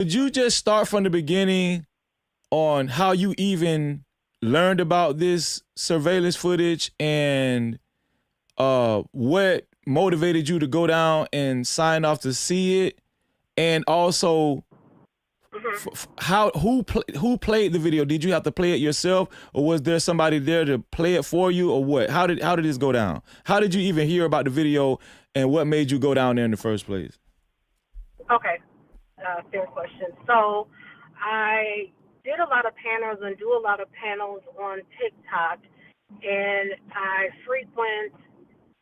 Could you just start from the beginning on how you even learned about this surveillance footage and what motivated you to go down and sign off to see it, and also who played the video? Did you have to play it yourself, or was there somebody there to play it for you, or what? How did this go down? How did you even hear about the video, and what made you go down there in the first place? Okay, fair question. So I did a lot of panels and do a lot of panels on TikTok, and I frequent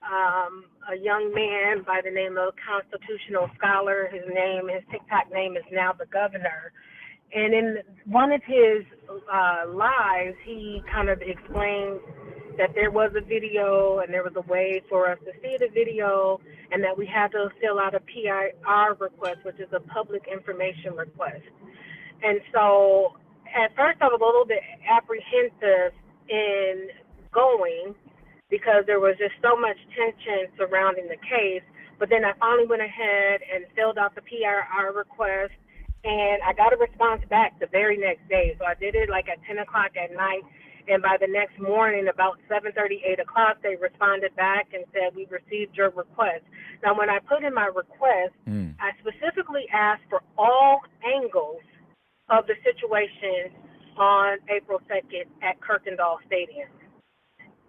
a young man by the name of Constitutional Scholar. His TikTok name is Now the Governor. And in one of his lives, he kind of explained that there was a video and there was a way for us to see the video, and that we had to fill out a PIR request, which is a public information request. And so at first I was a little bit apprehensive in going because there was just so much tension surrounding the case. But then I finally went ahead and filled out the PIR request, and I got a response back the very next day. So I did it like at 10 o'clock at night, and by the next morning, about 7:30, 8 o'clock, they responded back and said, "We received your request." Now, when I put in my request, I specifically asked for all angles of the situation on April 2nd at Kirkendall Stadium.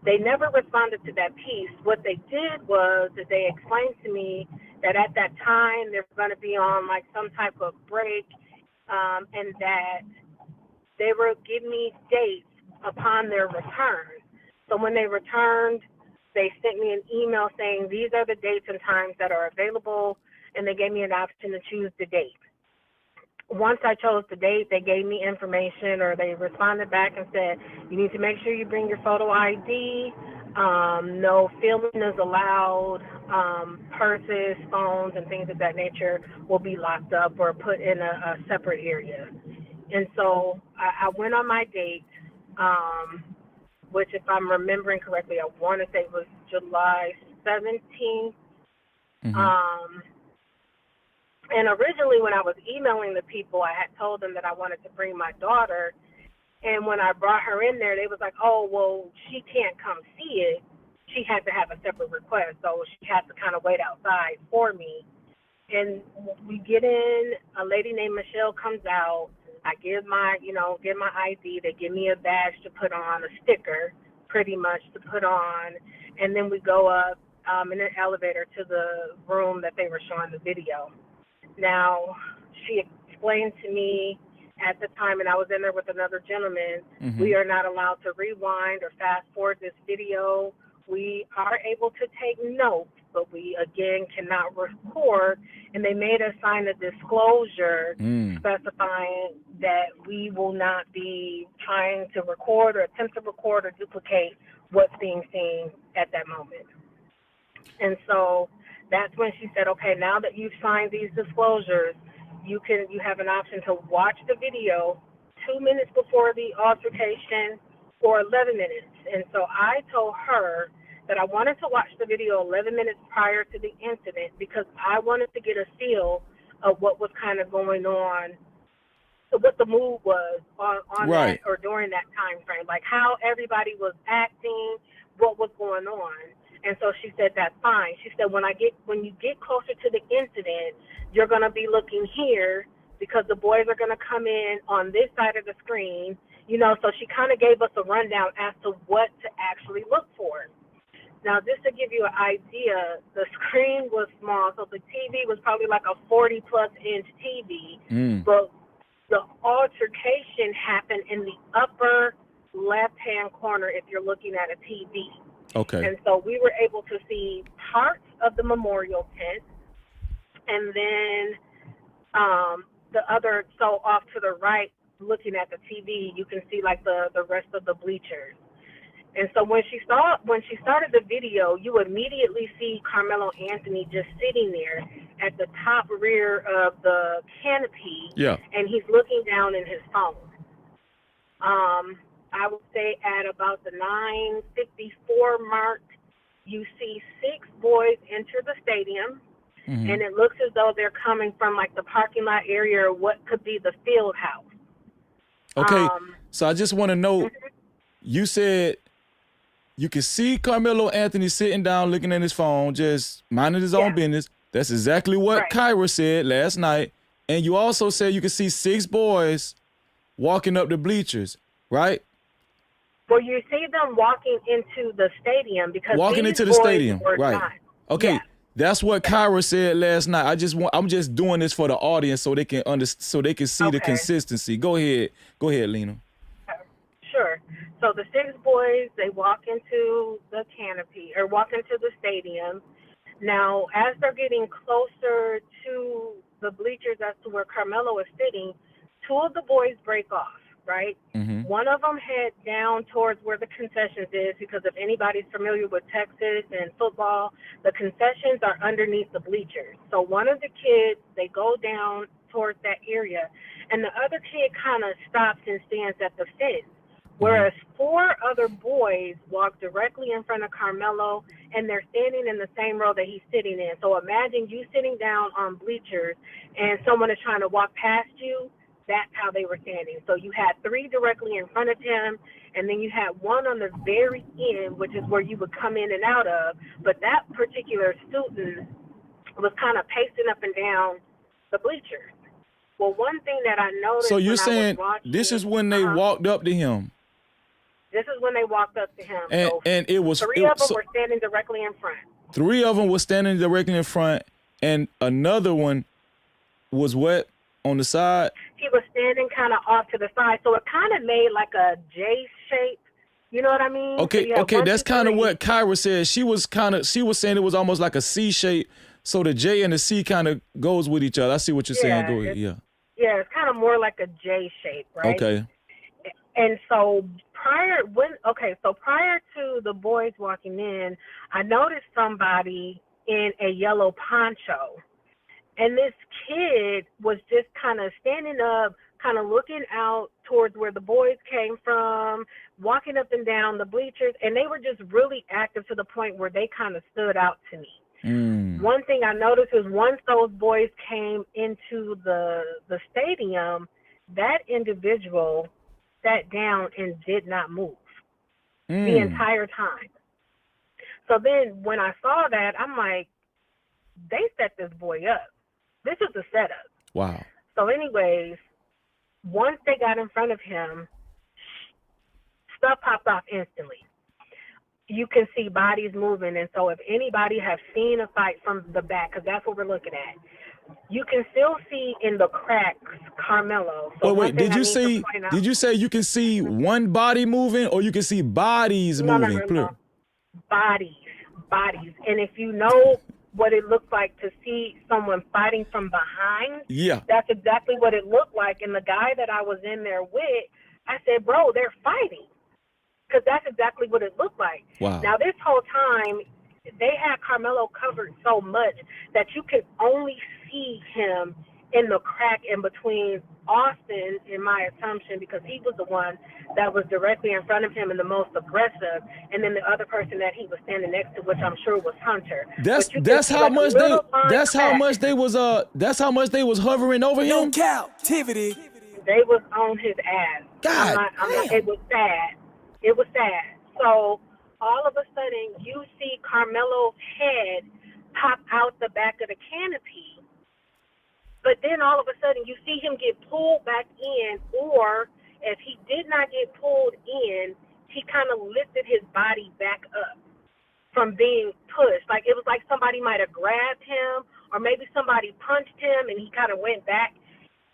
They never responded to that piece. What they did was that they explained to me that at that time they were going to be on like some type of break, and that they were giving me dates upon their return. So when they returned, they sent me an email saying these are the dates and times that are available, and they gave me an option to choose the date. Once I chose the date, they gave me information, or they responded back and said, you need to make sure you bring your photo ID. No filming is allowed. Purses, phones, and things of that nature will be locked up or put in a separate area. And so I went on my date, which, if I'm remembering correctly, I want to say was July 17th. And originally, when I was emailing the people, I had told them that I wanted to bring my daughter. And when I brought her in there, they was like, oh, well, she can't come see it. She had to have a separate request, so she had to kind of wait outside for me. And we get in, a lady named Michelle comes out. I give my ID. They give me a badge to put on, a sticker, pretty much, to put on. And then we go up in an elevator to the room that they were showing the video. Now, she explained to me at the time, and I was in there with another gentleman, we are not allowed to rewind or fast forward this video. We are able to take notes, but we, again, cannot record. And they made us sign a disclosure specifying that we will not be trying to record or attempt to record or duplicate what's being seen at that moment. And so that's when she said, okay, now that you've signed these disclosures, you have an option to watch the video 2 minutes before the altercation or 11 minutes. And so I told her that I wanted to watch the video 11 minutes prior to the incident because I wanted to get a feel of what was kind of going on, what the mood was on Right. that or during that time frame, like how everybody was acting, what was going on. And so she said, that's fine. She said, when you get closer to the incident, you're going to be looking here because the boys are going to come in on this side of the screen. So she kind of gave us a rundown as to what to actually look for. Now, just to give you an idea, the screen was small, so the TV was probably like a 40-plus inch TV, but the altercation happened in the upper left-hand corner if you're looking at a TV. Okay. And so we were able to see parts of the memorial tent, and then the other, so off to the right, looking at the TV, you can see like the rest of the bleachers. And so when she started the video, you immediately see Karmelo Anthony just sitting there at the top rear of the canopy, and he's looking down in his phone. I would say at about the 9:54 mark, you see 6 boys enter the stadium. and it looks as though they're coming from like the parking lot area or what could be the field house. Okay, so I just want to know, you said you can see Carmelo Anthony sitting down looking at his phone, just minding his own business. That's exactly what Kyra said last night. And you also said you can see 6 boys walking up the bleachers, right? Well, you see them walking into the stadium because walking these into the boys stadium, were right? not. Okay, Yeah. that's what Kyra said last night. I'm just doing this for the audience so they can so they can see the consistency. Go ahead, Lena. Sure. So the 6 boys, they walk into the canopy or walk into the stadium. Now, as they're getting closer to the bleachers as to where Carmelo is sitting, 2 of the boys break off, right? One of them head down towards where the concessions is, because if anybody's familiar with Texas and football, the concessions are underneath the bleachers. So one of the kids, they go down towards that area, and the other kid kind of stops and stands at the fence. Whereas 4 other boys walk directly in front of Carmelo, and they're standing in the same row that he's sitting in. So imagine you sitting down on bleachers, and someone is trying to walk past you. That's how they were standing. So you had 3 directly in front of him, and then you had 1 on the very end, which is where you would come in and out of. But that particular student was kind of pacing up and down the bleachers. Well, one thing that I noticed. So you're saying this is when they walked up to him? This is when they walked up to him. And it was 3 of them were standing directly in front. 3 of them were standing directly in front, and another one was what, on the side? He was standing kind of off to the side, so it kind of made like a J shape. You know what I mean? Okay, so that's kind of what Kyra said. She was saying it was almost like a C shape, so the J and the C kind of goes with each other. I see what you're saying. Go ahead. Yeah, it's kind of more like a J shape, right? Okay. And so prior to the boys walking in, I noticed somebody in a yellow poncho. And this kid was just kind of standing up, kind of looking out towards where the boys came from, walking up and down the bleachers, and they were just really active to the point where they kind of stood out to me. One thing I noticed is once those boys came into the stadium, that individual sat down and did not move the entire time. So then when I saw that, I'm like, they set this boy up. This is a setup. Wow. So anyways, once they got in front of him, stuff popped off instantly. You can see bodies moving. And so if anybody has seen a fight from the back, because that's what we're looking at, you can still see in the cracks Carmelo. So wait, did you say you can see one body moving, or you can see bodies moving? No. Bodies. And if you know what it looked like to see someone fighting from behind, that's exactly what it looked like. And the guy that I was in there with, I said, bro, they're fighting. Because that's exactly what it looked like. Wow. Now, this whole time, they had Carmelo covered so much that you could only see him in the crack in between Austin, in my assumption, because he was the one that was directly in front of him and the most aggressive, and then the other person that he was standing next to, which I'm sure was Hunter. That's how much they was hovering over him. No-Captivity. They was on his ass. God, it was sad. It was sad. So all of a sudden, you see Carmelo's head pop out the back of the canopy, but then all of a sudden, you see him get pulled back in, or if he did not get pulled in, he kind of lifted his body back up from being pushed. Like it was like somebody might have grabbed him, or maybe somebody punched him and he kind of went back,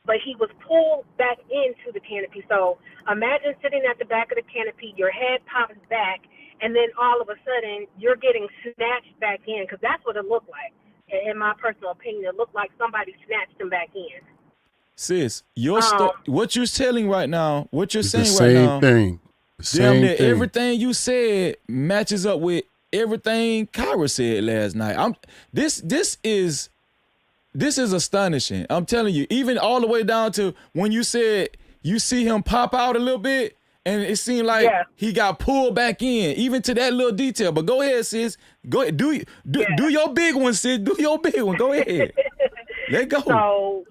but he was pulled back into the canopy. So imagine sitting at the back of the canopy, your head pops back, and then all of a sudden you're getting snatched back in, because that's what it looked like. In my personal opinion, it looked like somebody snatched him back in. Sis, what you're telling right now, what you're saying right now, the same thing. Everything you said matches up with everything Kyra said last night. This is astonishing. I'm telling you, even all the way down to when you said you see him pop out a little bit, and it seemed like he got pulled back in, even to that little detail. But go ahead, sis. Go ahead. Do your big one, sis. Do your big one. Go ahead. Let go. So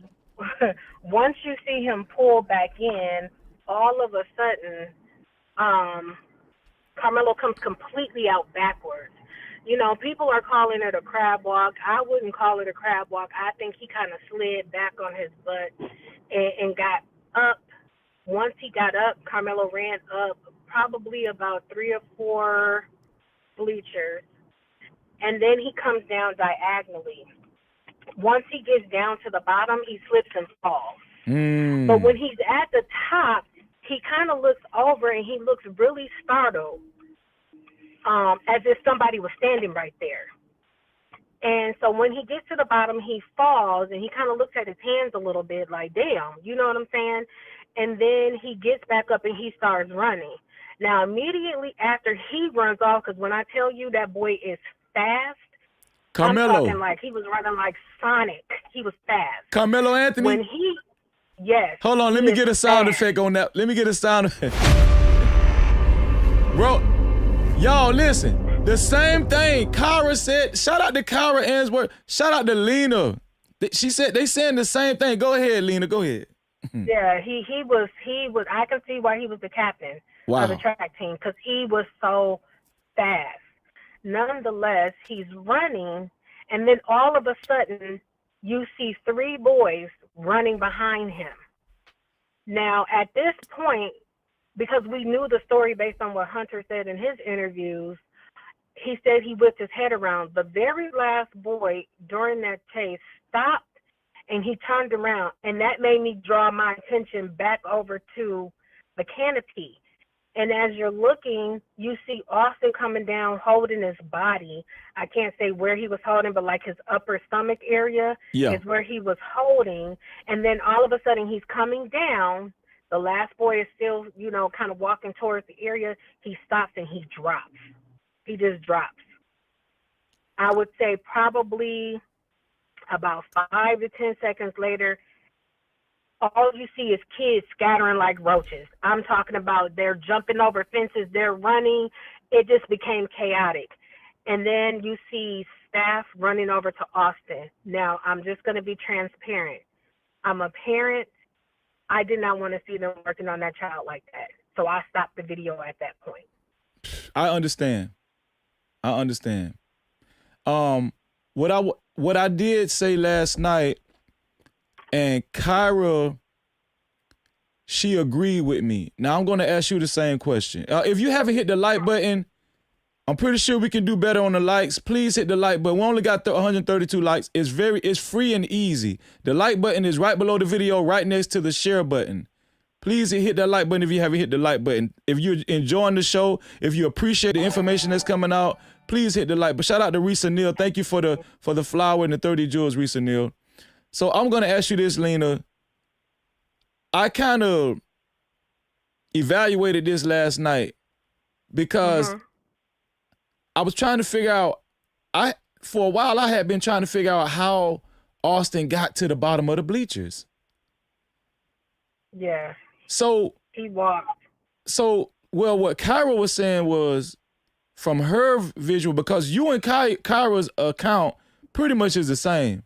once you see him pull back in, all of a sudden, Karmelo comes completely out backwards. You know, people are calling it a crab walk. I wouldn't call it a crab walk. I think he kind of slid back on his butt and got up. Once he got up, Karmelo ran up probably about 3 or 4 bleachers, and then he comes down diagonally. Once he gets down to the bottom, he slips and falls. But when he's at the top, he kind of looks over and he looks really startled, as if somebody was standing right there. And so when he gets to the bottom, he falls and he kind of looks at his hands a little bit like, damn, you know what I'm saying? And then he gets back up and he starts running. Now, immediately after he runs off, because when I tell you that boy is fast, Karmelo. I'm talking like he was running like Sonic. He was fast. Karmelo Anthony? When he, yes. Hold on, let me get a sound effect on that. Let me get a sound effect. Bro, y'all listen. The same thing Kyra said. Shout out to Kyra Answorth. Shout out to Lena. She said they saying the same thing. Go ahead, Lena. Go ahead. Yeah, he was. I can see why he was the captain of the track team, because he was so fast. Nonetheless, he's running, and then all of a sudden, you see 3 boys running behind him. Now, at this point, because we knew the story based on what Hunter said in his interviews, he said he whipped his head around. The very last boy during that chase stopped, and he turned around, and that made me draw my attention back over to the canopy. And as you're looking, you see Austin coming down, holding his body. I can't say where he was holding, but like his upper stomach area is where he was holding. And then all of a sudden he's coming down. The last boy is still, you know, kind of walking towards the area. He stops and he drops. He just drops. I would say probably about 5 to 10 seconds later, all you see is kids scattering like roaches. I'm talking about they're jumping over fences, they're running. It just became chaotic. And then you see staff running over to Austin. Now, I'm just going to be transparent. I'm a parent. I did not want to see them working on that child like that. So I stopped the video at that point. I understand. What I did say last night, and Kyra, she agreed with me. Now I'm going to ask you the same question. If you haven't hit the like button, I'm pretty sure we can do better on the likes. Please hit the like button. We only got 132 likes. It's free and easy. The like button is right below the video, right next to the share button. Please hit that like button if you haven't hit the like button. If you're enjoying the show, if you appreciate the information that's coming out, please hit the like. But shout out to Risa Neal. Thank you for the flower and the 30 jewels, Risa Neal. So I'm going to ask you this, Lena. I kind of evaluated this last night because I was trying to figure out, for a while I had been trying to figure out how Austin got to the bottom of the bleachers. Yeah. So he walked. So, well, what Kyra was saying was, from her visual, because you and Kyra's account pretty much is the same.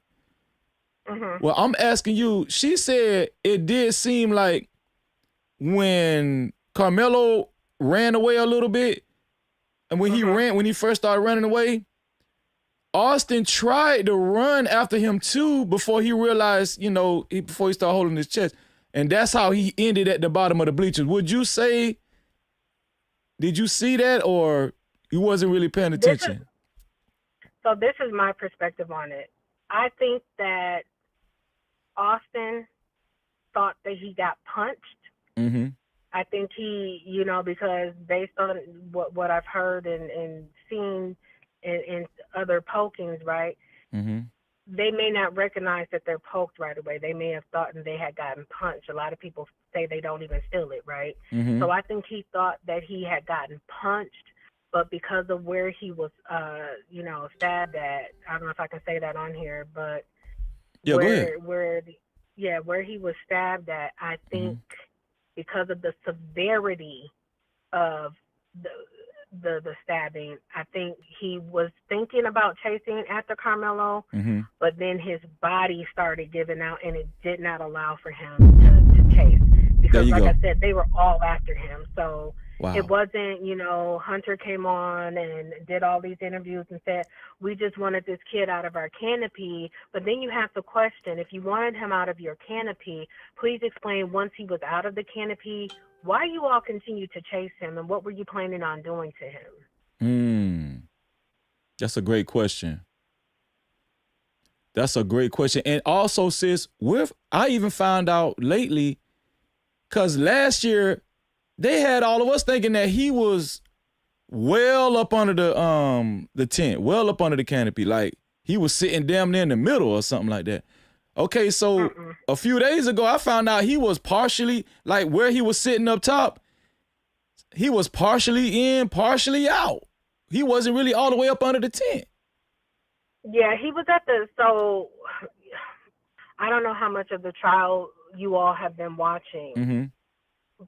Well, I'm asking you, she said it did seem like when Karmelo ran away a little bit, and when he first started running away, Austin tried to run after him too before he realized, before he started holding his chest. And that's how he ended at the bottom of the bleachers. Would you say, did you see that, or you wasn't really paying attention? This is my perspective on it. I think that Austin thought that he got punched. I think he, because based on what I've heard and seen in other pokings, right? They may not recognize that they're poked right away. They may have thought they had gotten punched. A lot of people say they don't even feel it, right? So I think he thought that he had gotten punched, but because of where he was, stabbed at, I don't know if I can say that on here, but where he was stabbed at, I think because of the severity of the the stabbing. I think he was thinking about chasing after Karmelo, Mm-hmm. but then his body started giving out, and it did not allow for him to chase There because, you like I go. said, they were all after him. So it Wow. wasn't, Hunter came on and did all these interviews and said, we just wanted this kid out of our canopy. But then you have to question, if you wanted him out of your canopy, please explain once he was out of the canopy, why you all continued to chase him and what were you planning on doing to him? Hmm. That's a great question. That's a great question. And also, sis, I even found out lately, because last year they had all of us thinking that he was well up under the tent, well up under the canopy, like he was sitting damn near in the middle or something like that. Okay, so Mm-mm. a few days ago I found out he was partially, like where he was sitting up top, he was partially in, partially out. He wasn't really all the way up under the tent. Yeah, he was so I don't know how much of the trial you all have been watching, Mm-hmm.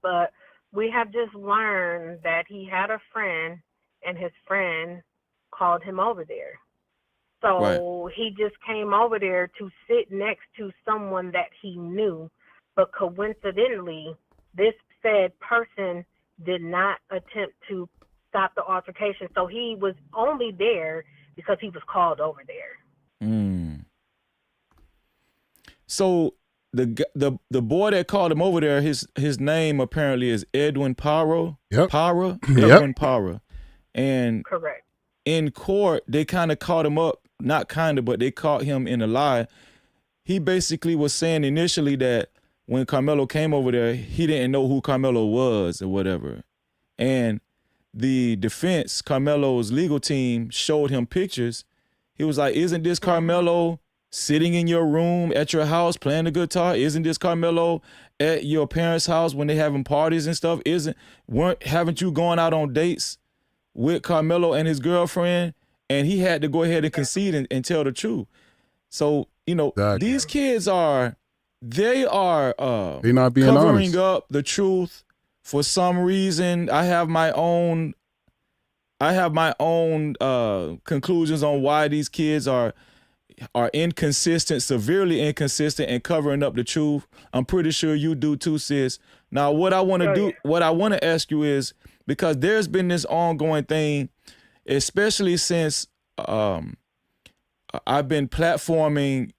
but we have just learned that he had a friend and his friend called him over there. Right. So he just came over there to sit next to someone that he knew, but coincidentally, this said person did not attempt to stop the altercation. So he was only there because he was called over there. Mm. So the boy that called him over there, his name apparently is Edwin Para. Yep. Edwin Para. And Correct. in court, they kind of caught him up, not kind of, but they caught him in a lie. He basically was saying initially that when Karmelo came over there, he didn't know who Karmelo was or whatever. And the defense, Karmelo's legal team, showed him pictures. He was like, isn't this Karmelo sitting in your room at your house playing the guitar? Isn't this Karmelo at your parents' house when they having parties and stuff? Haven't you gone out on dates with Karmelo and his girlfriend? And he had to go ahead and concede and tell the truth. So, Exactly. these kids are They're not being covering honest. up the truth for some reason. I have my own conclusions on why these kids are inconsistent, severely inconsistent, and covering up the truth. I'm pretty sure you do too, sis. Now, what I want to ask you is, because there's been this ongoing thing, especially since I've been platforming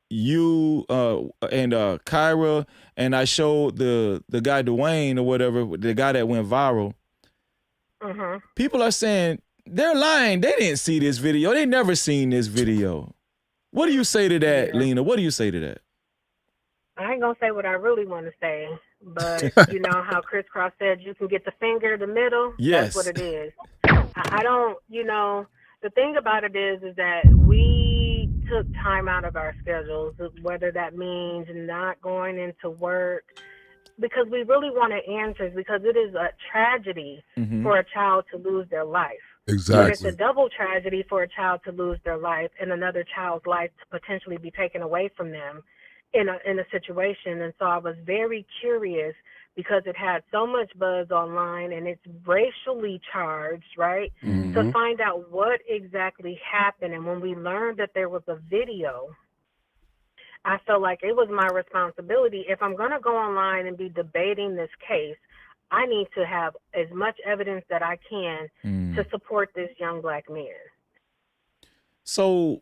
you and Kyra, and I showed the guy Dwayne or whatever, the guy that went viral. Mm-hmm. People are saying they're lying. They didn't see this video. They never seen this video. What do you say to that, Yeah. Lena? What do you say to that? I ain't gonna say what I really want to say, but you know how Chris Cross said you can get the finger, the middle. Yes. That's what it is. I don't. The thing about it is that we took time out of our schedules, whether that means not going into work, because we really wanted answers, because it is a tragedy for a child to lose their life. Exactly. But it's a double tragedy for a child to lose their life and another child's life to potentially be taken away from them in a situation. And so I was very curious, because it had so much buzz online and it's racially charged, right? To find out what exactly happened. And when we learned that there was a video, I felt like it was my responsibility. If I'm going to go online and be debating this case, I need to have as much evidence that I can to support this young black man. So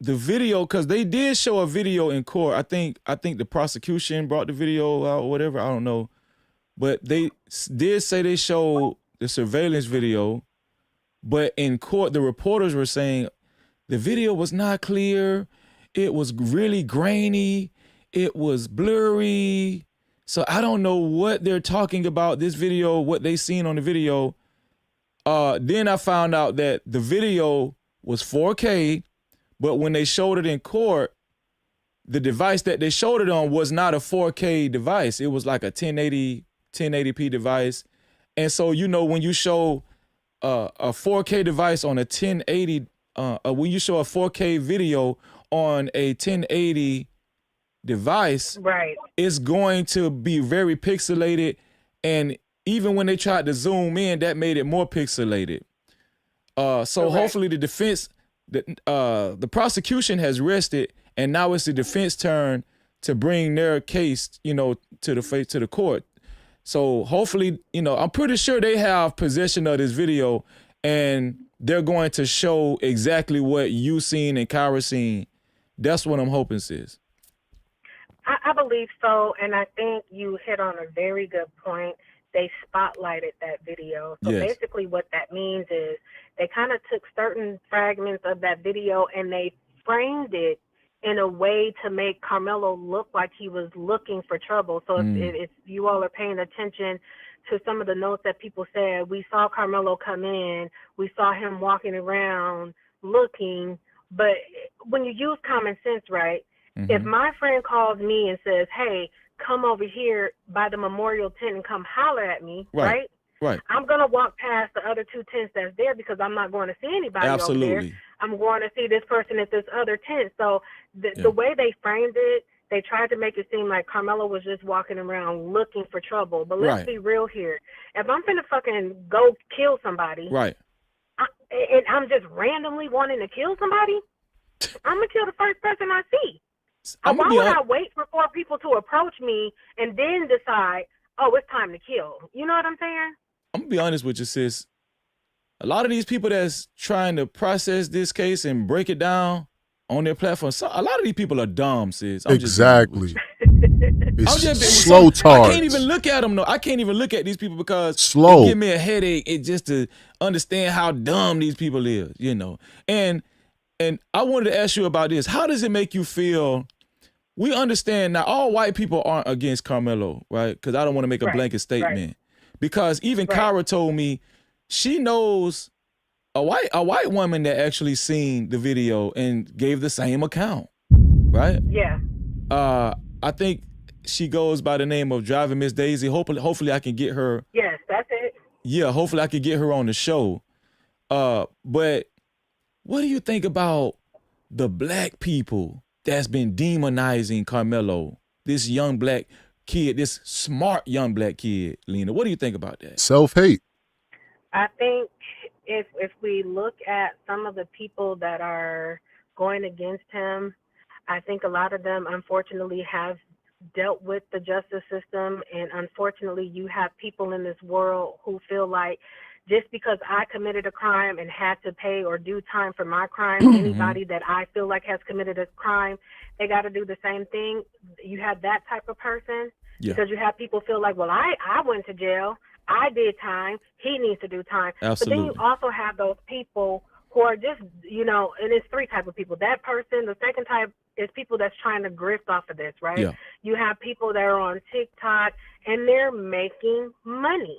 the video, because they did show a video in court. I think the prosecution brought the video out or whatever. I don't know. But they did say they showed the surveillance video. But in court, the reporters were saying the video was not clear. It was really grainy. It was blurry. So I don't know what they're talking about, this video, what they seen on the video. Then I found out that the video was 4K, but when they showed it in court, the device that they showed it on was not a 4K device. It was like a 1080p device. And so, when you show a 4K device on a 1080, when you show a 4K video on a 1080 device, right, it's going to be very pixelated, And even when they tried to zoom in, that made it more pixelated. So hopefully the defense, the prosecution has rested, and now it's the defense turn to bring their case, you know, to the court. So hopefully, you know, I'm pretty sure they have possession of this video, and they're going to show exactly what you seen and Kyra seen. That's what I'm hoping, sis. I believe so, and I think you hit on a very good point. They spotlighted that video. So basically what that means is they kind of took certain fragments of that video and they framed it in a way to make Karmelo look like he was looking for trouble. So if you all are paying attention to some of the notes that people said, we saw Karmelo come in, we saw him walking around looking, but when you use common sense, right, if my friend calls me and says, hey, come over here by the memorial tent and come holler at me, right? I'm going to walk past the other two tents that's there because I'm not going to see anybody over there. I'm going to see this person at this other tent. So the way they framed it, they tried to make it seem like Karmelo was just walking around looking for trouble. But let's be real here. If I'm finna fucking go kill somebody, and I'm just randomly wanting to kill somebody, I'm going to kill the first person I see. Why would I wait for 4 people to approach me and then decide, oh, it's time to kill? You know what I'm saying? I'm going to be honest with you, sis. A lot of these people that's trying to process this case and break it down on their platform, a lot of these people are dumb, sis. Exactly. It's slow talk. I can't even look at them. No, I can't even look at these people because it give me a headache. It just to understand how dumb these people is, you know. And I wanted to ask you about this. How does it make you feel? We understand now all white people aren't against Karmelo, right? Because I don't want to make a blanket statement. Because even Kyra told me she knows a white woman that actually seen the video and gave the same account, right? Yeah. I think she goes by the name of Driving Miss Daisy. Hopefully I can get her. Yes, that's it. Yeah, hopefully I can get her on the show. But what do you think about the black people that's been demonizing Karmelo, this young black kid, this smart young black kid, Lena? What do you think about that? Self-hate. I think if we look at some of the people that are going against him, I think a lot of them, unfortunately, have dealt with the justice system. And unfortunately, you have people in this world who feel like just because I committed a crime and had to pay or do time for my crime, anybody that I feel like has committed a crime, they got to do the same thing. You have that type of person because you have people feel like, well, I went to jail. I did time. He needs to do time. Absolutely. But then you also have those people who are just, you know, and it's 3 types of people. That person, the second type is people that's trying to grift off of this, right? Yeah. You have people that are on TikTok and they're making money.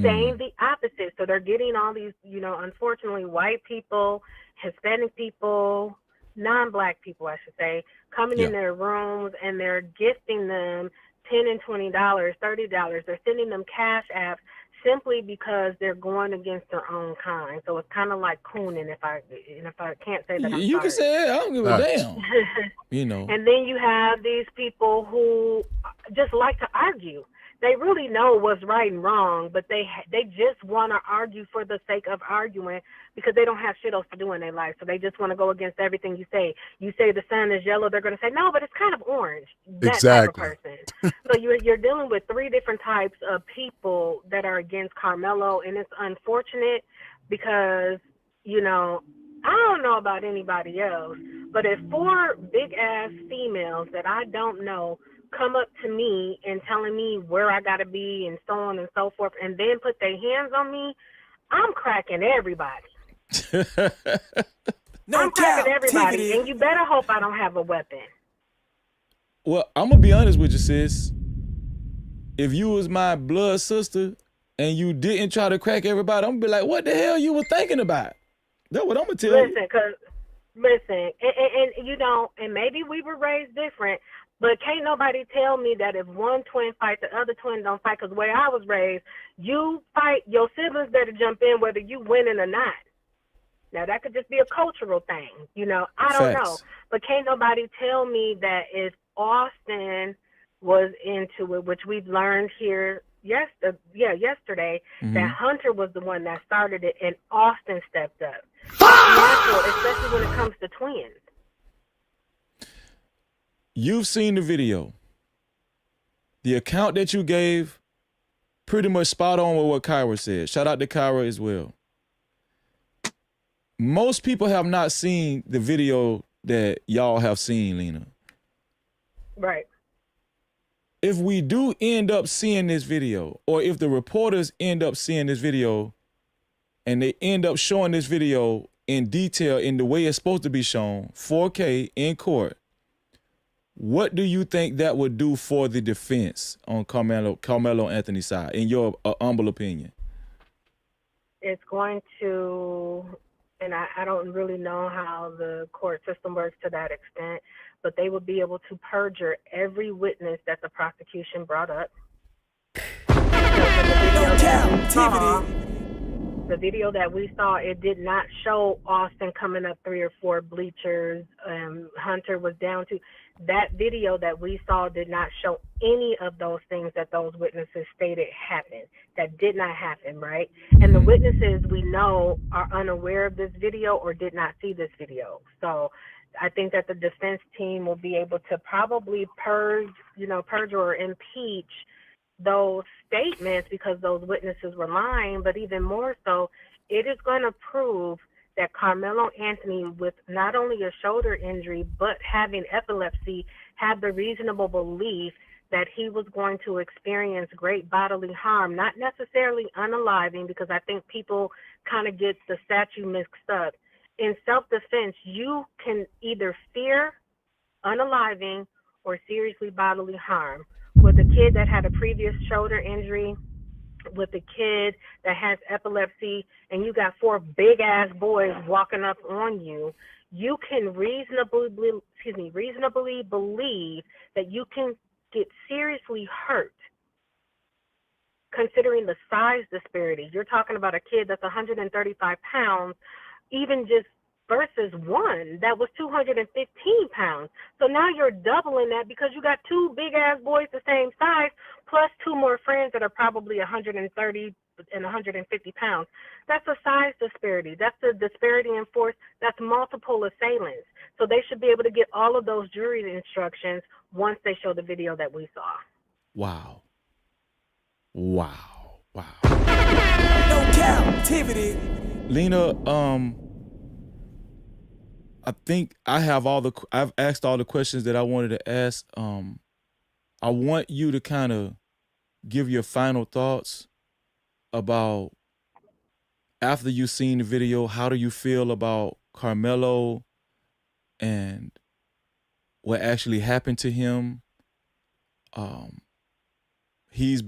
Saying the opposite. So they're getting all these, you know, unfortunately, white people, Hispanic people, non-black people, I should say, coming in their rooms and they're gifting them $10 and $20, $30. They're sending them cash apps simply because they're going against their own kind. So it's kind of like cooning, if I can't say that. You can say it. I don't give a damn. You know. And then you have these people who just like to argue. They really know what's right and wrong, but they just want to argue for the sake of arguing because they don't have shit else to do in their life. So they just want to go against everything you say. You say the sun is yellow, they're going to say, no, but it's kind of orange. That type of person. So you're dealing with 3 different types of people that are against Karmelo, and it's unfortunate because, you know, I don't know about anybody else, but if 4 big-ass females that I don't know come up to me and telling me where I got to be and so on and so forth, and then put their hands on me, I'm cracking everybody. I'm cracking everybody, and you better hope I don't have a weapon. Well, I'm going to be honest with you, sis. If you was my blood sister and you didn't try to crack everybody, I'm going to be like, what the hell you were thinking about? That's what I'm going to tell you. Listen, and you know, and maybe we were raised different, but can't nobody tell me that if one twin fight, the other twin don't fight. Because the way I was raised, you fight, your siblings better jump in whether you winning or not. Now, that could just be a cultural thing, you know. I don't know. But can't nobody tell me that if Austin was into it, which we've learned here yesterday, that Hunter was the one that started it and Austin stepped up. It's natural, especially when it comes to twins. You've seen the video. The account that you gave, pretty much spot on with what Kyra said. Shout out to Kyra as well. Most people have not seen the video that y'all have seen, Lena. Right. If we do end up seeing this video, or if the reporters end up seeing this video and they end up showing this video in detail in the way it's supposed to be shown, 4K in court, what do you think that would do for the defense on Karmelo Anthony's side, in your humble opinion? It's going to, and I don't really know how the court system works to that extent, but they would be able to perjure every witness that the prosecution brought up. The video that we saw, it did not show Austin coming up 3 or 4 bleachers. Hunter was down to. That video that we saw did not show any of those things that those witnesses stated happened. That did not happen, right? And the witnesses we know are unaware of this video or did not see this video. So I think that the defense team will be able to probably purge or impeach those statements because those witnesses were lying, but even more so, it is going to prove that Karmelo Anthony, with not only a shoulder injury, but having epilepsy, had the reasonable belief that he was going to experience great bodily harm, not necessarily unaliving, because I think people kind of get the statute mixed up. In self-defense, you can either fear unaliving or seriously bodily harm. With a kid that had a previous shoulder injury, with a kid that has epilepsy, and you got 4 big-ass boys walking up on you, you can reasonably believe that you can get seriously hurt considering the size disparity. You're talking about a kid that's 135 pounds, even just versus one that was 215 pounds. So now you're doubling that because you got 2 big-ass boys the same size, plus 2 more friends that are probably 130 and 150 pounds. That's a size disparity. That's a disparity in force. That's multiple assailants. So they should be able to get all of those jury instructions once they show the video that we saw. Wow. Wow. Wow. No-Captivity. Lena, I think I've asked all the questions that I wanted to ask. I want you to kind of give your final thoughts about, after you've seen the video, how do you feel about Karmelo and what actually happened to him? He has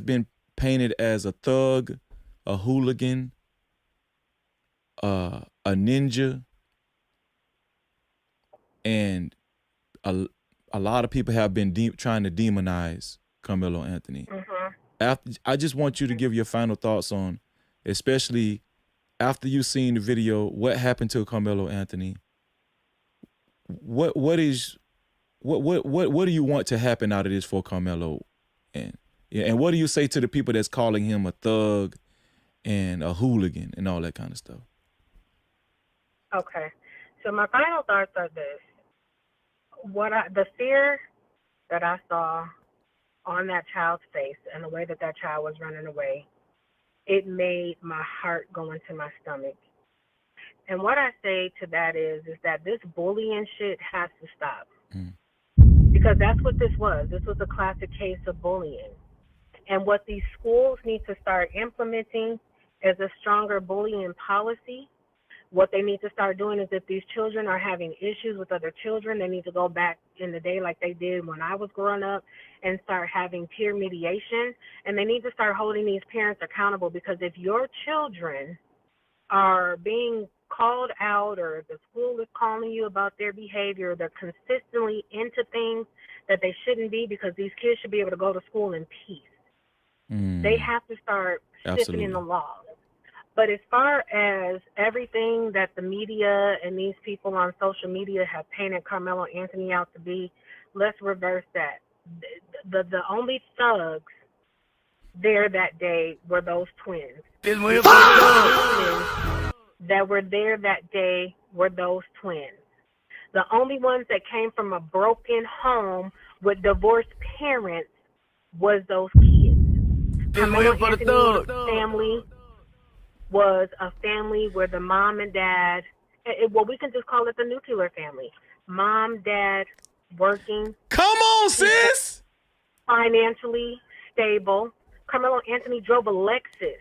been painted as a thug, a hooligan, a ninja, and a lot of people have been trying to demonize Karmelo Anthony. I just want you to give your final thoughts on, especially after you've seen the video, what happened to Karmelo Anthony. What do you want to happen out of this for Karmelo? And what do you say to the people that's calling him a thug and a hooligan and all that kind of stuff? Okay. So my final thoughts are this. The fear that I saw on that child's face and the way that child was running away, it made my heart go into my stomach. And what I say to that is that this bullying shit has to stop. Because that's what this was. This was a classic case of bullying. And what these schools need to start implementing is a stronger bullying policy. What they need to start doing is, if these children are having issues with other children, they need to go back in the day like they did when I was growing up and start having peer mediation. And they need to start holding these parents accountable, because if your children are being called out, or the school is calling you about their behavior, they're consistently into things that they shouldn't be, because these kids should be able to go to school in peace. They have to start sifting in the laws. But as far as everything that the media and these people on social media have painted Karmelo Anthony out to be, let's reverse that. The only thugs there that day were those twins. The only twins that were there that day were those twins. The only ones that came from a broken home with divorced parents was those kids. Karmelo Anthony's family was a family where the mom and dad, well, we can just call it the nuclear family. Mom, dad, working. Come on, sis. Financially stable. Karmelo Anthony drove a Lexus.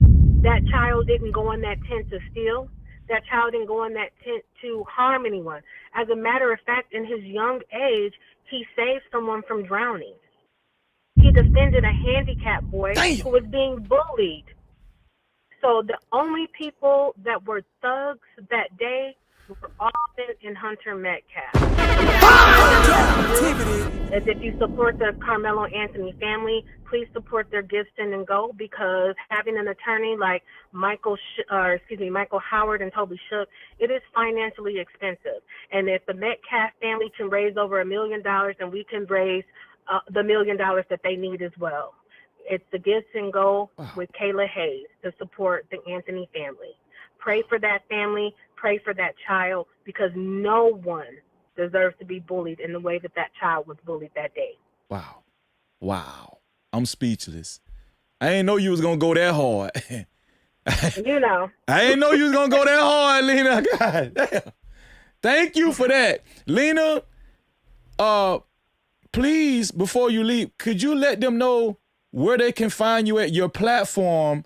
That child didn't go in that tent to steal. That child didn't go in that tent to harm anyone. As a matter of fact, in his young age, he saved someone from drowning. He defended a handicapped boy who was being bullied. So the only people that were thugs that day were Austin and Hunter Metcalf. As if you support the Karmelo Anthony family, please support their Gibson and Go, because having an attorney like Michael Howard and Toby Shook, it is financially expensive. And if the Metcalf family can raise over $1 million, then we can raise the $1 million that they need as well. It's the Gibson Go with Kayla Hayes to support the Anthony family. Pray for that family. Pray for that child, because no one deserves to be bullied in the way that that child was bullied that day. Wow. I'm speechless. I ain't know you was going to go that hard. You know. I ain't know you was going to go that hard, Lena. God damn. Thank you for that. Lena, please, before you leave, could you let them know where they can find you at your platform?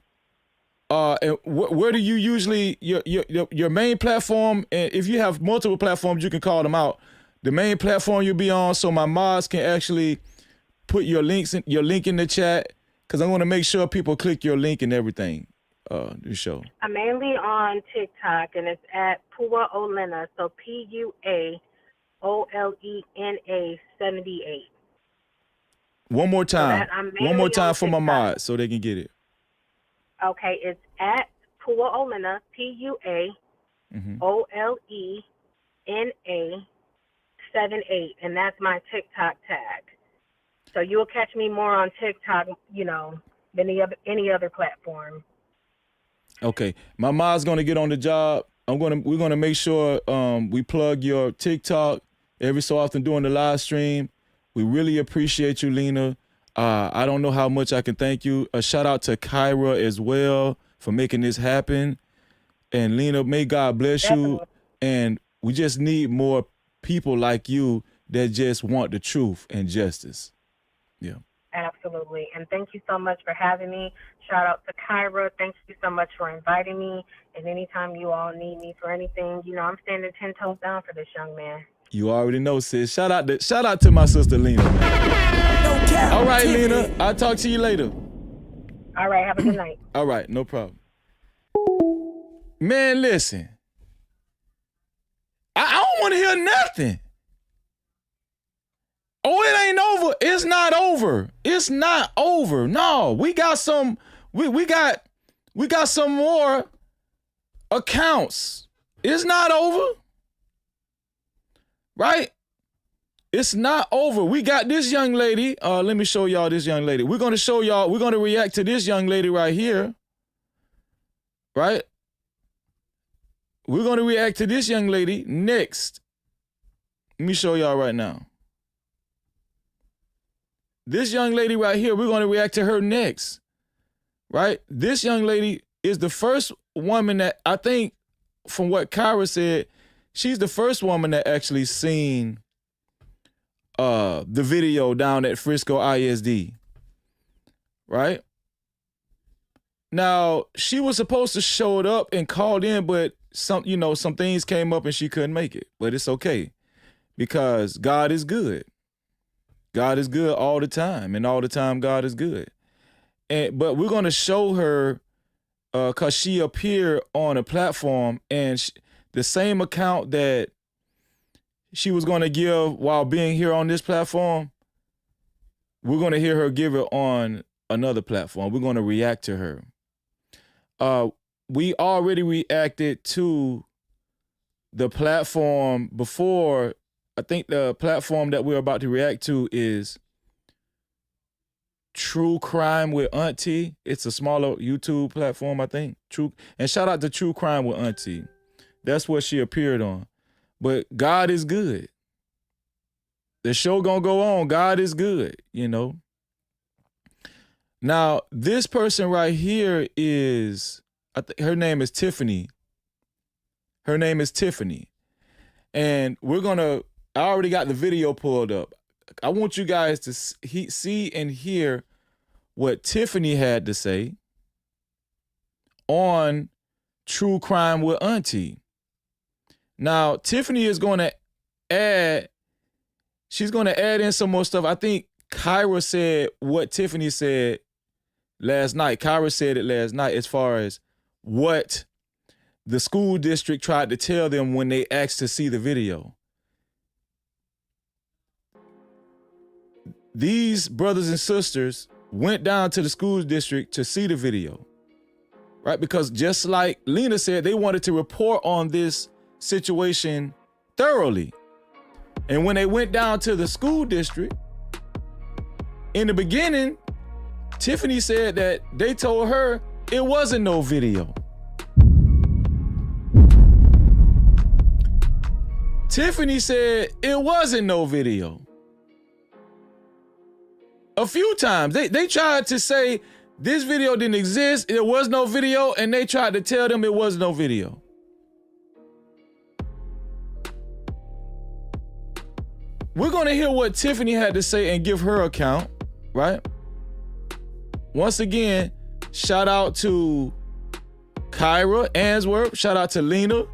And where do you usually, your main platform, and if you have multiple platforms, you can call them out. The main platform you'll be on, so my mods can actually put your link in the chat, because I want to make sure people click your link and everything. The show. I'm mainly on TikTok, and it's at Pua Olena, so PUAOLENA 78. One more time. So For my mods so they can get it. Okay, it's at Pua Olena, PUAOLENA 78, and that's my TikTok tag. So you'll catch me more on TikTok, than any other platform. Okay, my mom's gonna get on the job. We're gonna make sure we plug your TikTok every so often during the live stream. We really appreciate you, Lena. I don't know how much I can thank you. A shout out to Kyra as well for making this happen. And Lena, may God bless you. And we just need more people like you that just want the truth and justice. Yeah. Absolutely. And thank you so much for having me. Shout out to Kyra. Thank you so much for inviting me. And anytime you all need me for anything, I'm standing 10 toes down for this young man. You already know, sis. Shout out to my sister Lena. All right, Lena. I'll talk to you later. All right. Have a good night. All right. No problem. Man, listen. I don't want to hear nothing. Oh, it ain't over. It's not over. It's not over. No, we got some. We got some more accounts. It's not over. Right? It's not over. We got this young lady. Let me show y'all this young lady. We're going to react to this young lady right here. Right? We're going to react to this young lady next. Let me show y'all right now. This young lady right here, we're going to react to her next. Right? This young lady is the first woman that, I think, from what Kyra said, she's the first woman that actually seen the video down at Frisco ISD. Right? Now, she was supposed to show it up and called in, but some things came up and she couldn't make it. But it's okay, because God is good. God is good all the time, and all the time God is good. But we're going to show her because she appeared on a platform, and the same account that she was going to give while being here on this platform, we're going to hear her give it on another platform. We're going to react to her. We already reacted to the platform before. I think the platform that we're about to react to is True Crime with Auntie. It's a smaller YouTube platform, I think. And shout out to True Crime with Auntie. That's what she appeared on. But God is good. The show gonna go on. God is good, you know. Now, this person right here is, her name is Tiffany. Her name is Tiffany. And I already got the video pulled up. I want you guys to see and hear what Tiffany had to say on True Crime with Auntie. Now, Tiffany is going to add, she's going to add in some more stuff. I think Kyra said what Tiffany said last night. Kyra said it last night as far as what the school district tried to tell them when they asked to see the video. These brothers and sisters went down to the school district to see the video, right? Because just like Lena said, they wanted to report on this situation thoroughly. And when they went down to the school district, in the beginning, Tiffany said that they told her it wasn't no video. Tiffany said it wasn't no video. A few times. They tried to say this video didn't exist, there was no video, and they tried to tell them it was no video. We're gonna hear what Tiffany had to say and give her account, right? Once again, shout out to Kyra Answorth, shout out to Lena,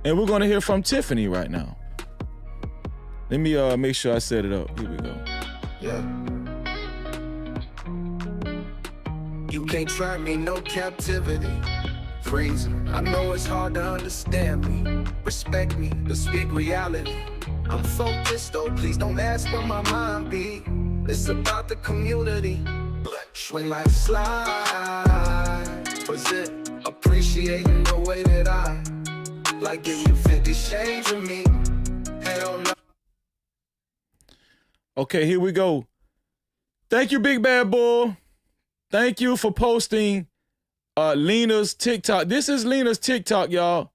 and we're gonna hear from Tiffany right now. Let me make sure I set it up. Here we go. Yeah. You can't try me, no captivity. Freezy. I know it's hard to understand me. Respect me, to speak reality. I'm focused though, please don't ask where my mind be. It's about the community. When life slides, was it appreciating the way that I like give you 50 shades of me? Hell no. Okay, here we go. Thank you, Big Bad Bull. Thank you for posting Lena's TikTok. This is Lena's TikTok, y'all.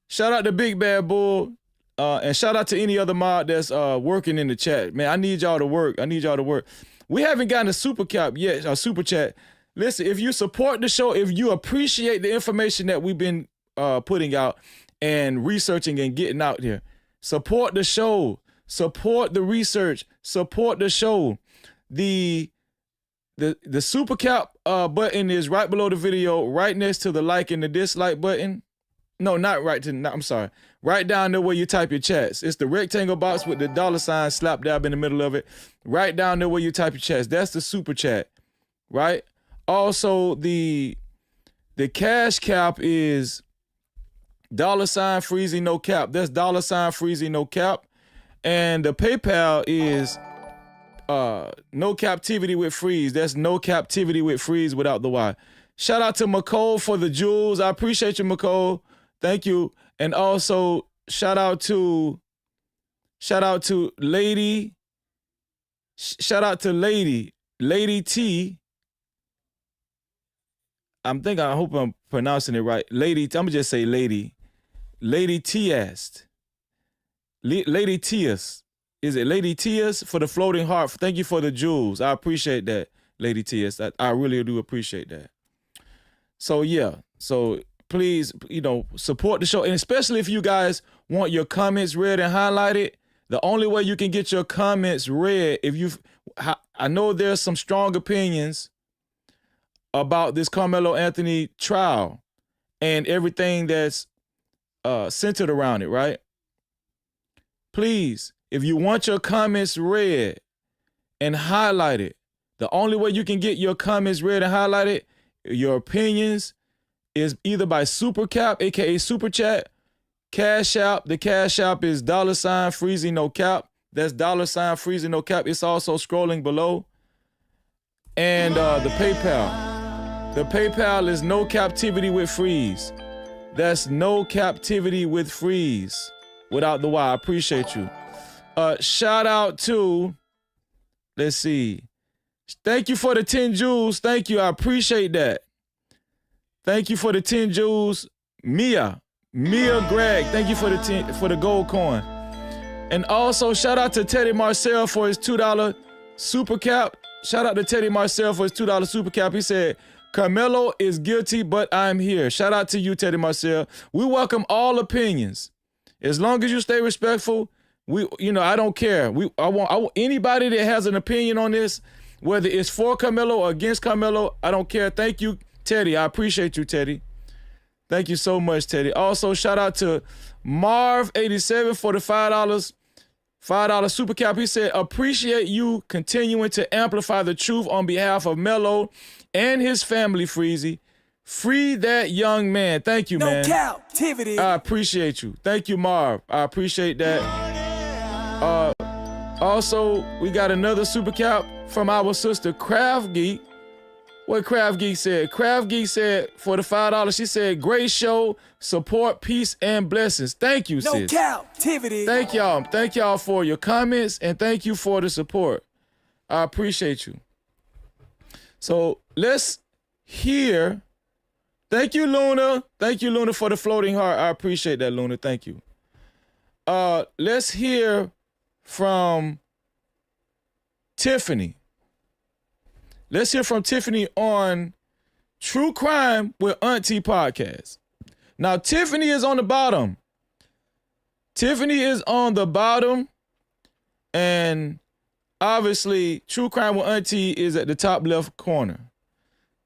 Shout out to Big Bad Bull. And shout out to any other mod that's working in the chat. Man, I need y'all to work. We haven't gotten a super cap yet, a super chat. Listen, if you support the show, if you appreciate the information that we've been putting out and researching and getting out here, support the show, support the research, support the show. The super cap button is right below the video, right next to the like and the dislike button. No, not right to, I'm sorry. Right down there where you type your chats. It's the rectangle box with the $ slap dab in the middle of it. Right down there where you type your chats. That's the super chat, right? Also, the cash cap is $Freezy no cap. That's $Freezy no cap. And the PayPal is No-Captivity with Freeze. That's No-Captivity with Freeze without the Y. Shout out to McCole for the jewels. I appreciate you, McCole. Thank you. And also shout out to Lady. Shout out to Lady T. I hope I'm pronouncing it right. Lady, I'm gonna just say Lady. Lady Tias. Lady Tias. Is it Lady Tias for the floating heart? Thank you for the jewels. I appreciate that, Lady Tias. I really do appreciate that. So yeah. So please, support the show. And especially if you guys want your comments read and highlighted, the only way you can get your comments read, I know there's some strong opinions about this Karmelo Anthony trial and everything that's centered around it, right? Please, if you want your comments read and highlighted, the only way you can get your comments read and highlighted, your opinions, is either by Super Cap, aka Super Chat, Cash App. The Cash App is $Freezy no cap. That's $Freezy no cap. It's also scrolling below. And the PayPal. The PayPal is No-Captivity with Freeze. That's No-Captivity with Freeze without the Y. I appreciate you. Shout out to, let's see. Thank you for the 10 jewels. Thank you. I appreciate that. Thank you for the 10 jewels. Mia Greg, thank you for the gold coin. And also shout out to Teddy Marcel for his $2 super cap. Shout out to Teddy Marcel for his $2 super cap. He said, Karmelo is guilty, but I'm here. Shout out to you, Teddy Marcel. We welcome all opinions. As long as you stay respectful, I don't care. I want anybody that has an opinion on this, whether it's for Karmelo or against Karmelo, I don't care. Thank you, Teddy. I appreciate you, Teddy. Thank you so much, Teddy. Also, shout out to Marv87 for the $5 super cap. He said, appreciate you continuing to amplify the truth on behalf of Melo and his family, Freezy. Free that young man. Thank you, man. No-Captivity. I appreciate you. Thank you, Marv. I appreciate that. Also, we got another super cap from our sister, Craft Geek. What Craft Geek said? Craft Geek said for the $5, she said, great show, support, peace, and blessings. Thank you, sis. No-Captivity. Thank y'all. Thank y'all for your comments, and thank you for the support. I appreciate you. So let's hear. Thank you, Luna. Thank you, Luna, for the floating heart. I appreciate that, Luna. Thank you. Let's hear from Tiffany. Let's hear from Tiffany on True Crime with Auntie Podcast. Now, Tiffany is on the bottom. Tiffany is on the bottom. And obviously, True Crime with Auntie is at the top left corner.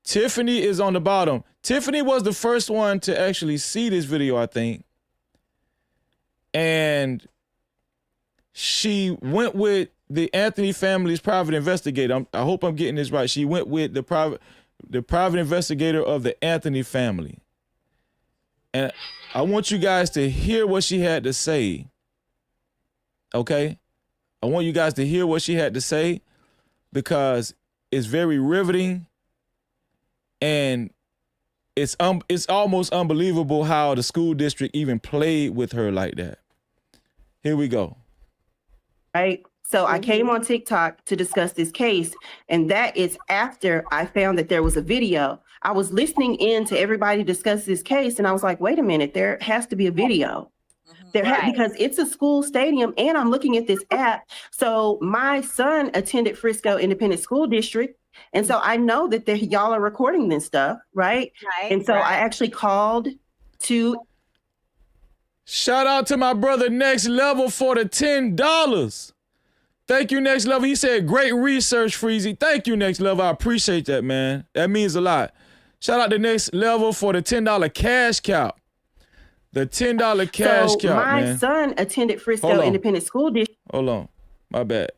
Tiffany is on the bottom. Tiffany was the first one to actually see this video, I think. And she went with the Anthony family's private investigator. I hope I'm getting this right. She went with the private investigator of the Anthony family. And I want you guys to hear what she had to say. Okay? I want you guys to hear what she had to say because it's very riveting and it's almost unbelievable how the school district even played with her like that. Here we go. Right. So I came on TikTok to discuss this case, and that is after I found that there was a video. I was listening in to everybody discuss this case, and I was like, wait a minute, there has to be a video. Because it's a school stadium, and I'm looking at this app. So my son attended Frisco Independent School District, and so I know that y'all are recording this stuff, right? And so I actually called to. Shout out to my brother Next Level for the $10. Thank you, Next Level. He said, great research, Freezy. Thank you, Next Level. I appreciate that, man. That means a lot. Shout out to Next Level for the $10 cash cow. The $10 cash cow, man. My son attended Frisco Independent School District. Hold on. My bad.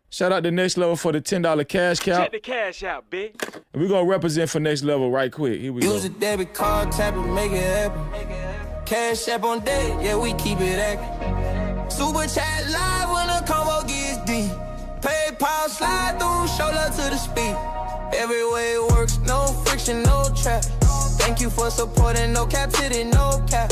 Shout out to Next Level for the $10 cash cow. Check the cash out, bitch. We're going to represent for Next Level right quick. Here we go. Use a debit card, tap it, make it happen. Cash app on deck, yeah, we keep it active. Super chat live when the combo gets deep. PayPal slide through, shoulder to the speed. Every way it works, no friction, no trap. Thank you for supporting No-Captivity, no cap.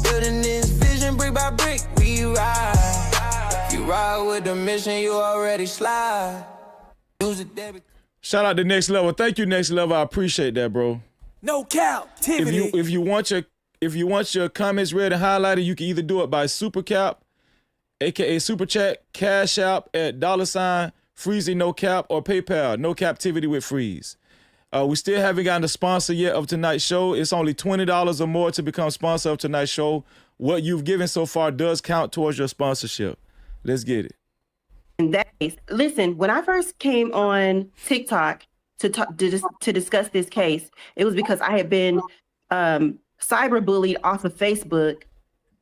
Building this vision brick by brick, we ride. You ride with the mission, you already slide. Use a debit. Shout out to Next Level. Thank you, Next Level. I appreciate that, bro. No-Captivity. If you want your comments read and highlighted, you can either do it by Super Cap, aka Super Chat, Cash App at $ Freezy No Cap, or PayPal No-Captivity with Freeze. We still haven't gotten a sponsor yet of tonight's show. It's only $20 or more to become sponsor of tonight's show. What you've given so far does count towards your sponsorship. Let's get it. In that case, listen, when I first came on TikTok to discuss this case, it was because I had been cyberbullied off of Facebook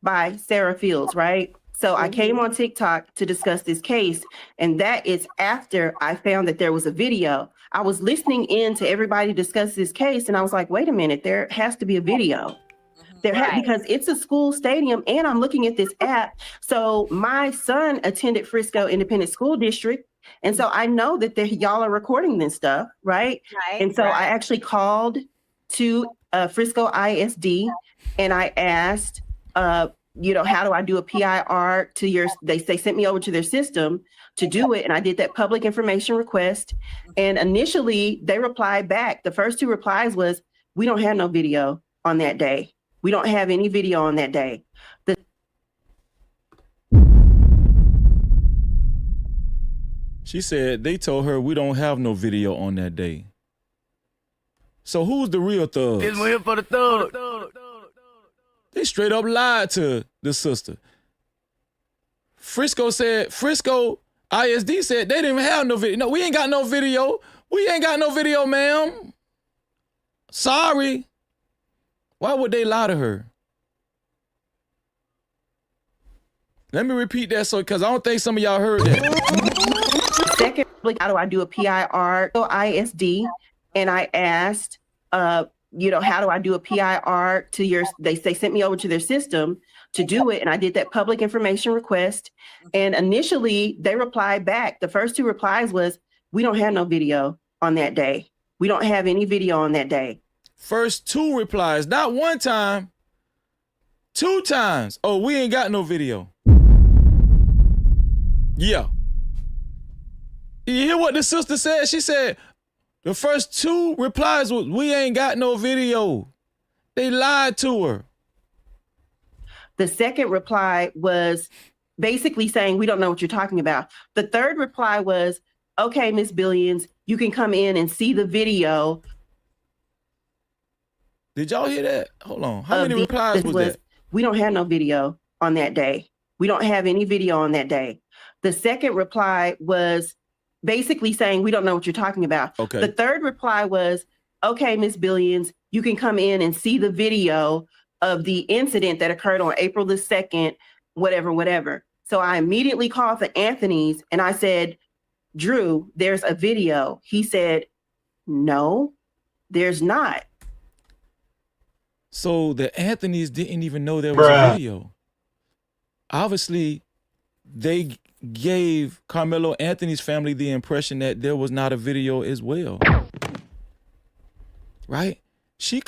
by Sarah Fields, right? So I came on TikTok to discuss this case, and that is after I found that there was a video. I was listening in to everybody discuss this case, and I was like, wait a minute, there has to be a video. Because it's a school stadium, and I'm looking at this app. So my son attended Frisco Independent School District, and so I know that y'all are recording this stuff, right? And so I actually called to Frisco ISD, and I asked how do I do a PIR to your, they sent me over to their system to do it. And I did that public information request. And initially they replied back. The first two replies was, we don't have no video on that day. We don't have any video on that day. She said they told her we don't have no video on that day. So who's the real thugs? This one here for the thug. They straight up lied to the sister. Frisco ISD said they didn't even have no video. No, we ain't got no video. We ain't got no video, ma'am. Sorry. Why would they lie to her? Let me repeat that because I don't think some of y'all heard that. Second, how do I do a PIR ISD? And I asked, how do I do a PIR to your, they sent me over to their system to do it. And I did that public information request. And initially they replied back. The first two replies was, we don't have no video on that day. We don't have any video on that day. First two replies, not one time, two times. Oh, we ain't got no video. Yeah. You hear what the sister said? She said, the first two replies was, we ain't got no video. They lied to her. The second reply was basically saying, we don't know what you're talking about. The third reply was, okay, Miss Billions, you can come in and see the video. Did y'all hear that? Hold on. How many replies was that? We don't have no video on that day. We don't have any video on that day. The second reply was basically saying, we don't know what you're talking about. Okay. The third reply was, okay, Miss Billions, you can come in and see the video of the incident that occurred on April the 2nd, whatever. So I immediately called the Anthony's and I said, Drew, there's a video. He said, no, there's not. So the Anthony's didn't even know there was a video. Obviously, they gave Karmelo Anthony's family the impression that there was not a video as well. Right? She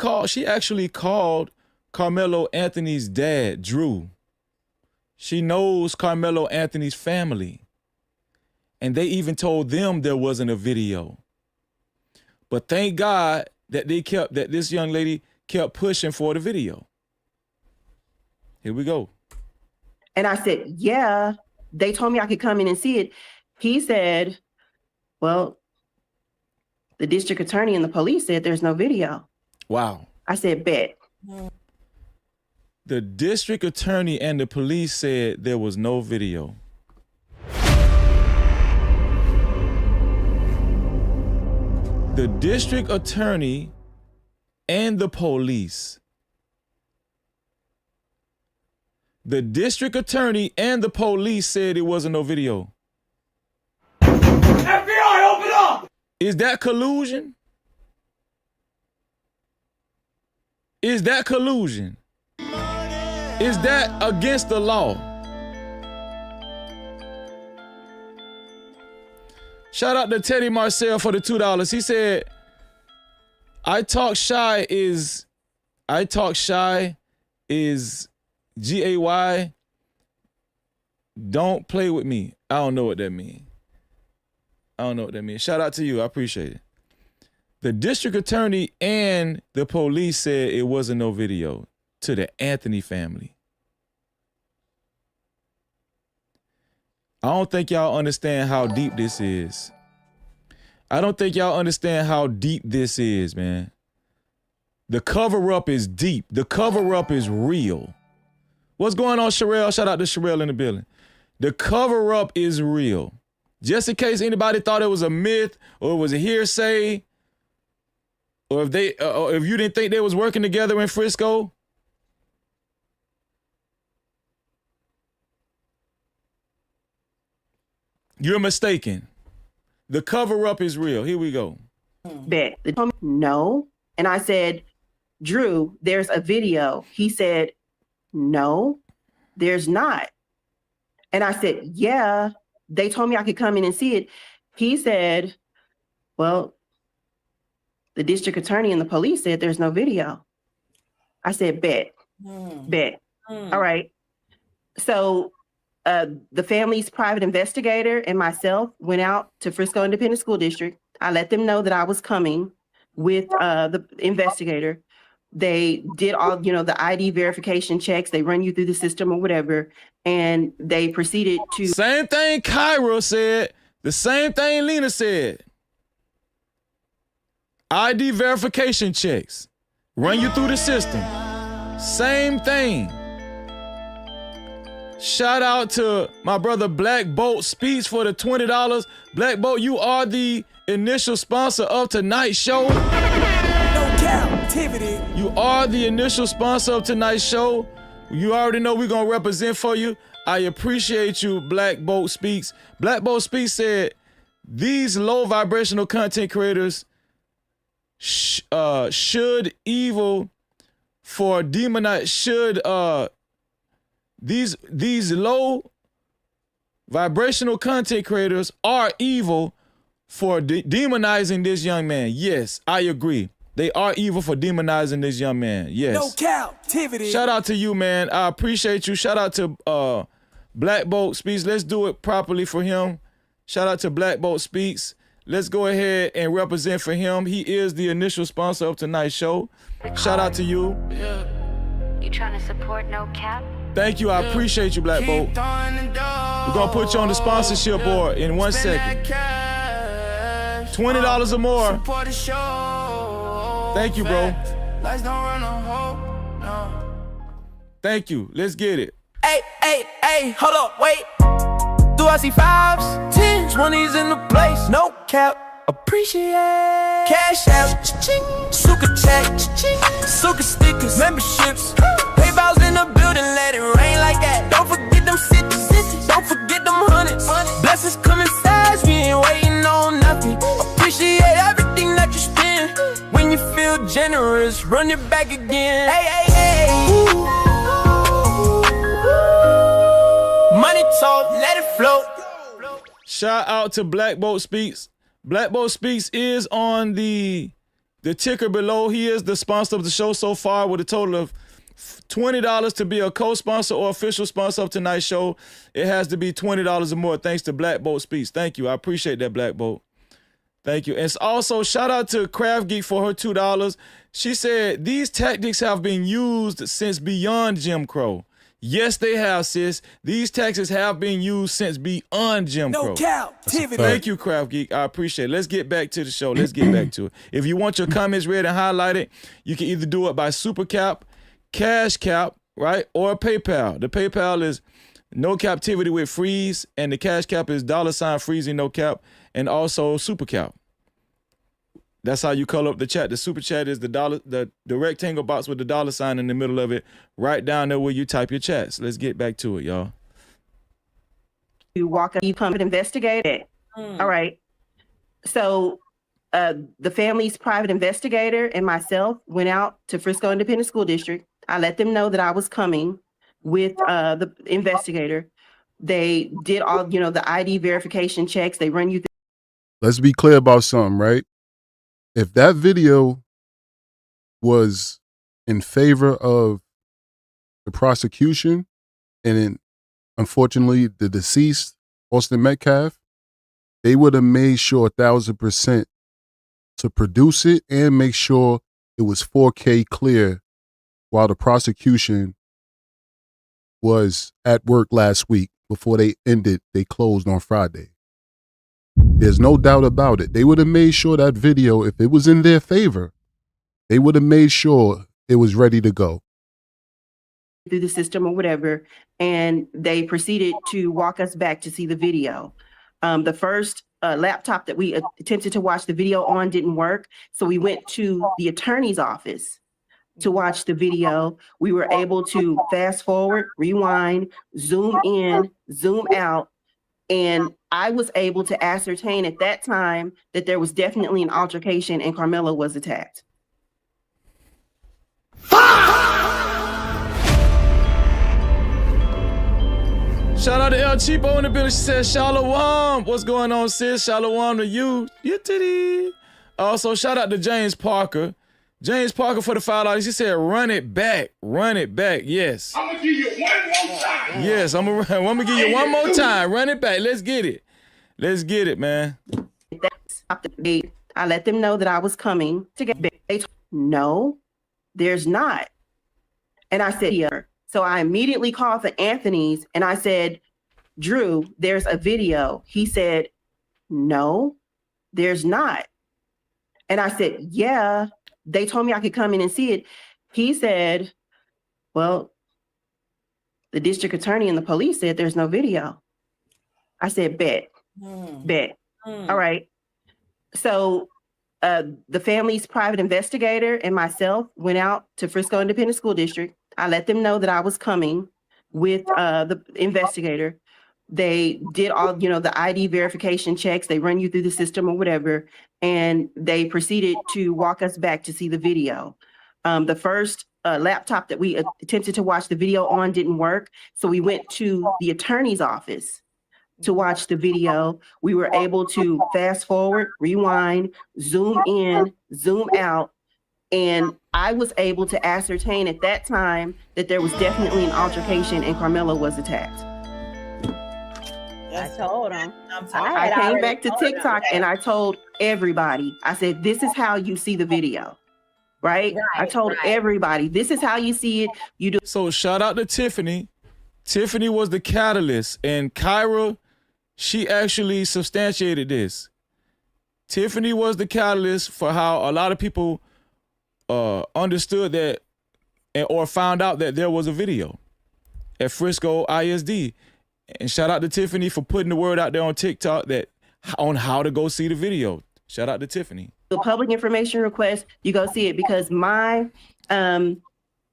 actually called Karmelo Anthony's dad, Drew. She knows Karmelo Anthony's family. And they even told them there wasn't a video. But thank God that this young lady kept pushing for the video. Here we go. And I said, yeah, they told me I could come in and see it. He said, well, the district attorney and the police said there's no video. Wow. I said, bet. The district attorney and the police said there was no video. The district attorney and the police. The district attorney and the police said it wasn't no video. FBI, open up! Is that collusion? Is that collusion? Is that against the law? Shout out to Teddy Marcel for the $2. He said, I talk shy is GAY. Don't play with me. I don't know what that means. Shout out to you. I appreciate it. The district attorney and the police said it wasn't no video to the Anthony family. I don't think y'all understand how deep this is. I don't think y'all understand how deep this is, man. The cover-up is deep. The cover-up is real. What's going on, Sherelle? Shout out to Sherelle in the building. The cover-up is real. Just in case anybody thought it was a myth or it was a hearsay, or if you didn't think they was working together in Frisco, you're mistaken. The cover-up is real. Here we go. Bet. They told me no. And I said, Drew, there's a video. He said, no, there's not. And I said, yeah, they told me I could come in and see it. He said, well, the district attorney and the police said there's no video. I said, bet. All right. So the family's private investigator and myself went out to Frisco Independent School District. I let them know that I was coming with the investigator. They did all, the ID verification checks. They run you through the system or whatever. And they proceeded to. Same thing Kyra said. The same thing Lena said. ID verification checks. Run you through the system. Same thing. Shout out to my brother Black Bolt Speaks for the $20. Black Bolt, you are the initial sponsor of tonight's show. No-Captivity. You are the initial sponsor of tonight's show. You already know we're gonna represent for you. I appreciate you, Black Bolt Speaks. Black Bolt Speaks said these low vibrational content creators should evil for demonize should these low vibrational content creators are evil for demonizing this young man. Yes, I agree. They are evil for demonizing this young man. Yes. No-Captivity. Shout out to you, man. I appreciate you. Shout out to Black Bolt Speaks. Let's do it properly for him. Shout out to Black Bolt Speaks. Let's go ahead and represent for him. He is the initial sponsor of tonight's show. Shout out to you. You trying to support No Cap? Thank you. I appreciate you, Black Bolt. We're going to put you on the sponsorship board in 1 second. $20 or more. Thank you, bro. Thank you. Let's get it. Hey, hold up, wait. Do I see 5s, 10s, 20s in the place? No cap, appreciate. Cash out, cha-ching. Suka check, cha-ching. Suka stickers, memberships. PayPal's in the building, let it rain like that. Don't forget them cities, don't forget them hundreds. Blessings coming fast, we ain't waiting on nothing. Appreciate everything that you spend. When you feel generous, run it back again. Hey. Money talk, let it flow. Shout out to Black Bolt Speaks. Black Bolt Speaks is on the ticker below. He is the sponsor of the show so far with a total of $20 to be a co-sponsor or official sponsor of tonight's show. It has to be $20 or more thanks to Black Bolt Speaks. Thank you. I appreciate that, Black Bolt. Thank you. And also shout out to Craft Geek for her $2. She said, these tactics have been used since beyond Jim Crow. Yes, they have, sis. These tactics have been used since beyond Jim Crow. No-Captivity. Thank you, Craft Geek. I appreciate it. Let's get back to the show. Let's get back to it. If you want your comments read and highlighted, you can either do it by Super Cap, Cash Cap, right, or PayPal. The PayPal is No-Captivity with Freeze, and the Cash Cap is $Freezy No Cap, and also Super Cap. That's how you color up the chat. The super chat is the rectangle box with the $sign in the middle of it, right down there where you type your chats. Let's get back to it, y'all. You walk up, you come and investigate it. All right. So the family's private investigator and myself went out to Frisco Independent School District. I let them know that I was coming with the investigator. They did all, the ID verification checks. They run you through. Let's be clear about something, right? If that video was in favor of the prosecution and unfortunately the deceased, Austin Metcalf, they would have made sure 1,000% to produce it and make sure it was 4K clear while the prosecution was at work last week before they closed on Friday. There's no doubt about it. They would have made sure that video, if it was in their favor, they would have made sure it was ready to go. Through the system or whatever, and they proceeded to walk us back to see the video. The first laptop that we attempted to watch the video on didn't work, so we went to the attorney's office to watch the video. We were able to fast forward, rewind, zoom in, zoom out, and I was able to ascertain at that time that there was definitely an altercation and Karmelo was attacked. Shout out to El Cheapo in the building. She says, Shalom. What's going on, sis? Shalom to you. You titty. Also, shout out to James Parker. James Parker for the $5. He said, run it back. Run it back. Yes. I'm gonna give you one more time. Yes, I'm gonna give you one more time. Run it back. Let's get it. Let's get it, man. I let them know that I was coming to get back. They told me, no, there's not. And I said, yeah. So I immediately called the Anthony's and I said, Drew, there's a video. He said, no, there's not. And I said, yeah, they told me I could come in and see it. He said, well, the district attorney and the police said there's no video. I said, bet. All right. So the family's private investigator and myself went out to Frisco Independent School District. I let them know that I was coming with the investigator. They did all, the ID verification checks. They run you through the system or whatever. And they proceeded to walk us back to see the video. The first laptop that we attempted to watch the video on didn't work. So we went to the attorney's office to watch the video. We were able to fast forward, rewind, zoom in, zoom out. And I was able to ascertain at that time that there was definitely an altercation and Karmelo was attacked. I told him. I came back to TikTok and I told everybody, I said, this is how you see the video, right? I told everybody, this is how you see it. You do. So shout out to Tiffany. Tiffany was the catalyst, and Kyra, she actually substantiated this. Tiffany was the catalyst for how a lot of people understood that or found out that there was a video at Frisco ISD. And shout out to Tiffany for putting the word out there on TikTok on how to go see the video. Shout out to Tiffany. The public information request, you go see it, because my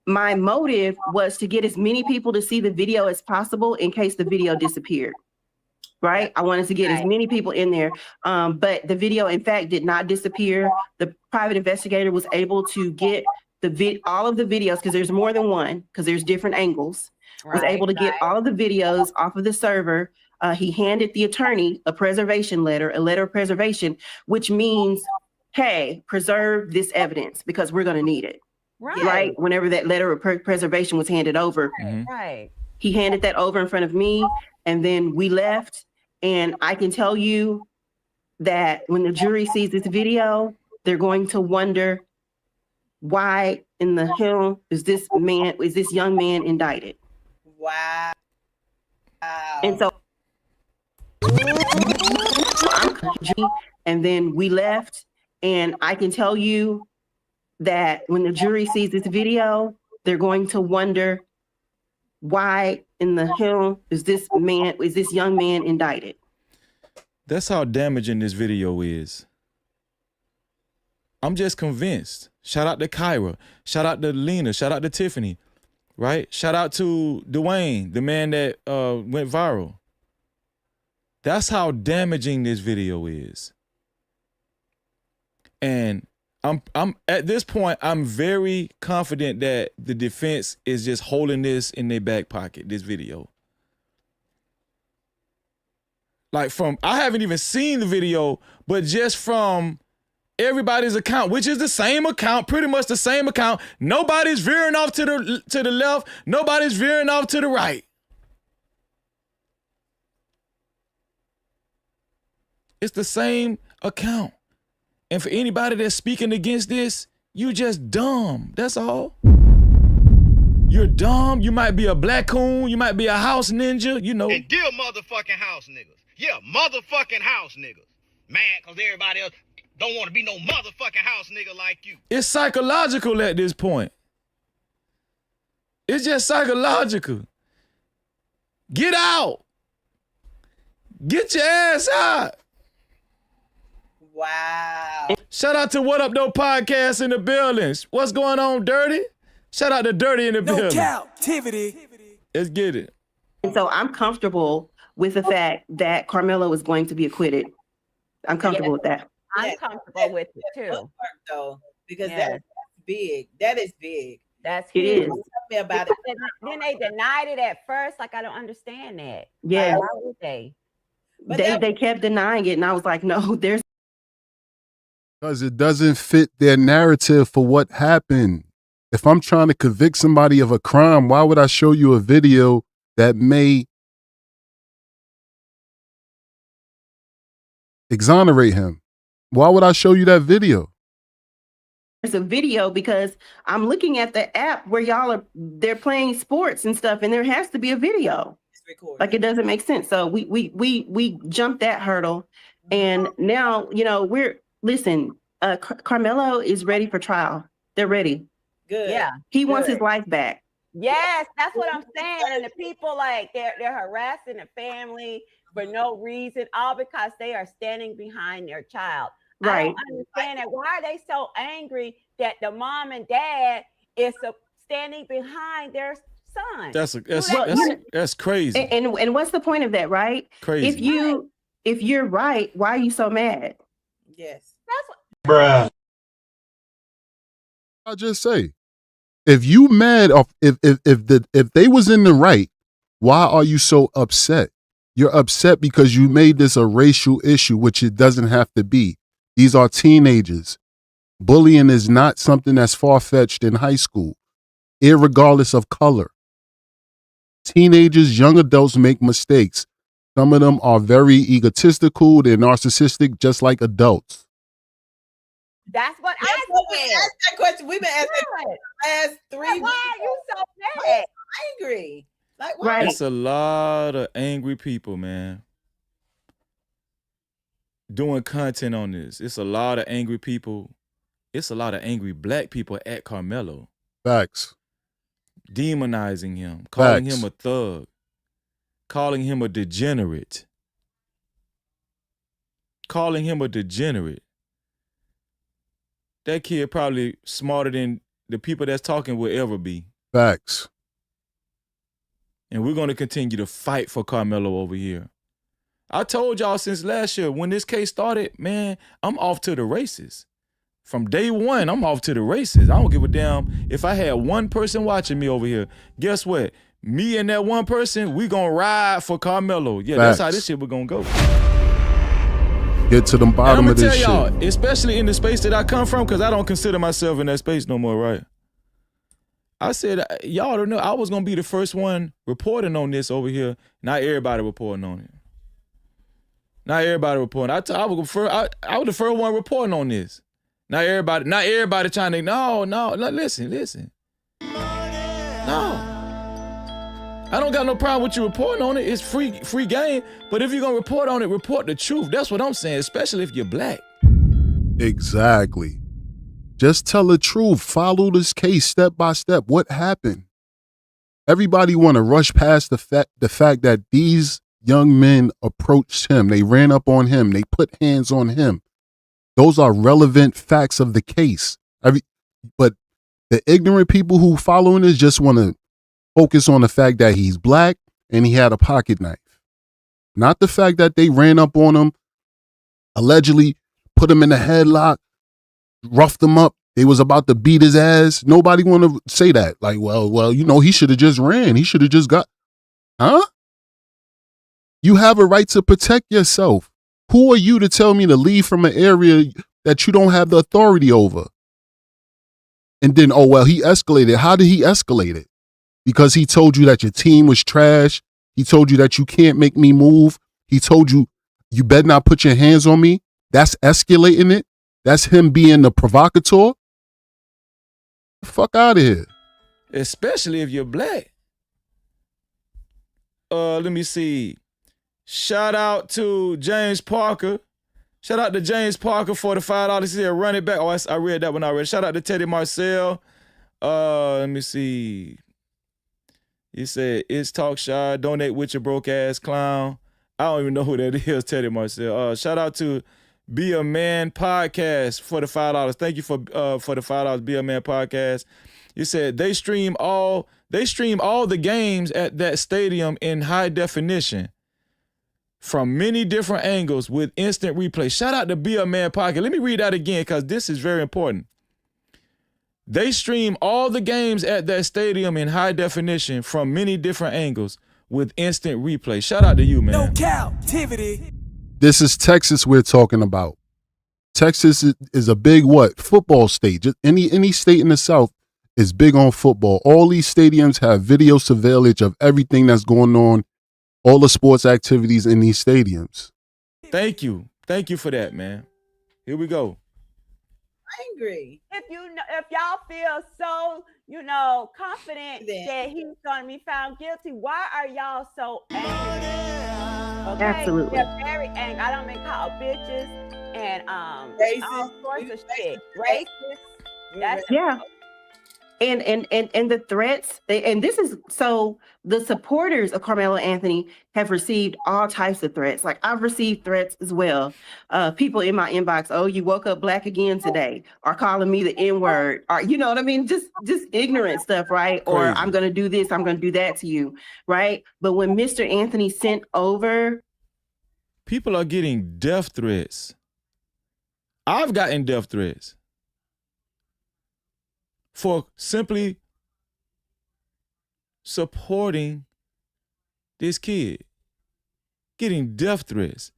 motive was to get as many people to see the video as possible in case the video disappeared. Right? I wanted to get as many people in there. But the video, in fact, did not disappear. The private investigator was able to get all of the videos, because there's more than one, because there's different angles. Was able to get all of the videos off of the server. He handed the attorney a preservation letter, a letter of preservation, which means, hey, preserve this evidence because we're going to need it. Right? Whenever that letter of preservation was handed over. He handed that over in front of me, and then we left. And I can tell you that when the jury sees this video, they're going to wonder, why in the hell is this young man indicted? Wow. And so, and then we left. And I can tell you that when the jury sees this video, they're going to wonder, why in the hell is this young man indicted? That's how damaging this video is. I'm just convinced. Shout out to Kyra. Shout out to Lena. Shout out to Tiffany. Right? Shout out to Dwayne, the man that went viral. That's how damaging this video is. And I'm at this point, I'm very confident that the defense is just holding this in their back pocket, this video. Like I haven't even seen the video, but just from everybody's account, which is the same account, pretty much the same account. Nobody's veering off to the left. Nobody's veering off to the right. It's the same account. And for anybody that's speaking against this, you just dumb. That's all. You're dumb. You might be a black coon. You might be a house ninja, And dear motherfucking house niggas. Yeah, motherfucking house niggas. Man, because everybody else don't want to be no motherfucking house nigga like you. It's psychological at this point. It's just psychological. Get out. Get your ass out. Wow. Shout out to What Up Though Podcast in the buildings. What's going on, Dirty? Shout out to Dirty in the building. No-Captivity. Let's get it. And so I'm comfortable with the fact that Karmelo is going to be acquitted. I'm comfortable with that. I'm comfortable with it too. Though, because that's big. That is big. That's huge. Tell me about it. Then they denied it at first. Like, I don't understand that. Yeah. Why would they? They kept denying it. And I was like, no, there's Because it doesn't fit their narrative for what happened. If I'm trying to convict somebody of a crime, why would I show you a video that may exonerate him? Why would I show you that video? There's a video because I'm looking at the app where they're playing sports and stuff, and there has to be a video. Like, it doesn't make sense. So we jumped that hurdle, and now Karmelo is ready for trial. They're ready. Good. Yeah. He wants his life back. Yes, that's what I'm saying. And the people, like, they're harassing the family for no reason, all because they are standing behind their child. Right. I don't understand that. Why are they so angry that the mom and dad is standing behind their son? That's crazy. And what's the point of that, right? Crazy. If you're right, why are you so mad? Yes. That's what. Bruh. I'll just say, if you mad, if they was in the right, why are you so upset? You're upset because you made this a racial issue, which it doesn't have to be. These are teenagers. Bullying is not something that's far-fetched in high school, irregardless of color. Teenagers, young adults make mistakes. Some of them are very egotistical. They're narcissistic, just like adults. That's what We asked that question. We've been asking the last 3 weeks. Why are you so mad? Angry. Like, why? Right. It's a lot of angry people, man, doing content on this. It's a lot of angry people. It's a lot of angry black people at Karmelo. Facts. Demonizing him, calling Facts. him a thug, calling him a degenerate. Calling him a degenerate. That kid probably smarter than the people that's talking will ever be. Facts. And we're going to continue to fight for Karmelo over here. I told y'all since last year, when this case started, man, I'm off to the races. From day one, I'm off to the races. I don't give a damn if I had one person watching me over here. Guess what? Me and that one person, we going to ride for Karmelo. Yeah, Facts. That's how this shit we're going to go. Get to the bottom of this shit. I'm gonna tell y'all, especially in the space that I come from, because I don't consider myself in that space no more, right? I said, y'all don't know, I was gonna be the first one reporting on this over here. Not everybody reporting on it. Not everybody reporting. I was the first one reporting on this. Not everybody trying to, no, listen. No. I don't got no problem with you reporting on it. It's free game. But if you're gonna report on it, report the truth. That's what I'm saying, especially if you're black. Exactly. Just tell the truth. Follow this case step by step. What happened? Everybody want to rush past the fact that these young men approached him. They ran up on him. They put hands on him. Those are relevant facts of the case. But the ignorant people who following this just want to focus on the fact that he's black and he had a pocket knife. Not the fact that they ran up on him, allegedly put him in a headlock, roughed him up. They was about to beat his ass. Nobody want to say that. Like, well, he should have just ran. He should have just got, huh? You have a right to protect yourself. Who are you to tell me to leave from an area that you don't have the authority over? And then, he escalated. How did he escalate it? Because he told you that your team was trash. He told you that you can't make me move. He told you, you better not put your hands on me. That's escalating it. That's him being the provocateur. The fuck out of here. Especially if you're black. Let me see. Shout out to James Parker. Shout out to James Parker for the $5. He said, run it back. Oh, I read that one already. Shout out to Teddy Marcel. Let me see. He said, it's talk shy. Donate with your broke ass clown. I don't even know who that is, Teddy Marcel. Shout out to Be a Man Podcast for the $5. Thank you for the $5. Be a Man Podcast. He said they stream all the games at that stadium in high definition from many different angles with instant replay. Shout out to Be a Man Podcast. Let me read that again because this is very important. They stream all the games at that stadium in high definition from many different angles with instant replay. Shout out to you, man. No-Captivity. This is Texas we're talking about. Texas is a big football state. Just any state in the South is big on football. All these stadiums have video surveillance of everything that's going on, all the sports activities in these stadiums. Thank you for that, man. Here we go. Angry. If y'all feel so, confident that he's gonna be found guilty, why are y'all so angry? Okay? Absolutely. They're very angry. I don't mean called bitches and all Racist. sorts of shit. Racist. That's Yeah. And the threats, and this is so the supporters of Karmelo Anthony have received all types of threats. Like I've received threats as well. People in my inbox, oh, you woke up black again today, or calling me the N-word, or you know what I mean? Just ignorant stuff, right? Crazy. Or I'm gonna do this, I'm gonna do that to you, right? But when Mr. Anthony sent over, people are getting death threats. I've gotten death threats for simply supporting this kid, getting death threats.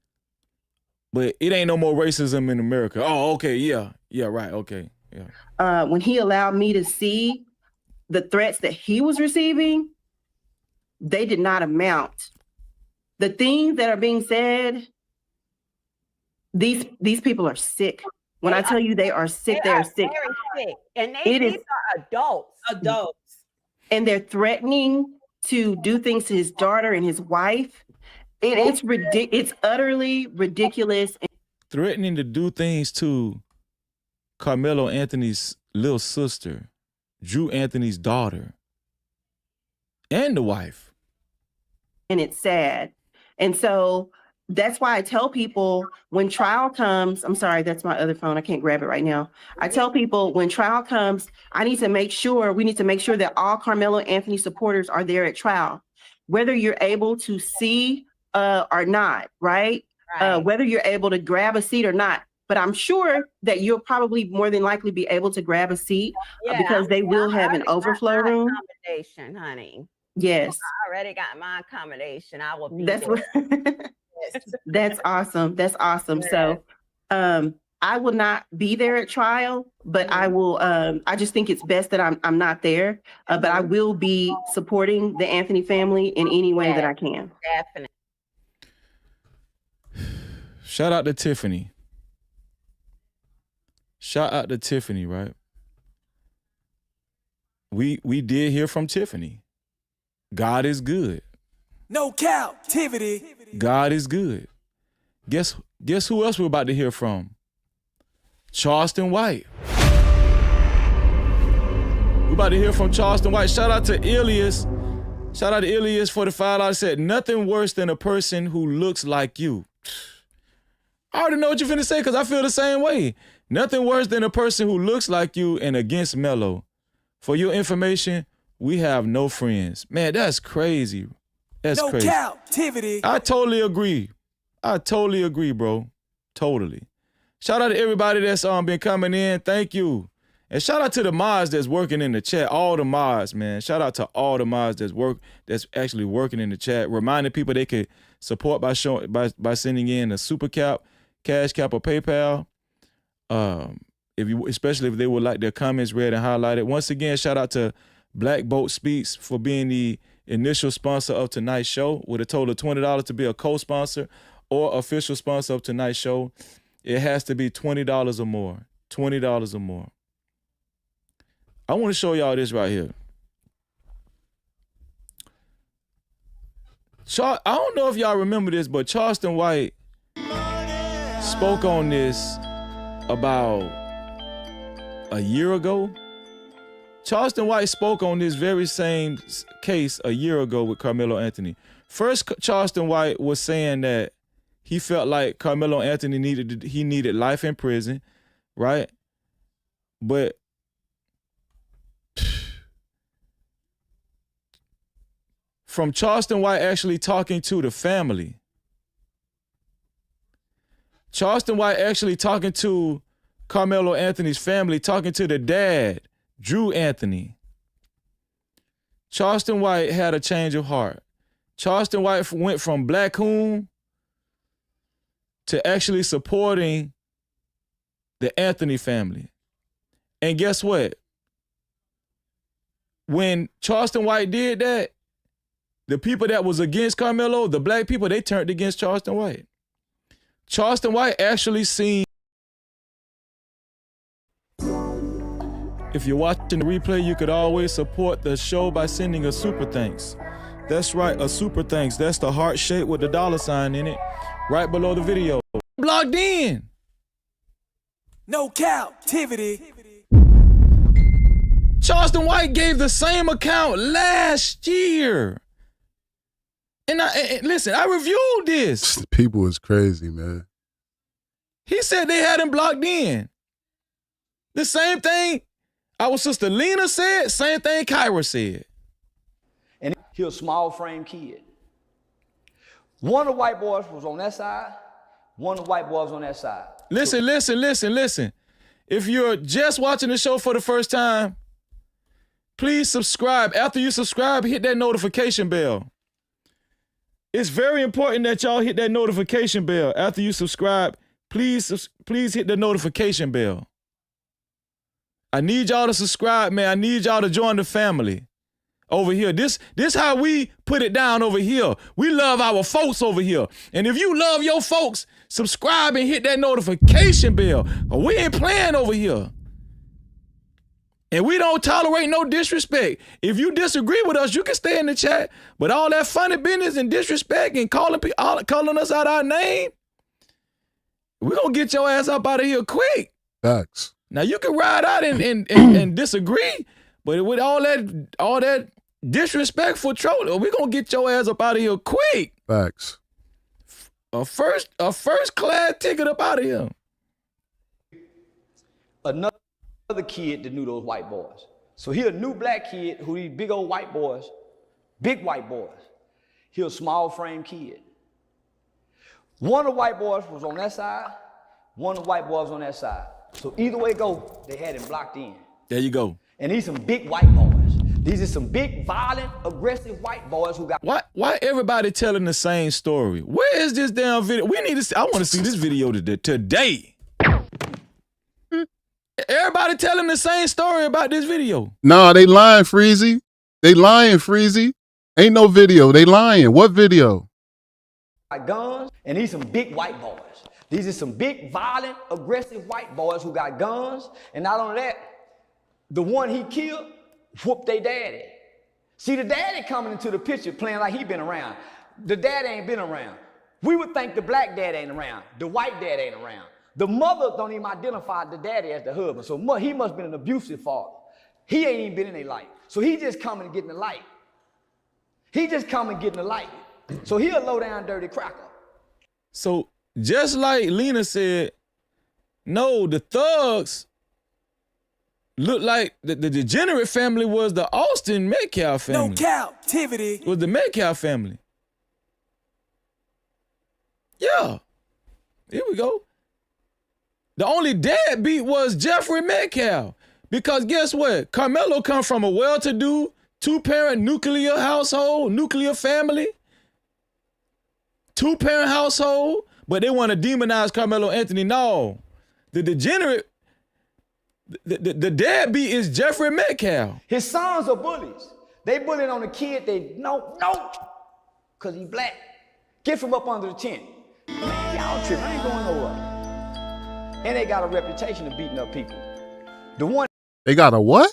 But it ain't no more racism in America. Oh, okay, yeah, right, okay, yeah. when he allowed me to see the threats that he was receiving, they did not amount. The things that are being said, these people are sick. When I tell you they are sick, they are sick. Very sick. And these are adults. Adults. And they're threatening to do things to his daughter and his wife. It's utterly ridiculous. Threatening to do things to Karmelo Anthony's little sister, Drew Anthony's daughter, and the wife. And it's sad. And so that's why I tell people when trial comes, I'm sorry, that's my other phone. I can't grab it right now. I tell people when trial comes, we need to make sure that all Karmelo Anthony supporters are there at trial, whether you're able to see or not, right? Whether you're able to grab a seat or not. But I'm sure that you'll probably more than likely be able to grab a seat because they will have an overflow room. Accommodation, honey. Yes. I already got my accommodation. I will be That's there. That's awesome. That's awesome. So I will not be there at trial, but I will I just think it's best that I'm not there. But I will be supporting the Anthony family in any way that I can. Definitely. Shout out to Tiffany. Right? We did hear from Tiffany. God is good. No-Captivity. God is good. Guess who else we're about to hear from? Charleston White. We're about to hear from Charleston White. Shout out to Ilias. Shout out to Ilias for the $5. Said, nothing worse than a person who looks like you. I already know what you're finna say because I feel the same way. Nothing worse than a person who looks like you and against Melo. For your information, we have no friends. Man, that's crazy. That's crazy. No-Captivity. I totally agree, bro. Totally. Shout out to everybody that's been coming in. Thank you. And shout out to the mods that's working in the chat. All the mods, man. Shout out to all the mods that's actually working in the chat. Reminding people they could support by sending in a super cap, cash cap, or PayPal. Especially if they would like their comments read and highlighted. Once again, shout out to Black Boat Speaks for being the initial sponsor of tonight's show with a total of $20 to be a co-sponsor or official sponsor of tonight's show. It has to be $20 or more. $20 or more. I want to show y'all this right here. I don't know if y'all remember this, but Charleston White spoke on this about a year ago. Charleston White spoke on this very same case a year ago with Karmelo Anthony. First, Charleston White was saying that he felt like Karmelo Anthony needed life in prison, right? But from Charleston White actually talking to the family, Charleston White actually talking to Karmelo Anthony's family, talking to the dad, Drew Anthony. Charleston White had a change of heart. Charleston White went from Black Coon to actually supporting the Anthony family. And guess what? When Charleston White did that, the people that was against Karmelo, the black people, they turned against Charleston White. Charleston White actually seen. If you're watching the replay, you could always support the show by sending a super thanks. That's right, a super thanks. That's the heart shape with the $sign in it, right below the video. Blocked in. No-Captivity. Charleston White gave the same account last year. And listen, I reviewed this. People is crazy, man. He said they had him blocked in. The same thing our sister Lena said, same thing Kyra said. And he was a small frame kid. One of the white boys was on that side, one of the white boys on that side. Listen. If you're just watching the show for the first time, please subscribe. After you subscribe, hit that notification bell. It's very important that y'all hit that notification bell. After you subscribe, please hit the notification bell. I need y'all to subscribe, man. I need y'all to join the family over here. This how we put it down over here. We love our folks over here. And if you love your folks, subscribe and hit that notification bell. We ain't playing over here. And we don't tolerate no disrespect. If you disagree with us, you can stay in the chat. But all that funny business and disrespect and calling us out our name, we're going to get your ass up out of here quick. Facts. Now, you can ride out and disagree, but with all that disrespectful trolling, we're going to get your ass up out of here quick. Facts. A first class ticket up out of here. Another kid that knew those white boys. So he a new black kid who these big old white boys, big white boys. He a small frame kid. One of the white boys was on that side, one of the white boys on that side. So either way go, they had him blocked in. There you go. And these some big white boys. These are some big, violent, aggressive white boys who got. Why everybody telling the same story? Where is this damn video? We need to. I want to see this video today. Everybody telling the same story about this video. Nah, they lying, Freezy. They lying, Freezy. Ain't no video. They lying. What video? Guns, and these some big white boys. These are some big, violent, aggressive white boys who got guns. And not only that, the one he killed whooped their daddy. See, the daddy coming into the picture playing like he been around. The daddy ain't been around. We would think the black dad ain't around. The white dad ain't around. The mother don't even identify the daddy as the husband. So he must have been an abusive father. He ain't even been in their life. So he just coming and getting the light. He just coming and getting the light. So he a low down dirty cracker. So just like Lena said, no, the thugs look like the degenerate family was the Austin Metcalf family. No-Captivity. Was the Metcalf family. Yeah. Here we go. The only deadbeat was Jeffrey Metcalf. Because guess what? Karmelo come from a well-to-do, two-parent nuclear household, nuclear family. Two-parent household, but they want to demonize Carmelo Anthony. No. The degenerate, the deadbeat is Jeffrey Metcalf. His sons are bullies. They bullying on the kid they no, because he black. Get from up under the tent. Man, y'all tripping. I ain't going nowhere. And they got a reputation of beating up people. The one. They got a what?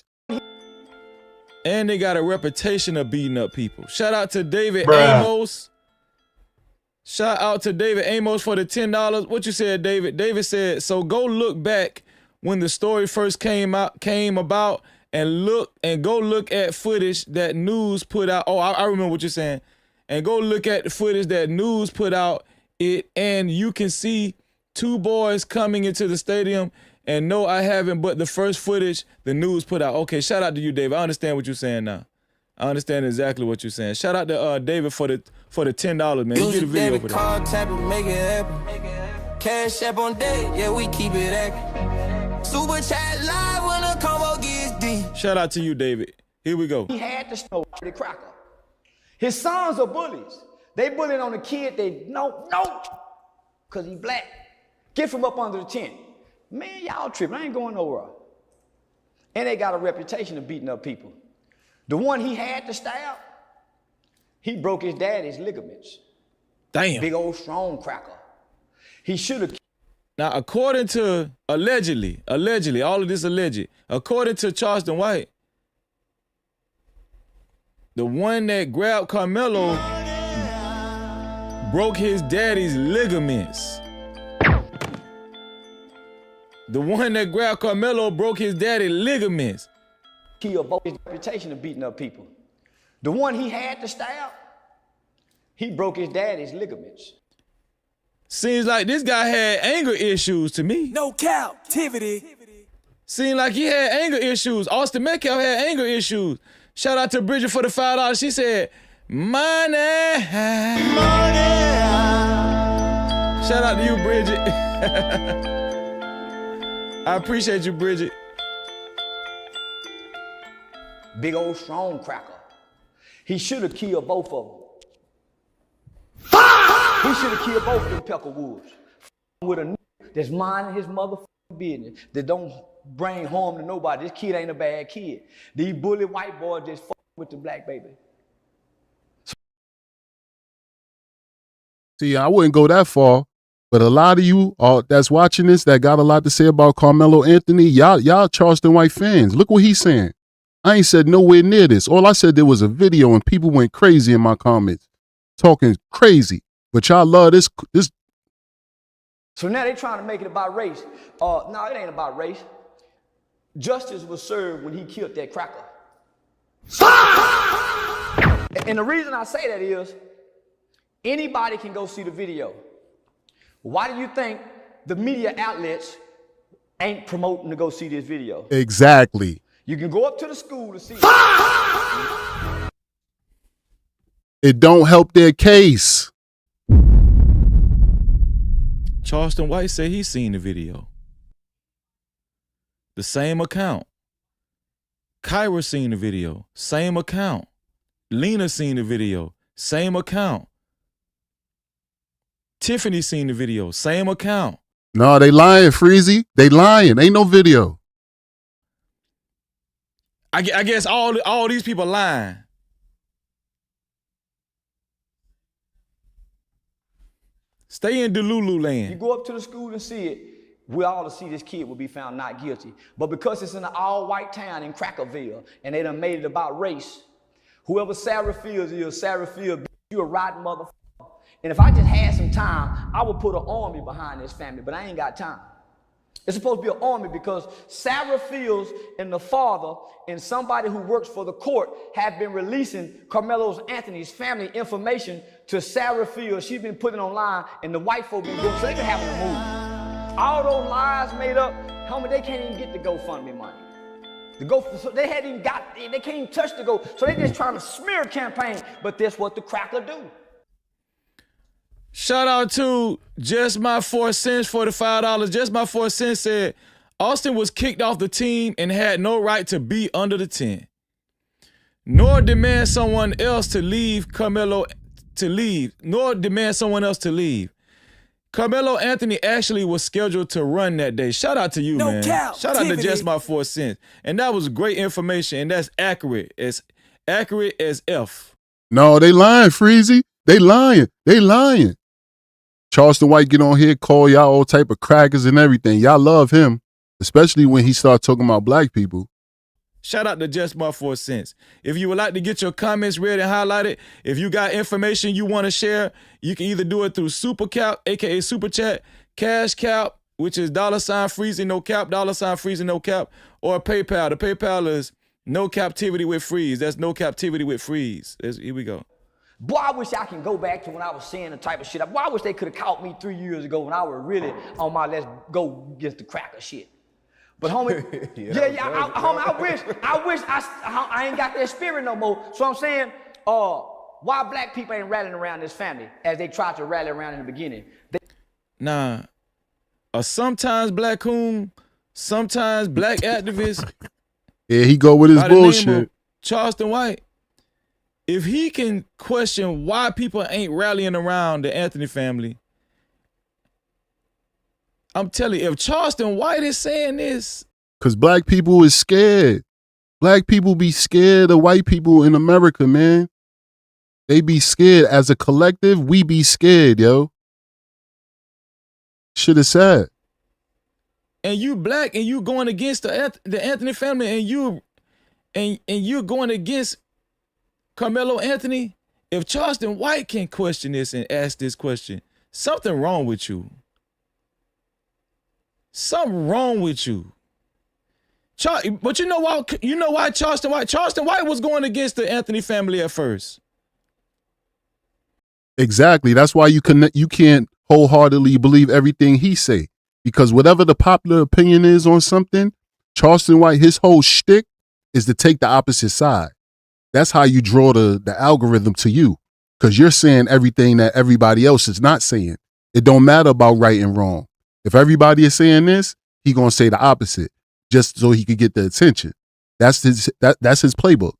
And they got a reputation of beating up people. Shout out to David Amos. Shout out to David Amos for the $10. What you said, David? David said, so go look back when the story first came about and go look at footage that news put out. Oh, I remember what you're saying. And go look at the footage that news put out and you can see two boys coming into the stadium. And no, I haven't, but the first footage the news put out. Okay, shout out to you, David. I understand what you're saying now. I understand exactly what you're saying. Shout out to David for the $10, man. You get a video for that. Tap it, make it happen. Cash app on deck, yeah, we keep it active. Super chat live when the combo gets deep. Shout out to you, David. Here we go. He had to snow the cracker. His sons are bullies. They bullying on the kid they no, because he black. Get from up under the tent. Man, y'all tripping. I ain't going nowhere. And they got a reputation of beating up people. The one he had to stab, he broke his daddy's ligaments. Damn. Big old strong cracker. He should have. Now, according to allegedly, all of this alleged, according to Charleston White, the one that grabbed Karmelo broke his daddy's ligaments. The one that grabbed Karmelo broke his daddy's ligaments. He evoked his reputation of beating up people. The one he had to stab, he broke his daddy's ligaments. Seems like this guy had anger issues to me. No-Captivity. Seemed like he had anger issues. Austin Metcalf had anger issues. Shout out to Bridget for the $5. She said, money. Shout out to you, Bridget. I appreciate you, Bridget. Big old strong cracker. He should have killed both of them. He should have killed both of them Peckerwoods. With a nigga that's minding his motherfucking business, that don't bring harm to nobody. This kid ain't a bad kid. These bully white boys just fuck with the black baby. See, I wouldn't go that far, but a lot of you that's watching this that got a lot to say about Karmelo Anthony, y'all Charleston White fans. Look what he's saying. I ain't said nowhere near this. All I said there was a video and people went crazy in my comments, talking crazy. But y'all love this. So now they trying to make it about race. No, it ain't about race. Justice was served when he killed that cracker. And the reason I say that is, anybody can go see the video. Why do you think the media outlets ain't promoting to go see this video? Exactly. You can go up to the school to see it. It don't help their case. Charleston White said he's seen the video. The same account. Kyra seen the video. Same account. Lena seen the video. Same account. Tiffany seen the video. Same account. No, they lying, Freezy. They lying. Ain't no video. I guess all these people lying. Stay in Delulu land. You go up to the school and see it, we all see this kid will be found not guilty. But because it's in an all-white town in Crackerville, and they done made it about race, whoever Sarah Fields is, Sarah Fields, you a rotten motherfucker. And if I just had some time, I would put an army behind this family, but I ain't got time. It's supposed to be an army because Sarah Fields and the father and somebody who works for the court have been releasing Karmelo Anthony's family information to Sarah Fields. She's been putting it online, and the white folk been doing, so they've been having to move. All those lies made up, homie, they can't even get the GoFundMe money. So they can't even touch the Go. So they just trying to smear campaign, but that's what the cracker do. Shout out to Just My 4 Cents for the $5. Just My 4 Cents said, Austin was kicked off the team and had no right to be under the tent, nor demand someone else to leave Karmelo to leave, nor demand someone else to leave. Karmelo Anthony actually was scheduled to run that day. Shout out to you, man. Shout out to Just My 4 Cents. And that was great information, and that's accurate as F. No, they lying, Freezy. They lying. They lying. Charleston White get on here, call y'all all type of crackers and everything. Y'all love him, especially when he start talking about black people. Shout out to Just My 4 Cents. If you would like to get your comments read and highlighted, if you got information you want to share, you can either do it through Super Cap, aka Super Chat, Cash Cap, which is $Freezy No Cap, $Freezy No Cap, or PayPal. The PayPal is No-Captivity with Freeze. That's No-Captivity with Freeze. Here we go. Boy, I wish I can go back to when I was saying the type of shit. Boy, I wish they could have caught me 3 years ago when I was really on my let's go against the cracker shit. But homie, I ain't got that spirit no more. So I'm saying, why black people ain't rallying around this family as they tried to rally around in the beginning? Sometimes black coon, sometimes black activist. Yeah, he go with his bullshit. Charleston White. If he can question why people ain't rallying around the Anthony family, I'm telling you, if Charleston White is saying this, because black people is scared. Black people be scared of white people in America, man. They be scared. As a collective, we be scared, yo. Shit is sad. and you black and you going against the Anthony family and you're going against Karmelo Anthony, if Charleston White can question this and ask this question, something wrong with you. Something wrong with you. But you know why Charleston White was going against the Anthony family at first. Exactly. That's why you can't wholeheartedly believe everything he say. Because whatever the popular opinion is on something, Charleston White, his whole shtick is to take the opposite side. That's how you draw the algorithm to you. Because you're saying everything that everybody else is not saying. It don't matter about right and wrong. If everybody is saying this, he gonna say the opposite, just so he could get the attention. That's his playbook.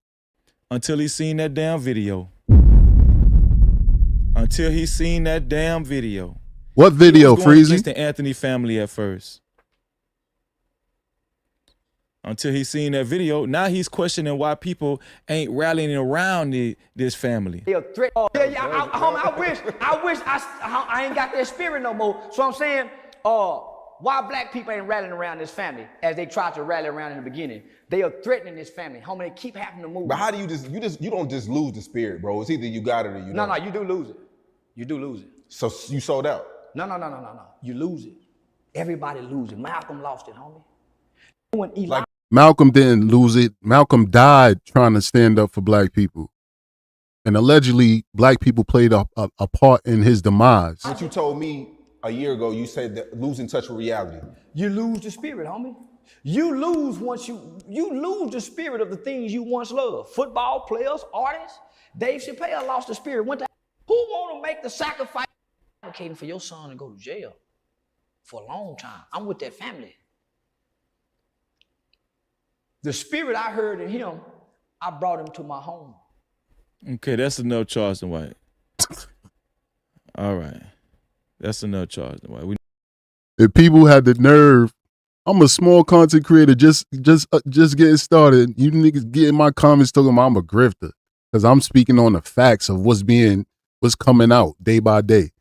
Until he seen that damn video. Until he seen that damn video. What video, He was going Freezy? against the Anthony family at first. Until he seen that video, now he's questioning why people ain't rallying around this family. They a threat. I wish I ain't got that spirit no more. So I'm saying, why black people ain't rallying around this family as they tried to rally around in the beginning? They are threatening this family. Homie, they keep having to move. But how do you don't just lose the spirit, bro? It's either you got it or you don't. No, you do lose it. You do lose it. So you sold out. No. You lose it. Everybody loses. Malcolm lost it, homie. When Eli Malcolm didn't lose it. Malcolm died trying to stand up for black people. And allegedly, black people played a part in his demise. What you told me a year ago, you said that losing touch with reality. You lose the spirit, homie. You lose once you lose the spirit of the things you once loved. Football players, artists. Dave Chappelle lost the spirit. Who want to make the sacrifice advocating for your son to go to jail for a long time? I'm with that family. The spirit I heard in him, I brought him to my home. Okay, that's enough Charleston White. All right. That's enough Charleston White. If people had the nerve, I'm a small content creator, just getting started. You niggas get in my comments talking about I'm a grifter. Because I'm speaking on the facts of what's coming out day by day.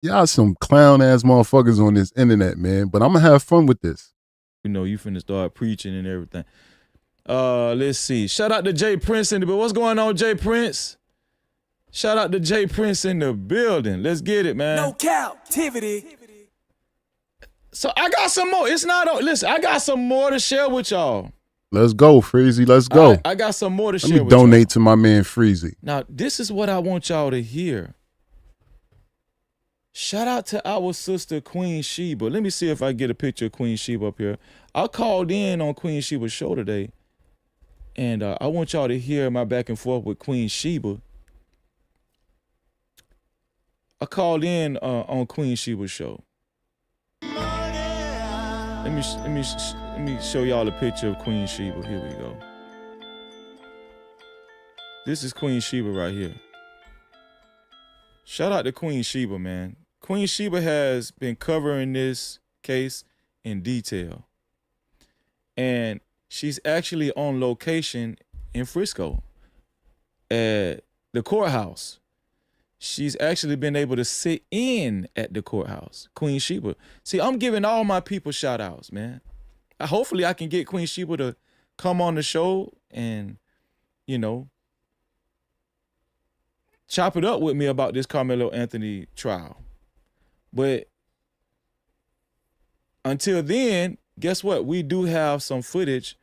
Y'all some clown ass motherfuckers on this internet, man. But I'm gonna have fun with this. You know, you finna start preaching and everything. Let's see. Shout out to Jay Prince in the building. What's going on, Jay Prince? Shout out to Jay Prince in the building. Let's get it, man. No-Captivity. So I got some more. Listen, I got some more to share with y'all. Let's go, Freezy. Let's go. I got some more to share with y'all. Let me donate y'all to my man Freezy. Now, this is what I want y'all to hear. Shout out to our sister, Queen Sheba. Let me see if I get a picture of Queen Sheba up here. I called in on Queen Sheba's show today, and I want y'all to hear my back and forth with Queen Sheba. I called in on Queen Sheba's show. Let me show y'all a picture of Queen Sheba. Here we go. This is Queen Sheba right here. Shout out to Queen Sheba, man. Queen Sheba has been covering this case in detail. And she's actually on location in Frisco at the courthouse. She's actually been able to sit in at the courthouse, Queen Sheba. See, I'm giving all my people shout outs, man. Hopefully I can get Queen Sheba to come on the show and, you know, chop it up with me about this Karmelo Anthony trial. But until then, guess what? We do have some footage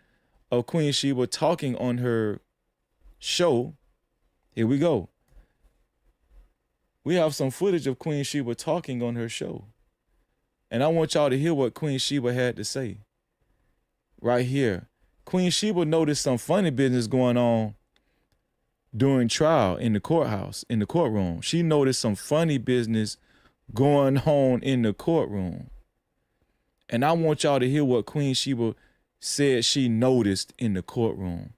of Queen Sheba talking on her show. Here we go. We have some footage of Queen Sheba talking on her show. And I want y'all to hear what Queen Sheba had to say. Right here. Queen Sheba noticed some funny business going on during trial in the courthouse, in the courtroom. She noticed some funny business going on in the courtroom. And I want y'all to hear what Queen Sheba said she noticed in the courtroom.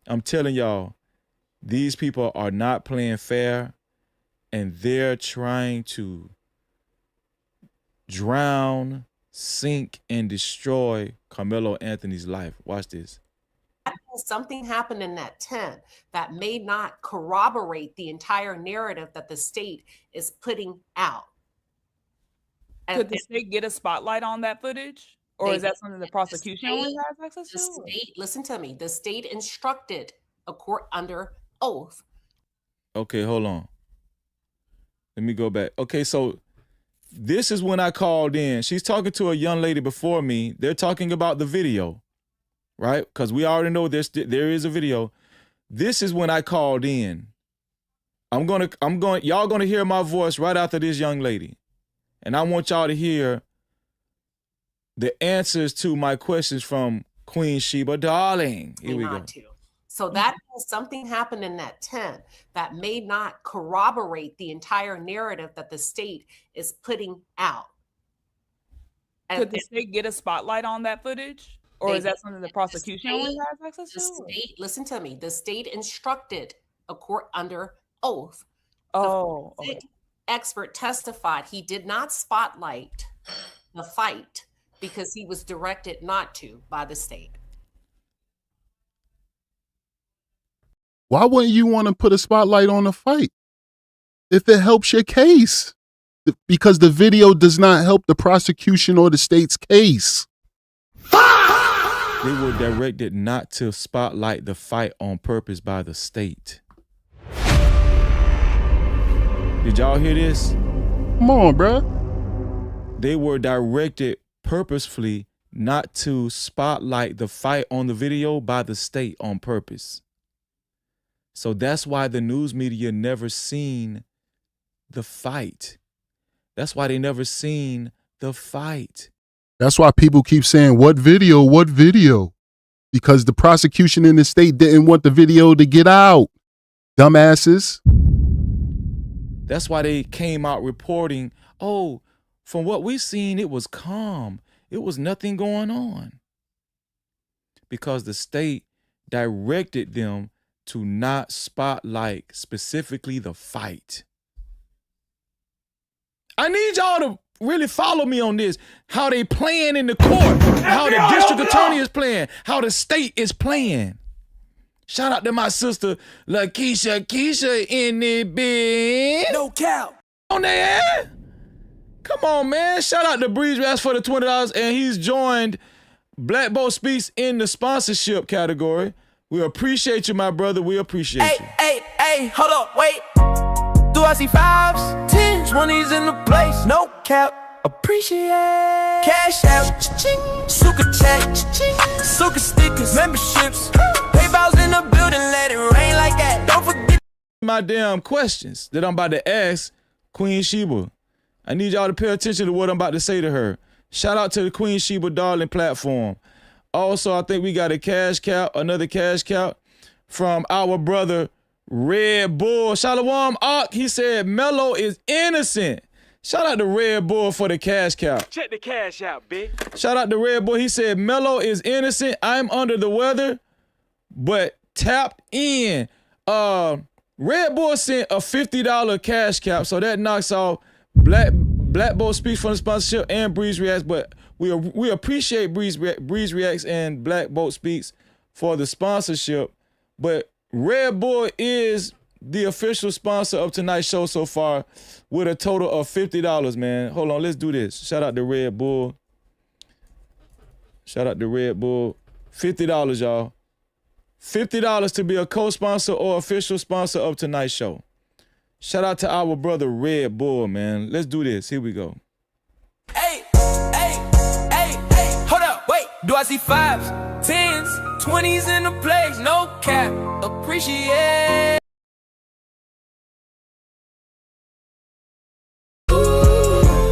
I'm telling y'all, these people are not playing fair, and they're trying to drown sink and destroy Carmelo Anthony's life. Watch this. Something happened in that tent that may not corroborate the entire narrative that the state is putting out. Could the state get a spotlight on that footage? Or is that something the prosecution only has access to? The state, listen to me, the state instructed a court under oath. Okay, hold on. Let me go back. Okay, so this is when I called in. She's talking to a young lady before me. They're talking about the video, right? Because we already know there is a video. This is when I called in. Y'all gonna hear my voice right after this young lady. And I want y'all to hear the answers to my questions from Queen Sheba Darling. Here we go. So that means something happened in that tent that may not corroborate the entire narrative that the state is putting out. Could the state get a spotlight on that footage? Or is that something the prosecution only has access to? The state, listen to me, the state instructed a court under oath. Oh, the expert testified he did not spotlight the fight because he was directed not to by the state. Why wouldn't you want to put a spotlight on the fight if it helps your case? Because the video does not help the prosecution or the state's case. They were directed not to spotlight the fight on purpose by the state. Did y'all hear this? Come on, bruh. They were directed purposefully not to spotlight the fight on the video by the state on purpose. So that's why the news media never seen the fight. That's why they never seen the fight. That's why people keep saying, what video, what video? Because the prosecution in the state didn't want the video to get out. Dumbasses. That's why they came out reporting, oh, from what we've seen, it was calm. It was nothing going on. Because the state directed them to not spotlight specifically the fight. I need y'all to really follow me on this. How they playing in the court, how the district attorney is playing, how the state is playing. Shout out to my sister, LaKeisha in the bed. No cap. On there. Come on, man. Shout out to BreezeReactz for the $20, and he's joined Black Bolt Speaks in the sponsorship category. We appreciate you, my brother. We appreciate you. Hey, hold up, wait. Do I see 5s, 10s, 20s in the place? No cap, appreciate. Cash out, cha-ching. Suka chat, cha-ching. Suka stickers, memberships. PayPal's in the building, let it rain like that. Don't forget my damn questions that I'm about to ask Queen Sheba. I need y'all to pay attention to what I'm about to say to her. Shout out to the Queen Sheba Darling platform. Also, I think we got a cash cow, another cash cow from our brother Red Bull. Shalom Ak, he said Melo is innocent. Shout out to Red Bull for the cash cow. Check the cash out, bitch. Shout out to Red Bull. He said Melo is innocent. I'm under the weather, but tapped in. Red Bull sent a $50 cash cap, so that knocks off Black Bolt Speaks from the sponsorship and BreezeReactz, but we appreciate BreezeReactz and Black Bolt Speaks for the sponsorship. But Red Bull is the official sponsor of tonight's show so far with a total of $50, man. Hold on, let's do this. Shout out to Red Bull. Shout out to Red Bull. $50, y'all. $50 to be a co-sponsor or official sponsor of tonight's show. Shout out to our brother Red Bull, man. Let's do this. Here we go. Hey, hold up, wait. Do I see 5s, 10s, 20s in the place? No cap, appreciate.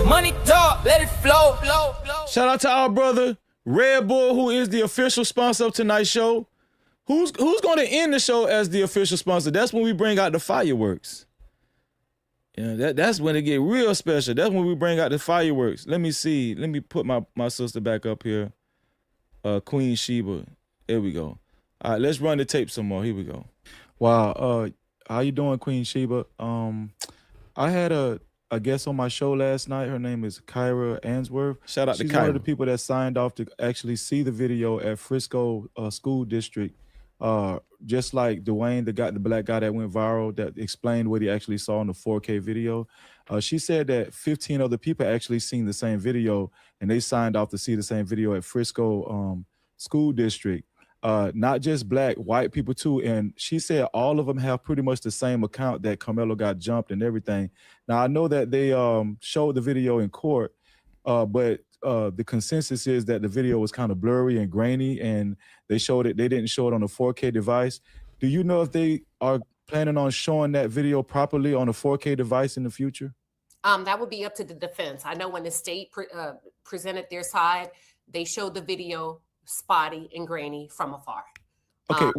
Money talk, let it flow. Shout out to our brother Red Bull, who is the official sponsor of tonight's show. Who's going to end the show as the official sponsor? That's when we bring out the fireworks. Yeah, that's when it get real special. That's when we bring out the fireworks. Let me see. Let me put my sister back up here. Queen Sheba. There we go. All right, let's run the tape some more. Here we go. Wow. How you doing, Queen Sheba? I had a a guest on my show last night. Her name is Kyra Answorth. Shout out to She's one of the Kyra. people that signed off to actually see the video at Frisco School District. Just like Dwayne, the black guy that went viral, that explained what he actually saw in the 4K video. She said that 15 other people actually seen the same video, and they signed off to see the same video at Frisco School District. Not just black, white people too. And she said all of them have pretty much the same account, that Karmelo got jumped and everything. Now, I know that they showed the video in court, but the consensus is that the video was kind of blurry and grainy, and they didn't show it on a 4K device. Do you know if they are planning on showing that video properly on a 4K device in the future? That would be up to the defense. I know when the state presented their side, they showed the video spotty and grainy from afar. Okay.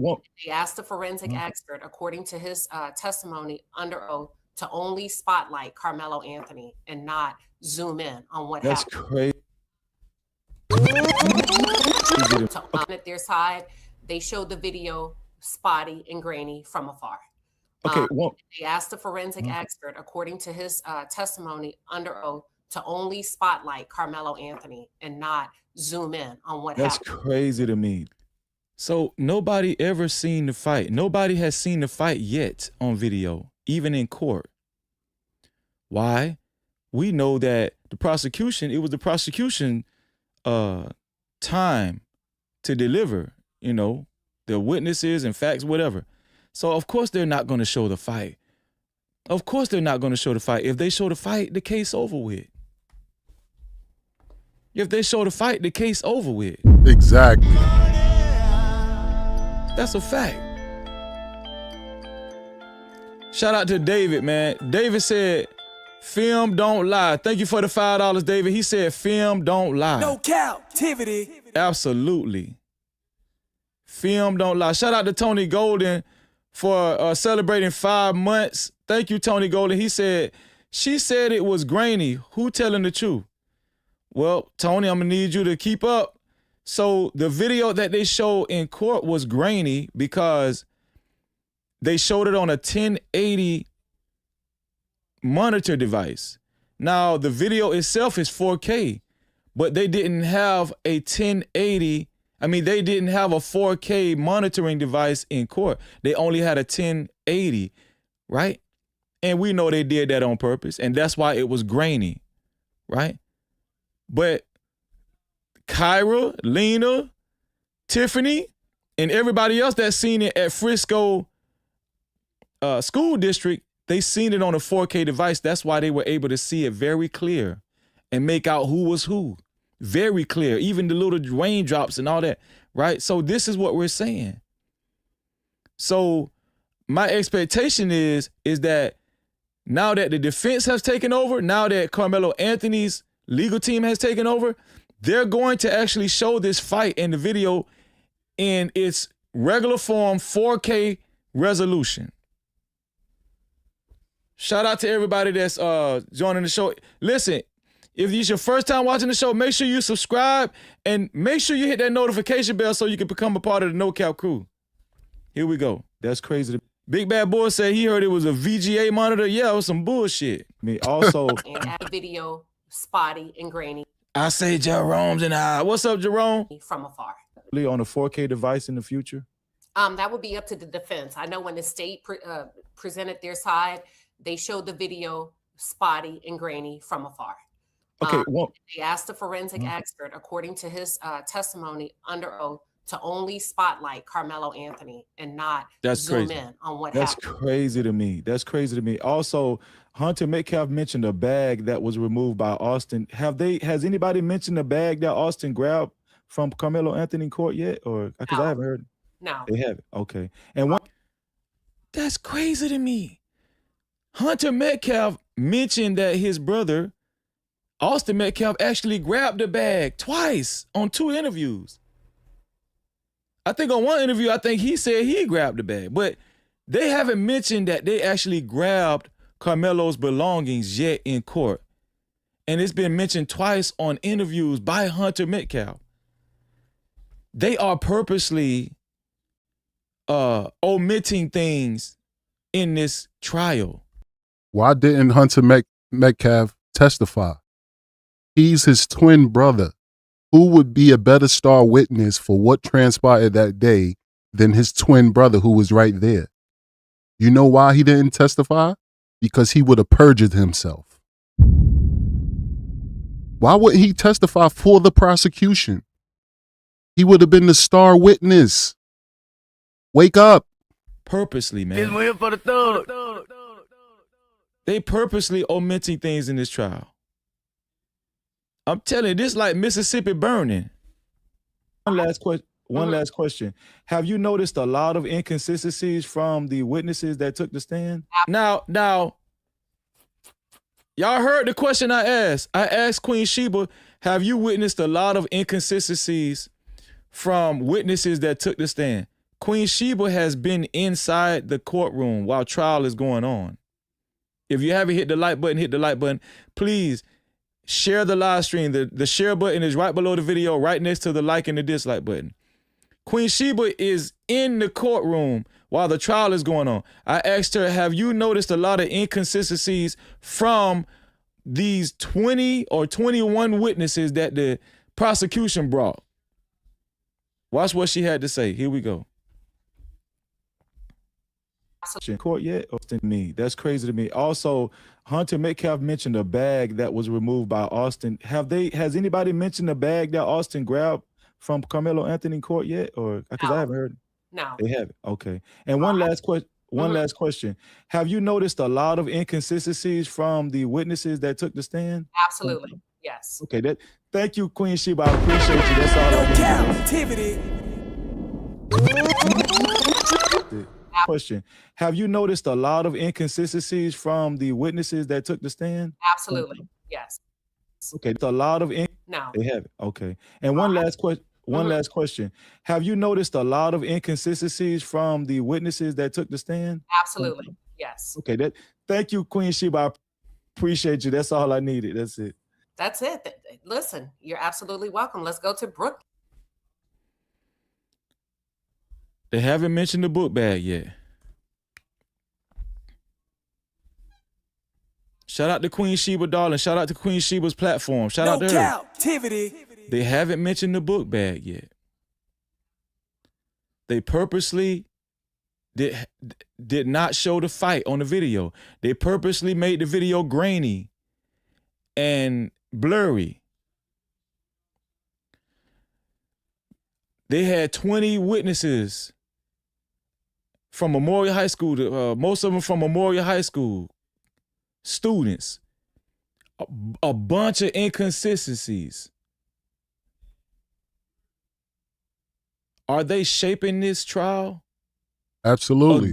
They asked the forensic expert, according to his testimony under oath, to only spotlight Karmelo Anthony and not zoom in on what That's happened. crazy. At their side, they showed the video spotty and grainy from afar. Okay. They asked the forensic expert, according to his testimony under oath, to only spotlight Karmelo Anthony and not zoom in on what That's happened. crazy to me. So nobody ever seen the fight. Nobody has seen the fight yet on video, even in court. Why? We know that it was the prosecution time to deliver, the witnesses and facts, whatever. So of course they're not going to show the fight. Of course they're not going to show the fight. If they show the fight, the case over with. If they show the fight, the case over with. Exactly. That's a fact. Shout out to David, man. David said, film don't lie. Thank you for the $5, David. He said, film don't lie. No-Captivity. Absolutely. Film don't lie. Shout out to Tony Golden for celebrating 5 months. Thank you, Tony Golden. He said, she said it was grainy. Who telling the truth? Well, Tony, I'm going to need you to keep up. So the video that they showed in court was grainy because they showed it on a 1080 monitor device. Now, the video itself is 4K, but they didn't have a 1080. They didn't have a 4K monitoring device in court. They only had a 1080, right? And we know they did that on purpose, and that's why it was grainy, right? But Kyra, Lena, Tiffany, and everybody else that's seen it at Frisco School District, they seen it on a 4K device. That's why they were able to see it very clear and make out who was who. Very clear, even the little raindrops and all that, right? So this is what we're saying. So my expectation is that now that the defense has taken over, now that Karmelo Anthony's legal team has taken over, they're going to actually show this fight in the video in its regular form 4K resolution. Shout out to everybody that's joining the show. Listen, if it's your first time watching the show, make sure you subscribe and make sure you hit that notification bell so you can become a part of the No Cap crew. Here we go. That's crazy. Big Bad Boy said he heard it was a VGA monitor. Yeah, it was some bullshit. Also, And video spotty and grainy I say Jerome's in the eye. What's up, Jerome? from afar. On a 4K device in the future? That would be up to the defense. I know when the state presented their side, they showed the video spotty and grainy from afar. Okay. They asked the forensic expert, according to his testimony under oath, to only spotlight Karmelo Anthony and not zoom crazy. in on what That's happened. crazy to me. That's crazy to me. Also, Hunter Metcalf mentioned a bag that was removed by Austin. Has anybody mentioned the bag that Austin grabbed from Karmelo Anthony in court yet? Or because I haven't heard. No. They haven't. Okay. And that's crazy to me. Hunter Metcalf mentioned that his brother, Austin Metcalf, actually grabbed the bag twice on 2 interviews. I think on one interview, I think he said he grabbed the bag, but they haven't mentioned that they actually grabbed Karmelo's belongings yet in court. And it's been mentioned twice on interviews by Hunter Metcalf. They are purposely omitting things in this trial. Why didn't Hunter Metcalf testify. He's his twin brother. Who would be a better star witness for what transpired that day than his twin brother who was right there? You know why he didn't testify? Because he would have perjured himself. Why wouldn't he testify for the prosecution? He would have been the star witness. Wake up. Purposely, man. This one here for the thug. They purposely omitting things in this trial. I'm telling you, this like Mississippi burning. One last question. Have you noticed a lot of inconsistencies from the witnesses that took the stand? Now, y'all heard the question I asked. I asked Queen Sheba, have you witnessed a lot of inconsistencies from witnesses that took the stand? Queen Sheba has been inside the courtroom while trial is going on. If you haven't hit the like button, hit the like button. Please share the live stream. The share button is right below the video, right next to the like and the dislike button. Queen Sheba is in the courtroom while the trial is going on. I asked her, have you noticed a lot of inconsistencies from these 20 or 21 witnesses that the prosecution brought? Watch what she had to say. Here we go. In court yet? Austin, me. That's crazy to me. Also, Hunter Metcalf mentioned a bag that was removed by Austin. Has anybody mentioned the bag that Austin grabbed from Karmelo Anthony in court yet? Or because I haven't heard. No. They haven't. Okay. And one last question. Have you noticed a lot of inconsistencies from the witnesses that took the stand? Absolutely. Yes. Okay. Thank you, Queen Sheba. I appreciate you. That's all I No-Captivity. Question. Have you noticed a lot of inconsistencies from the witnesses that took the stand? Absolutely. Yes. Okay. A lot of No. They haven't. Okay. And one last question. Have you noticed a lot of inconsistencies from the witnesses that took the stand? Absolutely. Yes. Okay. Thank you, Queen Sheba. I appreciate you. That's all I needed. That's it. That's it. Listen, you're absolutely welcome. Let's go to Brooke. They haven't mentioned the book bag yet. Shout out to Queen Sheba, darling. Shout out to Queen Sheba's platform. Shout out to her. No-Captivity. They haven't mentioned the book bag yet. They purposely did not show the fight on the video. They purposely made the video grainy and blurry. They had 20 witnesses from Memorial High School, most of them from Memorial High School, students, a bunch of inconsistencies. Are they shaping this trial? Absolutely.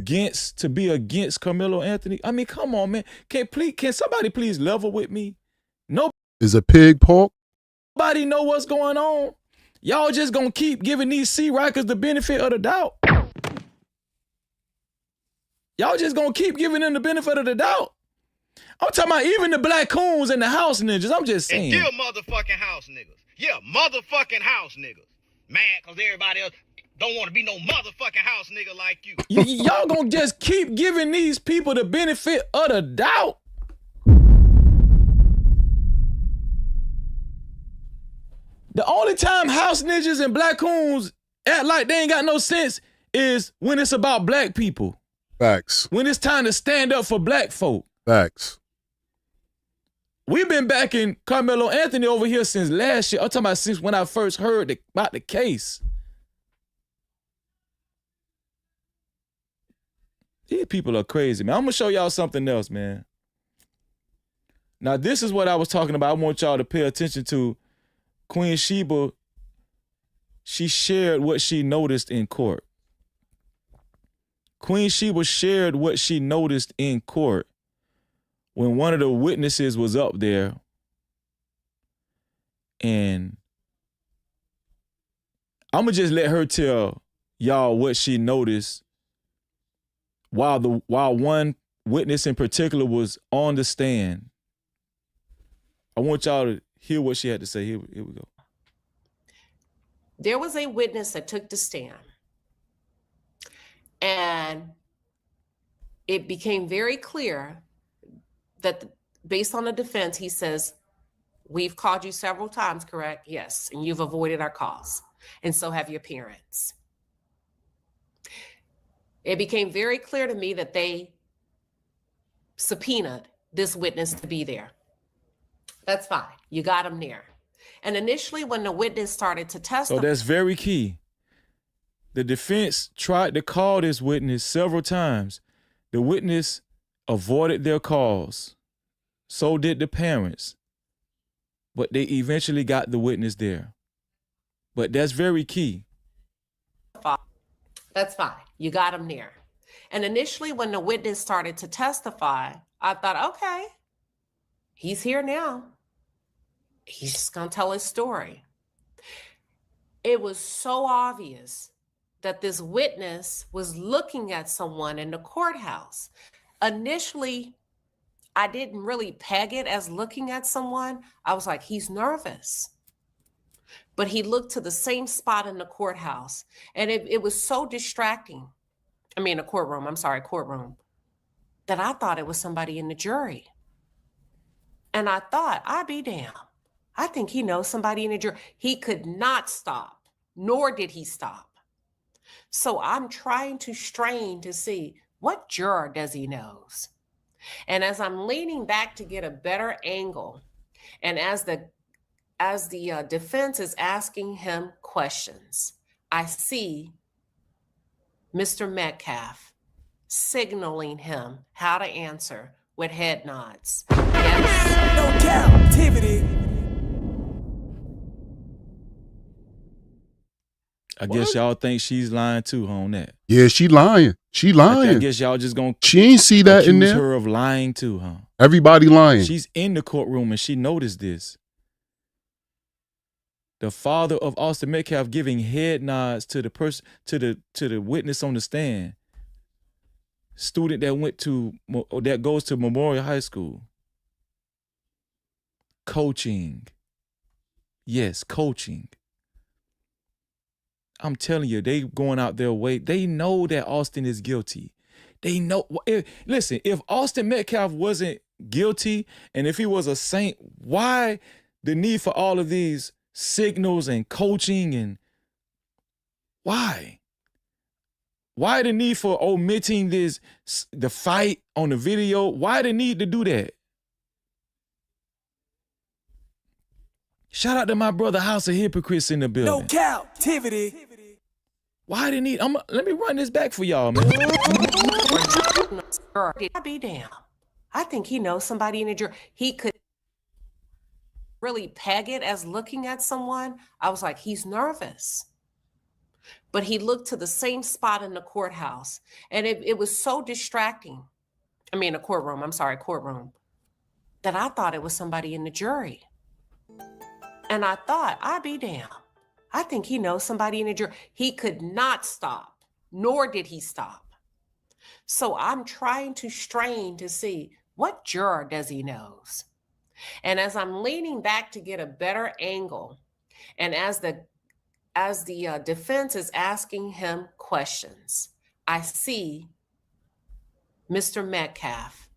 To be against Karmelo Anthony? I mean, come on, man. Can somebody please level with me? Nobody Is a pig pork? know what's going on. Y'all just gonna keep giving these C-Rikers the benefit of the doubt. Y'all just gonna keep giving them the benefit of the doubt. I'm talking about even the black coons and the house ninjas. I'm just saying. And motherfucking house niggas. Yeah, motherfucking house niggas. Mad because everybody else don't want to be no motherfucking house nigga like you. Y'all gonna just keep giving these people the benefit of the doubt. The only time house ninjas and black coons act like they ain't got no sense is when it's about black people. Facts. When it's time to stand up for black folk. Facts. We've been backing Karmelo Anthony over here since last year. I'm talking about since when I first heard about the case. These people are crazy, man. I'm going to show y'all something else, man. Now, this is what I was talking about. I want y'all to pay attention to. Queen Sheba, she shared what she noticed in court. Queen Sheba shared what she noticed in court when one of the witnesses was up there and I'm going to just let her tell y'all what she noticed while one witness in particular was on the stand. I want y'all to hear what she had to say. Here we go. There was a witness that took the stand, and it became very clear that based on the defense, he says, we've called you several times, correct? Yes. And you've avoided our calls. And so have your parents. It became very clear to me that they subpoenaed this witness to be there. That's fine. You got him there. And initially, when the witness started to testify. So that's very key. The defense tried to call this witness several times. The witness avoided their calls. So did the parents. But they eventually got the witness there. But that's very key. That's fine. You got him there. And initially, when the witness started to testify, I thought, okay, he's here now. He's just going to tell his story. It was so obvious that this witness was looking at someone in the courthouse. Initially, I didn't really peg it as looking at someone. I was like, he's nervous. But he looked to the same spot in the courthouse. And it was so distracting. I mean, courtroom, that I thought it was somebody in the jury. And I thought, I'd be damned. I think he knows somebody in the jury. He could not stop, nor did he stop. So I'm trying to strain to see what juror does he knows. And as I'm leaning back to get a better angle, and as the defense is asking him questions, I see Mr. Metcalf signaling him how to answer with head nods. Yes. No-Captivity. I guess y'all think she's lying too on that. Yeah, she lying. She lying. I guess y'all just gonna she ain't see that in accuse there. her of lying too, huh? Everybody lying. She's in the courtroom and she noticed this. The father of Austin Metcalf giving head nods to the person, to the witness on the stand. Student that goes to Memorial High School. Coaching. Yes, coaching. I'm telling you, they going out their way. They know that Austin is guilty. They know. Listen, if Austin Metcalf wasn't guilty and if he was a saint, why the need for all of these signals and coaching and why? Why the need for omitting the fight on the video? Why the need to do that? Shout out to my brother House of Hypocrites in the building. No-Captivity. Why the need? Let me run this back for y'all, man. I'd be damned. I think he knows somebody in the jury. He could really peg it as looking at someone. I was like, he's nervous. But he looked to the same spot in the courthouse. And it was so distracting. I mean, courtroom, that I thought it was somebody in the jury. And I thought, I'd be damned. I think he knows somebody in the jury. He could not stop, nor did he stop. So I'm trying to strain to see what juror does he knows. And as I'm leaning back to get a better angle, and as the defense is asking him questions, I see Mr. Metcalf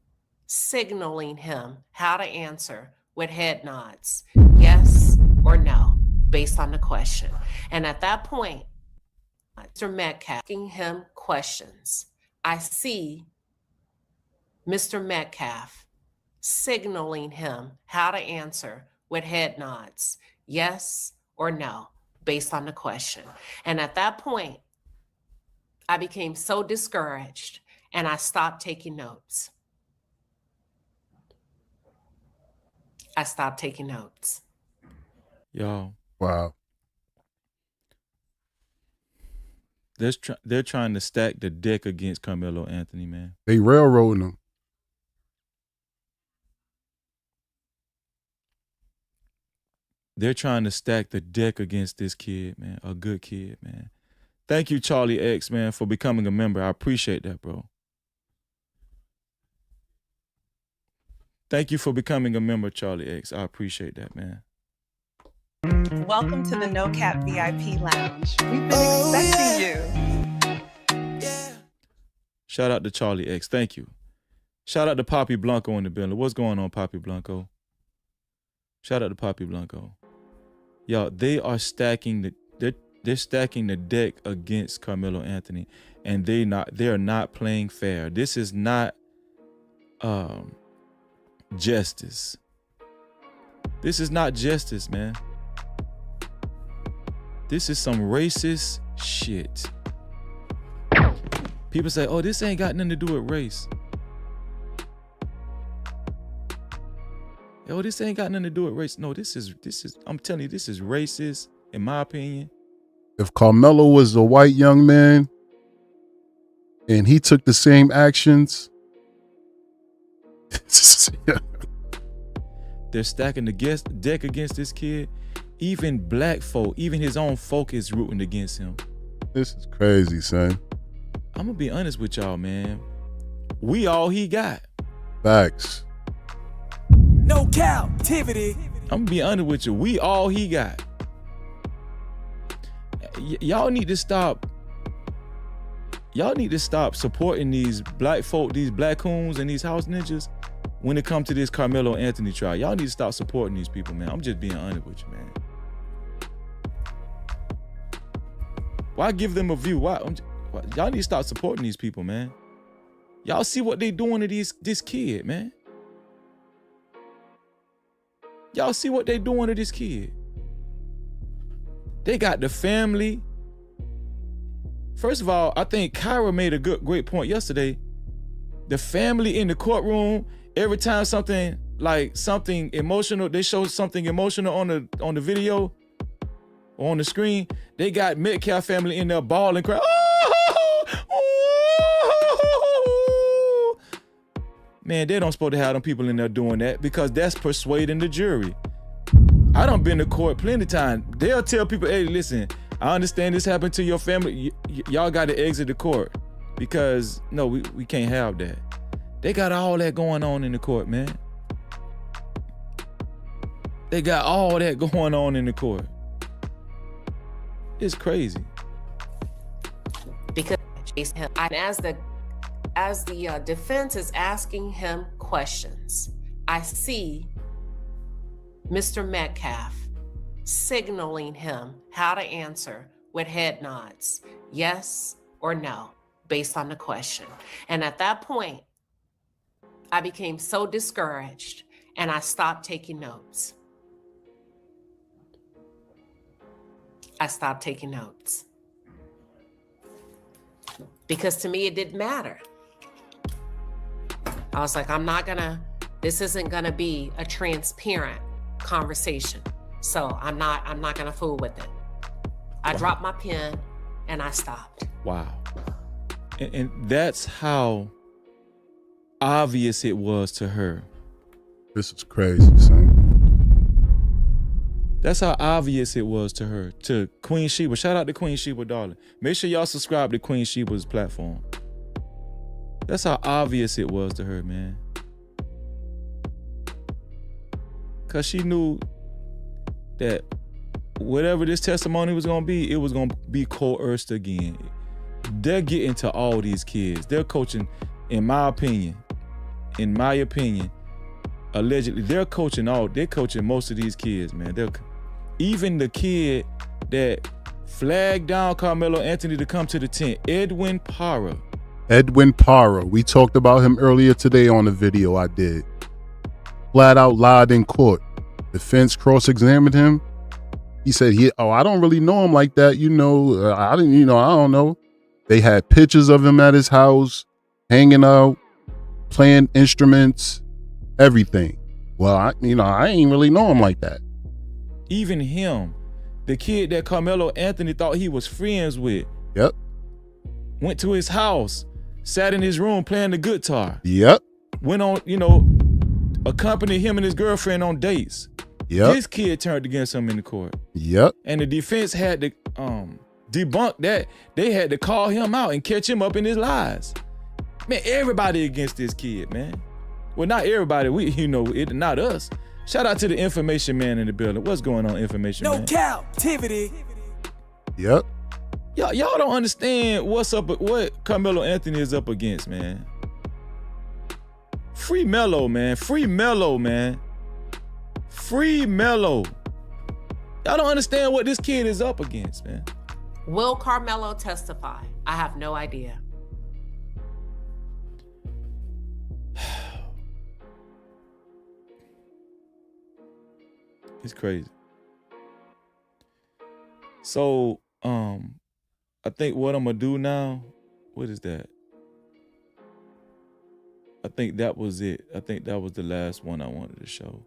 signaling him how to answer with head nods, yes or no, based on the question. And at that point, Mr. Metcalf asking him questions, I see Mr. Metcalf signaling him how to answer with head nods, yes or no, based on the question. And at that point, I became so discouraged and I stopped taking notes. Y'all. Wow. They're trying to stack the deck against Karmelo Anthony, man. They railroading him. They're trying to stack the deck against this kid, man. A good kid, man. Thank you, Charlie X, man, for becoming a member. I appreciate that, bro. Thank you for becoming a member, Charlie X. I appreciate that, man. Welcome to the No Cap VIP Lounge. We've been expecting you. Shout out to Charlie X. Thank you. Shout out to Poppy Blanco in the building. What's going on, Poppy Blanco? Shout out to Poppy Blanco. Y'all, they are stacking they're stacking the deck against Karmelo Anthony, and they are not playing fair. This is not justice. This is not justice, man. This is some racist shit. People say, oh, this ain't got nothing to do with race. Yo, this ain't got nothing to do with race. No, this is, I'm telling you, this is racist, in my opinion. If Karmelo was a white young man and he took the same actions, they're stacking the deck against this kid. Even black folk, even his own folk is rooting against him. This is crazy, son. I'm gonna be honest with y'all, man. We all he got. Facts. No-Captivity. I'm gonna be honest with you. We all he got. Y'all need to stop. Y'all need to stop supporting these black folk, these black coons and these house ninjas when it comes to this Karmelo Anthony trial. Y'all need to stop supporting these people, man. I'm just being honest with you, man. Why give them a view? Why y'all need to stop supporting these people, man. Y'all see what they doing to this kid, man. Y'all see what they doing to this kid. They got the family. First of all, I think Kyra made a great point yesterday. The family in the courtroom, every time something emotional, they show something emotional on the video or on the screen, they got Metcalf family in there bawling, crying. Man, they don't supposed to have them people in there doing that because that's persuading the jury. I done been to court plenty of times. They'll tell people, hey, listen, I understand this happened to your family. Y'all got to exit the court because, no, we can't have that. They got all that going on in the court, man. They got all that going on in the court. It's crazy. Because as the defense is asking him questions, I see Mr. Metcalf signaling him how to answer with head nods, yes or no, based on the question. And at that point, I became so discouraged and I stopped taking notes. Because to me, it didn't matter. I was like, this isn't gonna be a transparent conversation. So I'm not gonna fool with it. I dropped my pen and I stopped. Wow. And that's how obvious it was to her. This is crazy, son. That's how obvious it was to her, to Queen Sheba. Shout out to Queen Sheba, darling. Make sure y'all subscribe to Queen Sheba's platform. That's how obvious it was to her, man. Because she knew that whatever this testimony was going to be, it was going to be coerced again. They're getting to all these kids. They're coaching, in my opinion, allegedly, they're coaching most of these kids, man. Even the kid that flagged down Karmelo Anthony to come to the tent, Edwin Parra. We talked about him earlier today on the video I did. Flat out lied in court. Defense cross-examined him. He said, I don't really know him like that. I don't know. They had pictures of him at his house, hanging out, playing instruments, everything. Well, I ain't really know him like that. Even him, the kid that Karmelo Anthony thought he was friends with. Yep. Went to his house, sat in his room playing the guitar. Yep. Went on, accompanied him and his girlfriend on dates. Yep. This kid turned against him in the court. Yep. And the defense had to debunk that. They had to call him out and catch him up in his lies. Man, everybody against this kid, man. Well, not everybody. Not us. Shout out to the information man in the building. What's going on, information man? No-Captivity. Yep. Y'all don't understand what Karmelo Anthony is up against, man. Free Melo, man. Free Melo, man. Free Melo. Y'all don't understand what this kid is up against, man. Will Karmelo testify? I have no idea. It's crazy. So, I think what I'm gonna do now, what is that? I think that was it. I think that was the last one I wanted to show.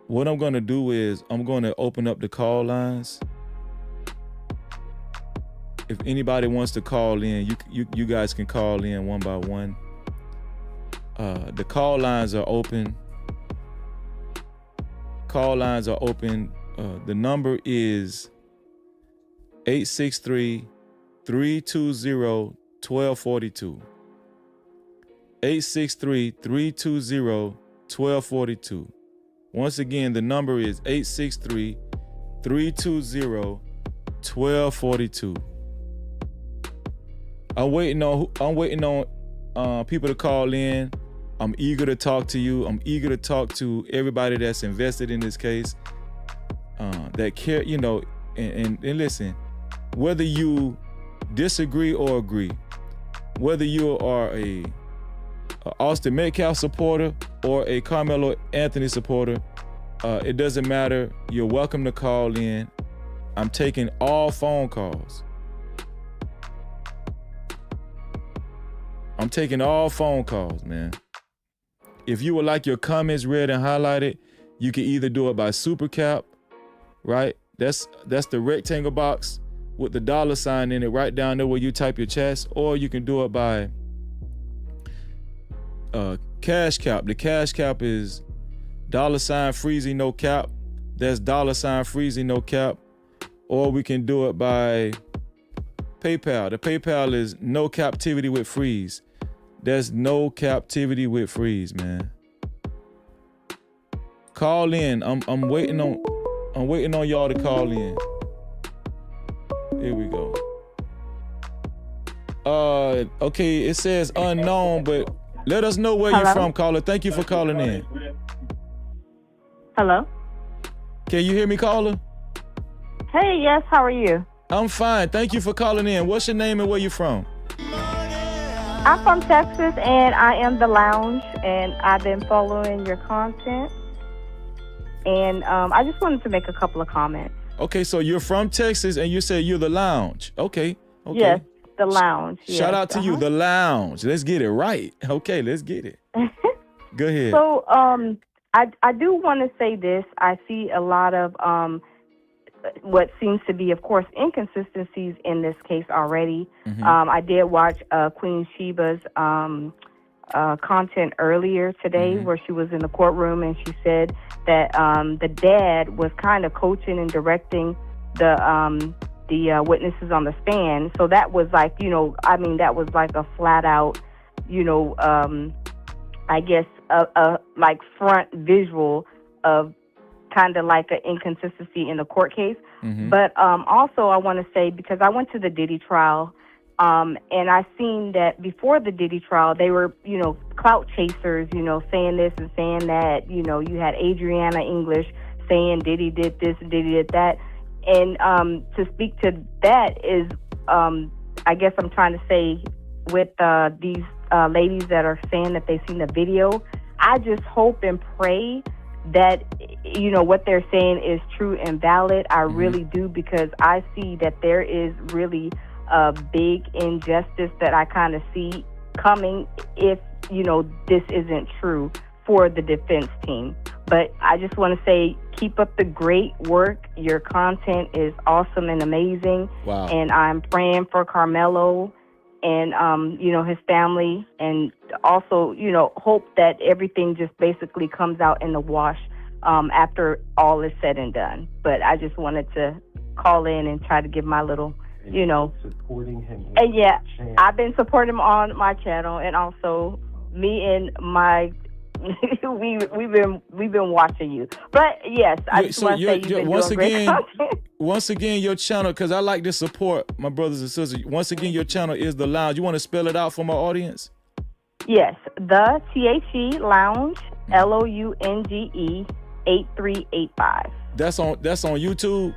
What I'm gonna do is I'm gonna open up the call lines. If anybody wants to call in, you guys can call in one by one. The call lines are open. Call lines are open. The number is 863-320-1242. 863-320-1242. Once again, the number is 863-320-1242. I'm waiting on people to call in. I'm eager to talk to you. I'm eager to talk to everybody that's invested in this case. That care, you know, and listen, whether you disagree or agree, whether you are a Austin Metcalf supporter or a Carmelo Anthony supporter, it doesn't matter. You're welcome to call in. I'm taking all phone calls. I'm taking all phone calls, man. If you would like your comments read and highlighted, you can either do it by super cap, right? That's the rectangle box with the $sign in it right down there where you type your chats, or you can do it by cash cap. The cash cap is $Freezy no cap. That's $Freezy no cap. Or we can do it by PayPal. The PayPal is No-Captivity with Freeze. There's No-Captivity with Freeze, man. Call in. I'm waiting on y'all to call in. Here we go. Okay, it says unknown, but let us know where you're from, caller. Thank you for calling in. Hello? Can you hear me, caller? Hey, yes, how are you? I'm fine. Thank you for calling in. What's your name and where you from? I'm from Texas, and I am the Lounge, and I've been following your content. And I just wanted to make a couple of comments. Okay, so you're from Texas, and you said you're the Lounge. Okay. Yes, the Lounge. Shout out to you, the Lounge. Let's get it right. Okay, let's get it. Go ahead. So I do want to say this. I see a lot of what seems to be, of course, inconsistencies in this case already. Mhm. I did watch Queen Sheba's content earlier today where she was in the courtroom, and she said that the dad was kind of coaching and directing the witnesses on the stand. So that was like, that was like a flat out, I guess, a like front visual of kind of like an inconsistency in the court case. But also I want to say, because I went to the Diddy trial, and I seen that before the Diddy trial, they were, clout chasers, saying this and saying that. You had Adriana English saying Diddy did this and Diddy did that. And to speak to that is, I guess I'm trying to say with these ladies that are saying that they've seen the video, I just hope and pray that, what they're saying is true and valid. I really do, because I see that there is really a big injustice that I kind of see coming if, this isn't true for the defense team. But I just want to say, keep up the great work. Your content is awesome and amazing. Wow. And I'm praying for Karmelo and, his family. And also, hope that everything just basically comes out in the wash after all is said and done. But I just wanted to call in and try to give my little, supporting him. And yeah, I've been supporting him on my channel, and also me and my we've been watching you. But yes, I just want to say you've been doing great content. Once again, your channel, because I like to support my brothers and sisters. Once again, your channel is The Lounge. You want to spell it out for my audience? Yes, the THE Lounge, LOUNGE 8385. That's on YouTube.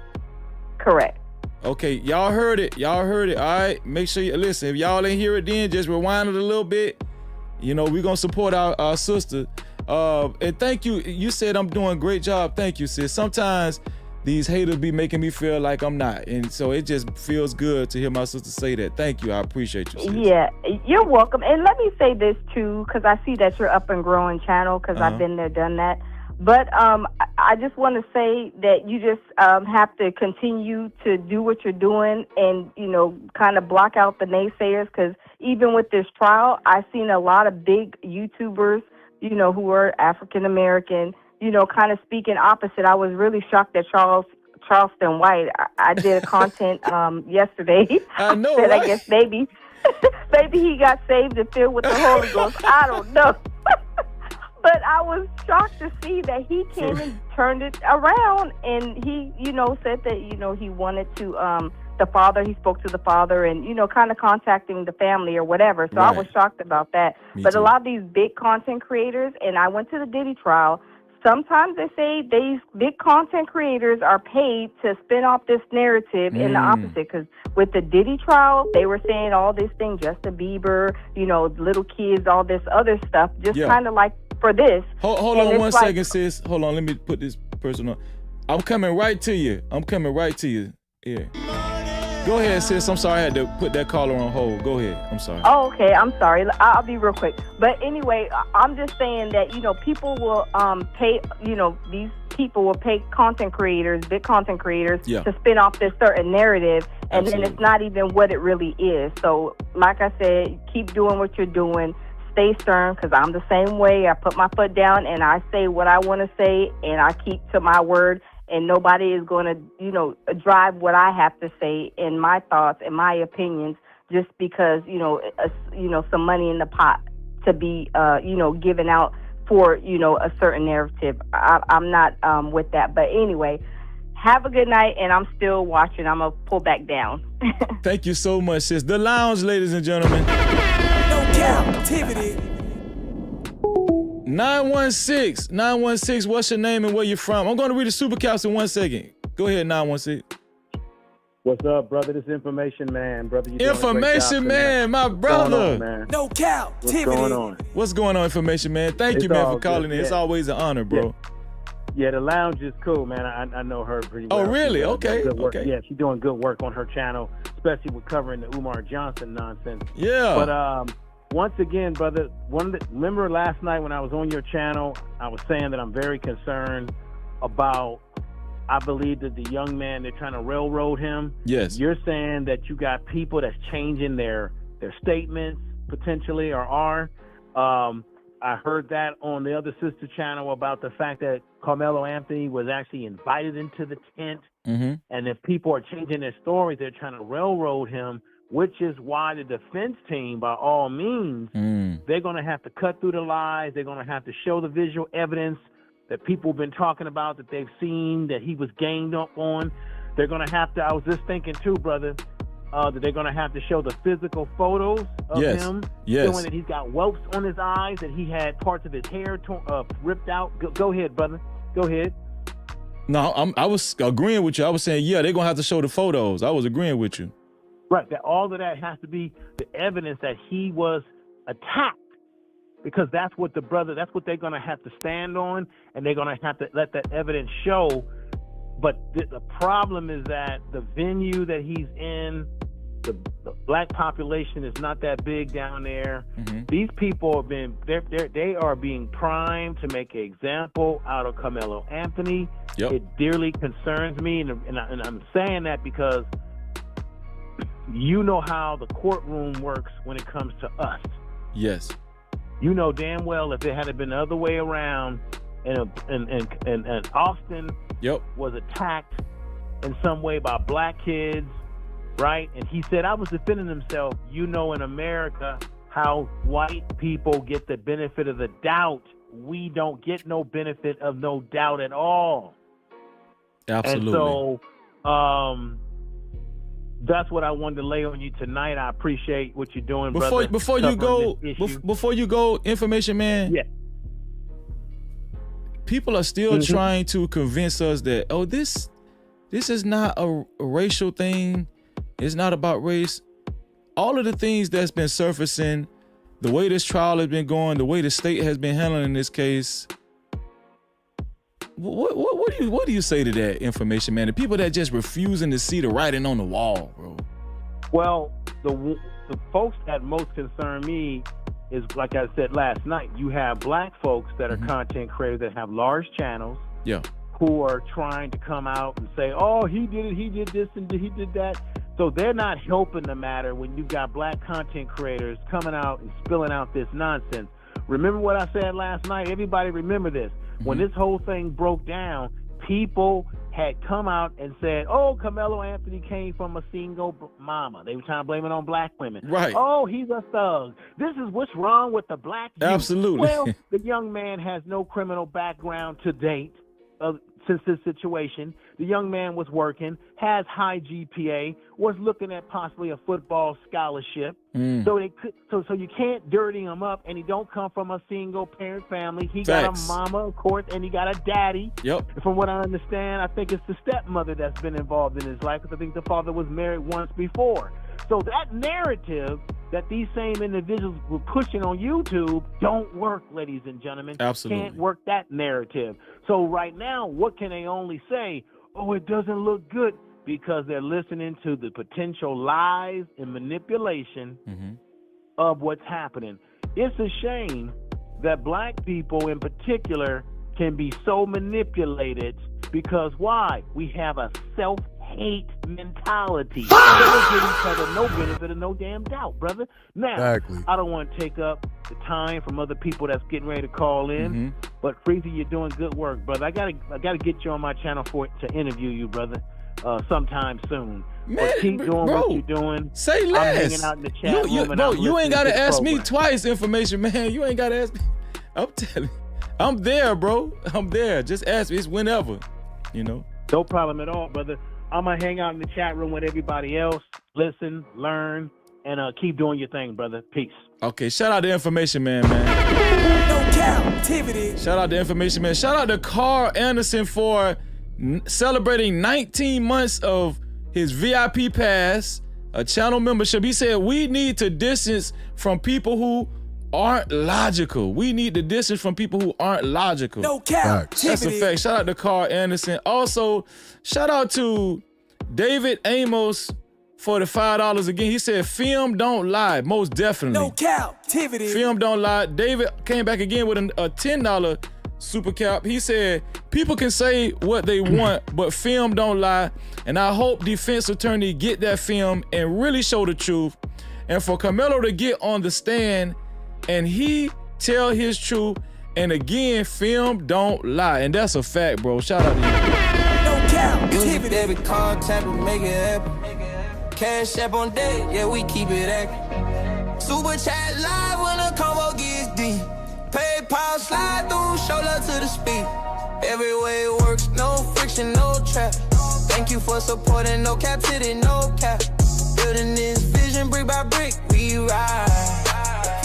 Correct. Okay, y'all heard it. Y'all heard it. All right, make sure you listen. If y'all ain't hear it, then just rewind it a little bit. You know, we're gonna support our sister. And thank you. You said I'm doing a great job. Thank you, sis. Sometimes these haters be making me feel like I'm not, and so it just feels good to hear my sister say that. Thank you. I appreciate you, sis. Yeah, you're welcome. And let me say this too, because I see that you're up and growing channel, because I've been there, done that. But I just want to say that you just have to continue to do what you're doing, and kind of block out the naysayers. Because even with this trial, I've seen a lot of big YouTubers, who are African American, kind of speaking opposite. I was really shocked that Charleston White. I did a content yesterday. I know, said, right? I guess maybe he got saved and filled with the Holy Ghost. I don't know. But I was shocked to see that he came and turned it around, and he, said that, he wanted to, the father, he spoke to the father and, kind of contacting the family or whatever. So I was shocked about that. But a lot of these big content creators, and I went to the Diddy trial, sometimes they say these big content creators are paid to spin off this narrative in the opposite. Because with the Diddy trial, they were saying all this thing, Justin Bieber, little kids, all this other stuff, just kind of like for this. Hold on one second, sis. Hold on, let me put this person on. I'm coming right to you. Yeah. Go ahead, sis. I'm sorry I had to put that caller on hold. Go ahead. I'm sorry. Oh, okay. I'm sorry. I'll be real quick. But anyway, I'm just saying that, people will pay, these people will pay content creators, big content creators, to spin off this certain narrative, and then it's not even what it really is. So, like I said, keep doing what you're doing. Stay stern, because I'm the same way. I put my foot down and I say what I want to say, and I keep to my word, and nobody is going to, drive what I have to say and my thoughts and my opinions just because, some money in the pot to be, given out for, a certain narrative. I'm not with that. But anyway, have a good night, and I'm still watching. I'm going to pull back down. Thank you so much, sis. The Lounge, ladies and gentlemen. No-Captivity. 916, what's your name and where you from? I'm going to read the super caps in 1 second. Go ahead, 916. What's up, brother? This Information Man, brother. Information Man, my brother. No-Captivity. What's going on? What's going on, Information Man? Thank you, man, for calling in. It's always an honor, bro. Yeah, the Lounge is cool, man. I know her pretty well. Oh, really? Okay. Good work. Okay. Yeah, she's doing good work on her channel, especially with covering the Umar Johnson nonsense. Yeah. But once again, brother, remember last night when I was on your channel, I was saying that I'm very concerned about, I believe that the young man, they're trying to railroad him. Yes. You're saying that you got people that's changing their statements potentially or are. I heard that on the other sister channel about the fact that Karmelo Anthony was actually invited into the tent. And if people are changing their stories, they're trying to railroad him, which is why the defense team, by all means, they're going to have to cut through the lies. They're going to have to show the visual evidence that people have been talking about, that they've seen, that he was ganged up on. They're going to have to, I was just thinking too, brother, that they're going to have to show the physical photos of him, showing that he's got whelps on his eyes, that he had parts of his hair ripped out. Go ahead, brother. Go ahead. No, I was agreeing with you. I was saying, yeah, they're going to have to show the photos. I was agreeing with you. Right. That all of that has to be the evidence that he was attacked, because that's what they're going to have to stand on, and they're going to have to let that evidence show. But the problem is that the venue that he's in, the black population is not that big down there. These people they are being primed to make an example out of Karmelo Anthony. It dearly concerns me, and I'm saying that because you know how the courtroom works when it comes to us. Yes. You know damn well if it had been the other way around, and Austin was attacked in some way by black kids, right? And he said, I was defending himself. You know, in America, how white people get the benefit of the doubt. We don't get no benefit of no doubt at all. Absolutely. And so, that's what I wanted to lay on you tonight. I appreciate what you're doing, Before brother. Before you go, information man. Yeah. People are still trying to convince us that this is not a racial thing. It's not about race. All of the things that's been surfacing, the way this trial has been going, the way the state has been handling this case. What do you say to that, information man? The people that just refusing to see the writing on the wall, bro. Well, the folks that most concern me is, like I said last night, you have black folks that are content creators that have large channels. Yeah. Who are trying to come out and say, oh, he did it, he did this, and he did that. So they're not helping the matter when you've got black content creators coming out and spilling out this nonsense. Remember what I said last night? Everybody remember this. When this whole thing broke down, people had come out and said, oh, Karmelo Anthony came from a single mama. They were trying to blame it on black women. Right. Oh, he's a thug. This is what's wrong with the black youth. Absolutely. Well, the young man has no criminal background to date. Since this situation, the young man was working, has high GPA, was looking at possibly a football scholarship. So you can't dirty him up, and he don't come from a single parent family. He got a mama, of course, and he got a daddy. Yep. From what I understand, I think it's the stepmother that's been involved in his life, because I think the father was married once before. So that narrative that these same individuals were pushing on YouTube don't work, ladies and gentlemen. Absolutely. Can't work that narrative. So right now, what can they only say? Oh, it doesn't look good, because they're listening to the potential lies and manipulation of what's happening. It's a shame that black people in particular can be so manipulated, because why? We have a self-hate mentality. They don't give each other no benefit of no damn doubt, brother. Now, I don't want to take up the time from other people that's getting ready to call in, but Freezy, you're doing good work, brother. I gotta get you on my channel to interview you, brother, sometime soon. Man, but keep doing what you're doing. Say less. I'm hanging out in the chat room, and bro, I'm you ain't gotta listening to ask the me program. twice, information man. You ain't gotta ask me. I'm telling you, I'm there, bro. I'm there. Just ask me. It's whenever, you know. No problem at all, brother. I'm gonna hang out in the chat room with everybody else, listen, learn, and keep doing your thing, brother. Peace. Okay, shout out to information man. No-Captivity. Shout out to information man. Shout out to Carl Anderson for celebrating 19 months of his VIP pass, a channel membership. He said we need to distance from people who aren't logical. We need to distance from people who aren't logical. No-Captivity. That's a fact. Shout out to Carl Anderson. Also, shout out to David Amos for the $5 again. He said, film don't lie. Most definitely. No-Captivity. Film don't lie. David came back again with a $10 super cap. He said, people can say what they want, but film don't lie. And I hope defense attorney get that film and really show the truth. And for Karmelo to get on the stand and he tell his truth, and again, film don't lie. And that's a fact, bro. Shout out to you. Use your debit card, tap it, make it happen. Cash app on deck, yeah, we keep it active. Super chat live when the combo gets deep. PayPal slide through, show love to the speed. Every way it works, no friction, no trap. Thank you for supporting No Captivity, no cap. Building this vision brick by brick, we ride.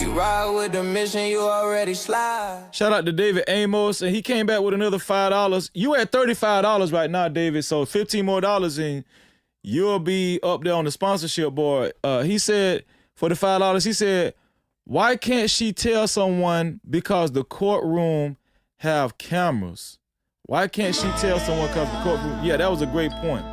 You ride with the mission, you already slide. Shout out to David Amos, and he came back with another $5. You at $35 right now, David, so $15 more and you'll be up there on the sponsorship board. He said, for the $5, he said, why can't she tell someone because the courtroom have cameras? Why can't she tell someone because the courtroom? Yeah, that was a great point.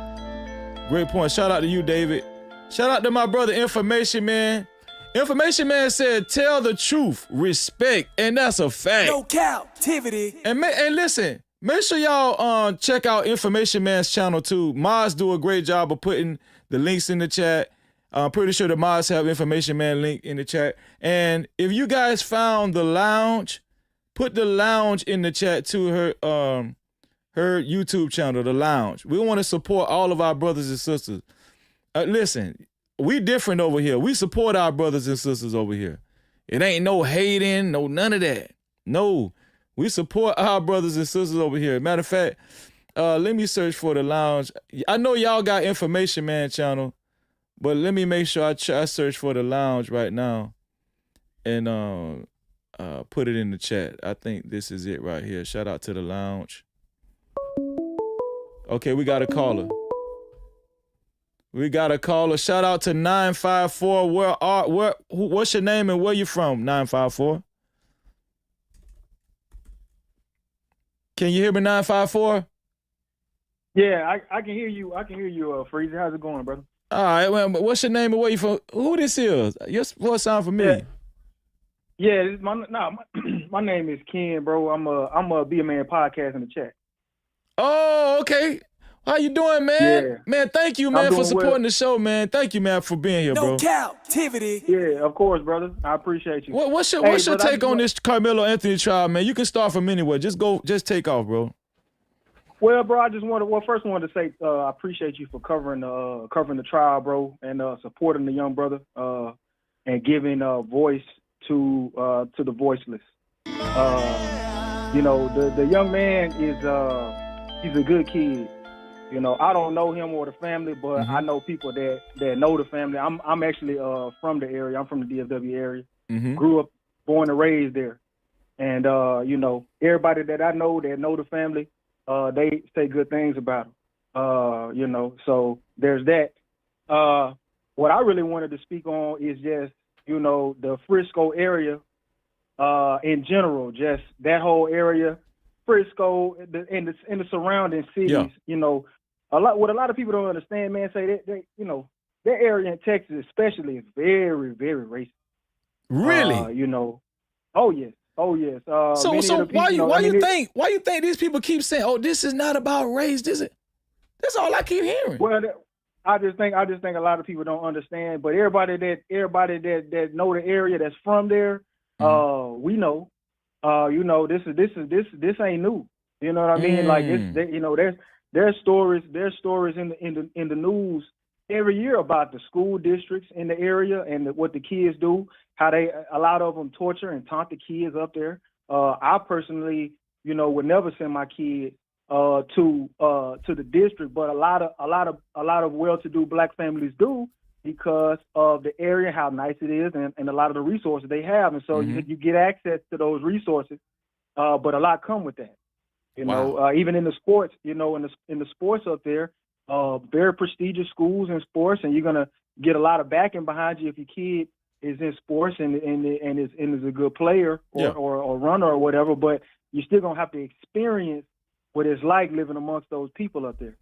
Great point. Shout out to you, David. Shout out to my brother, Information Man. Information Man said, tell the truth, respect, and that's a fact. No-Captivity. And listen, make sure y'all check out Information Man's channel too. Mods do a great job of putting the links in the chat. I'm pretty sure the mods have Information Man link in the chat. And if you guys found the lounge, put the lounge in the chat to her YouTube channel, the lounge. We want to support all of our brothers and sisters. Listen, we different over here. We support our brothers and sisters over here. It ain't no hating, no none of that. No, we support our brothers and sisters over here. Matter of fact, let me search for the lounge. I know y'all got Information Man channel. But let me make sure I search for the lounge right now and put it in the chat. I think this is it right here. Shout out to the lounge. Okay, we got a caller. Shout out to 954. What's your name and where you from, 954? Can you hear me, 954? Yeah, I can hear you. I can hear you, Freezy. How's it going, brother? All right, well, what's your name and where you from? Who this is? Your voice sound familiar. Yeah, my name is Ken, bro. I'm a Be a Man podcast in the chat. Oh, okay. How you doing, man? Yeah. Man, thank you, man, for supporting the show, man. Thank you, man, for being here, bro. No-Captivity. Yeah, of course, brother. I appreciate you. What's your take on this Karmelo Anthony trial, man? You can start from anywhere. Just take off, bro. Well, bro, I just first wanted to say I appreciate you for covering the trial, bro, and supporting the young brother and giving voice to the voiceless. You know, the young man is he's a good kid. You know, I don't know him or the family, but I know people that know the family. I'm actually from the area. I'm from the DFW area. Grew up, born and raised there, and you know, everybody that I know that know the family. They say good things about him, you know, so there's that. What I really wanted to speak on is just, you know, the Frisco area in general, just that whole area, Frisco, and the surrounding cities, you know, what a lot of people don't understand, man, say that you know, that area in Texas especially is very, very racist. Really? You know, oh, yes. So why you think these people keep saying, "Oh, this is not about race"? That's all I keep hearing. Well, I just think a lot of people don't understand. But everybody that know the area that's from there, we know. You know, this ain't new. You know what I mean? Like you know, there's stories in the news every year about the school districts in the area and what the kids do, how a lot of them torture and taunt the kids up there. I personally, you know, would never send my kid to the district, but a lot of well-to-do black families do because of the area, how nice it is, and a lot of the resources they have, and so you get access to those resources. But a lot come with that, you know. Even in the sports, you know, in the sports up there. Very prestigious schools in sports, and you're gonna get a lot of backing behind you if your kid is in sports and is a good player or runner or whatever. But you're still gonna have to experience what it's like living amongst those people up there.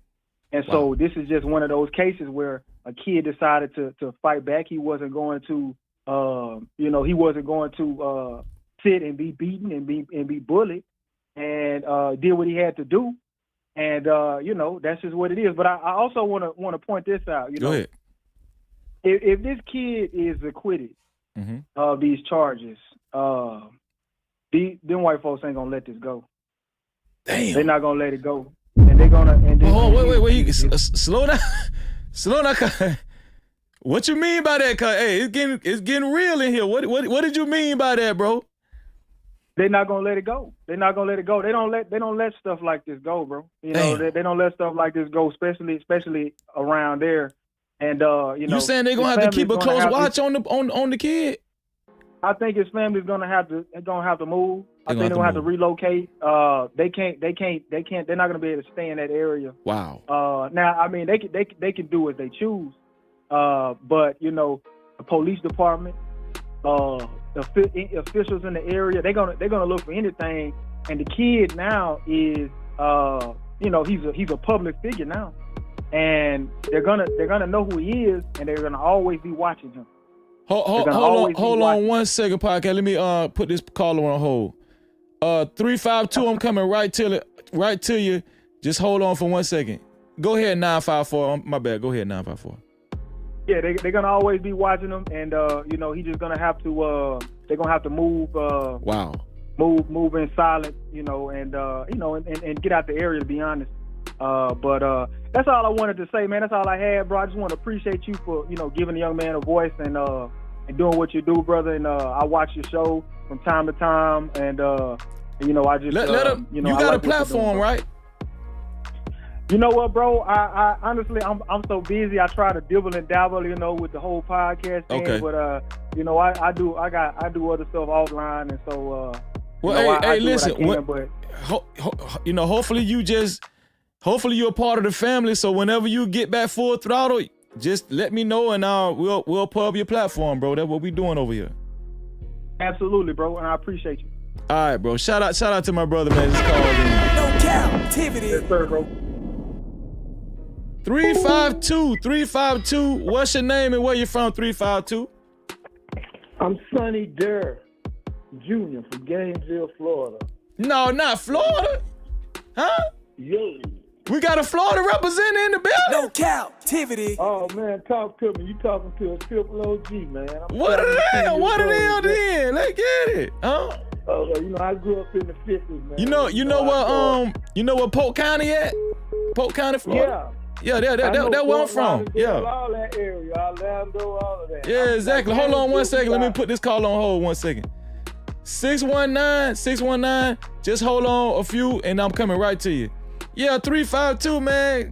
And so this is just one of those cases where a kid decided to fight back. He wasn't going to, you know, sit and be beaten and be bullied, and did what he had to do. And you know, that's just what it is. But I also want to point this out. You know, go ahead. If this kid is acquitted of these charges, them white folks ain't gonna let this go. Damn, they're not gonna let it go, and they're gonna. Wait, slow down. What you mean by that? Cause hey, it's getting real in here. What did you mean by that, bro? They're not gonna let it go. They're not gonna let it go. They don't let stuff like this go, bro. You know, they don't let stuff like this go, especially around there. And you know, you saying they're gonna have to keep a close watch on the kid? I think his family's gonna have to move. I think they're gonna have to relocate. They can't. They're not gonna be able to stay in that area. Wow. Now, I mean, they can do as they choose. But you know, the police department, officials in the area, they're gonna look for anything. And the kid now is, you know, he's a public figure now, and they're gonna know who he is, and they're gonna always be watching him. Hold on 1 second, podcast. Let me put this caller on hold. 352, I'm coming right to you. Just hold on for 1 second. Go ahead, 954. My bad. Go ahead, 954. Yeah, they're gonna always be watching him, and you know, he's just gonna have to. They're gonna have to move. Move in silence, you know, and you know, and get out the area, to be honest. But that's all I wanted to say, man. That's all I had, bro. I just want to appreciate you for, you know, giving the young man a voice and doing what you do, brother. And I watch your show from time to time, and you know, I just let him. You know, you got a platform, right? You know what, bro? I honestly, I'm so busy. I try to dibble and dabble, with the whole podcast thing. Okay. But I do other stuff offline, and so well, hey, listen. Hopefully you're a part of the family. So whenever you get back full throttle, just let me know, and we'll pub your platform, bro. That's what we doing over here. Absolutely, bro, and I appreciate you. All right, bro. Shout out to my brother, man. Just called in. No-Captivity. Yes, sir, bro. 352. What's your name and where you from? 352. I'm Sonny Durr Jr. from Gainesville, Florida. No, not Florida. Huh? Yo. We got a Florida representative in the building. No-Captivity. Oh man, talk to me. You talking to a triple OG, man. What the hell then? Let's get it. Huh? Oh, I grew up in the 50s, man. You know what Polk County at? Polk County, Florida. Yeah, that where I'm from. Yeah. All that area, Orlando, all of that. Yeah, exactly. Hold on 1 second. Let me put this call on hold 1 second. 619. Just hold on a few, and I'm coming right to you. Yeah, 352, man.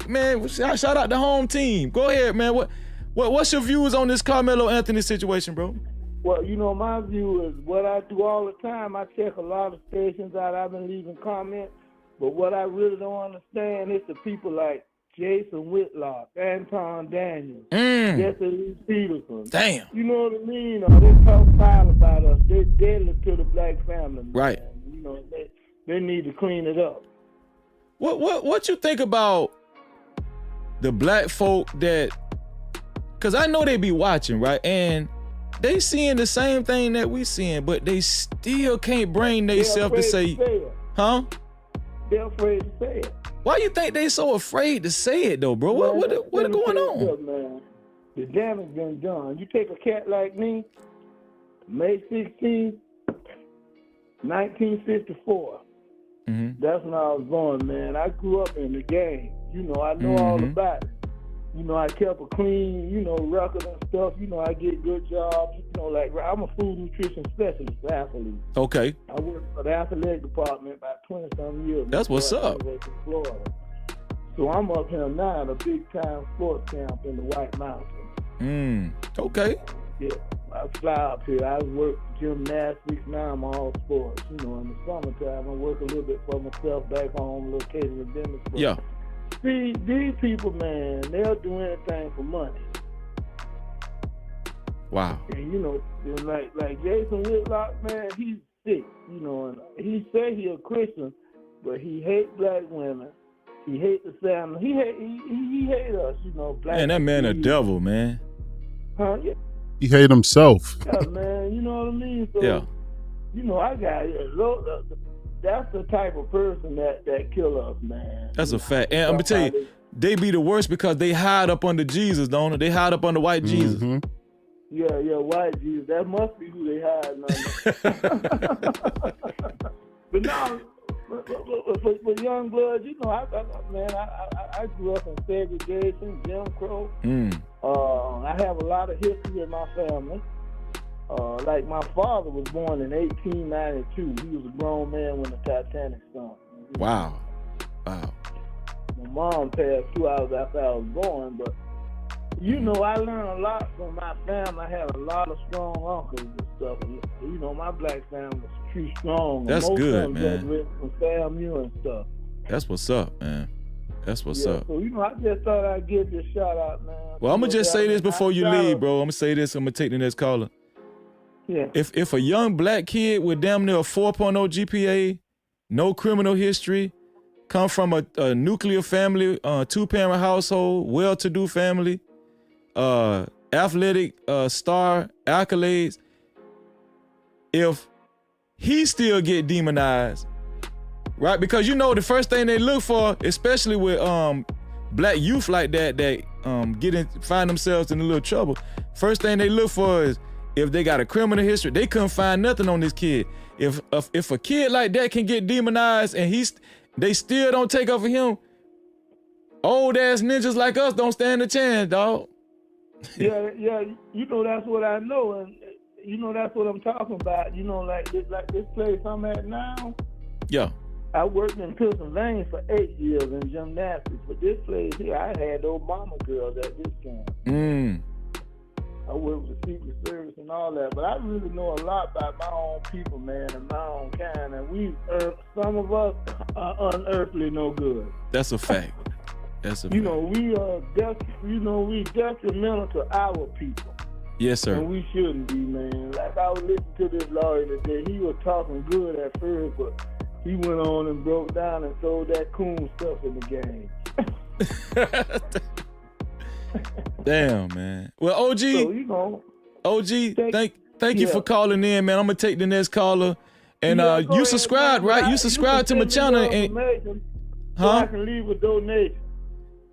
Shout out the home team. Go ahead, man. What's your views on this Karmelo Anthony situation, bro? Well, my view is what I do all the time. I check a lot of stations out. I've been leaving comments, but what I really don't understand is the people like Jason Whitlock, Anton Daniels, Jesse Lee Peterson. Damn. You know what I mean? They talk foul about us. They're deadly to the black family. Man. Right. They need to clean it up. What you think about the black folk that, cause I know they be watching, right? And they seeing the same thing that we seeing, but they still can't bring themselves to say, huh? They're afraid to say it. Why you think they so afraid to say it though, bro? What going on? Look, man, the damage been done. You take a cat like me, May 16th, 1954. Mm-hmm. That's when I was born, man. I grew up in the game. I know all about it. I kept a clean, record and stuff. I get good jobs. Like I'm a food nutrition specialist for athletes. Okay. I worked for the athletic department about 20-some years. That's what's up. Florida. So I'm up here now at a big time sports camp in the White Mountains. Okay. Yeah. I fly up here. I work gymnastics. Now I'm all sports. In the summertime, I work a little bit for myself back home, located in Denver. Yeah. See, these people, man, they'll do anything for money. Wow. And like Jason Whitlock, man, he's sick. And he say he a Christian, but he hate black women. He hate the family. He hate us. Black. Man, that man a devil, man. Huh? Yeah. He hate himself. Yeah, man. You know what I mean? So, yeah. I got that's the type of person that kill us, man. That's a fact. And I'm gonna tell you, they be the worst because they hide up under Jesus, don't they? They hide up under white Jesus. Yeah, white Jesus. That must be who they hide under. But now, for young blood, I grew up in segregation, Jim Crow. I have a lot of history in my family. Like my father was born in 1892. He was a grown man when the Titanic sunk. Wow. My mom passed 2 hours after I was born, but I learned a lot from my family. I had a lot of strong uncles and stuff. My black family was pretty strong. That's good, man. From FAMU and stuff. That's what's up, man. That's what's up. So, I just thought I'd give you a shout out, man. Well, I'm gonna just say this before you leave, bro. I'm gonna say this. I'm gonna take the next caller. Yeah. If a young black kid with damn near a 4.0 GPA, no criminal history, come from a nuclear family, 2-parent household, well-to-do family, athletic star accolades, if he still get demonized, right? Because the first thing they look for, especially with black youth like that find themselves in a little trouble, first thing they look for is if they got a criminal history. They couldn't find nothing on this kid. If a kid like that can get demonized and they still don't take up for him, old ass ninjas like us don't stand a chance, dog. Yeah, that's what I know, and that's what I'm talking about. Like this place I'm at now. Yeah. I worked in Pennsylvania for 8 years in gymnastics, but this place here, I had the Obama girls at this camp. I worked with the Secret Service and all that, but I really know a lot about my own people, man, and my own kind. And some of us are unearthly no good. That's a fact. That's a fact. We are we detrimental to our people. Yes, sir. And we shouldn't be, man. Like I was listening to this lawyer today. He was talking good at first, but he went on and broke down and sold that coon stuff in the game. Damn, man. Well, OG, so, thank you for calling in, man. I'm gonna take the next caller. And you subscribe, right? You subscribe to my channel, and so I can leave a donation.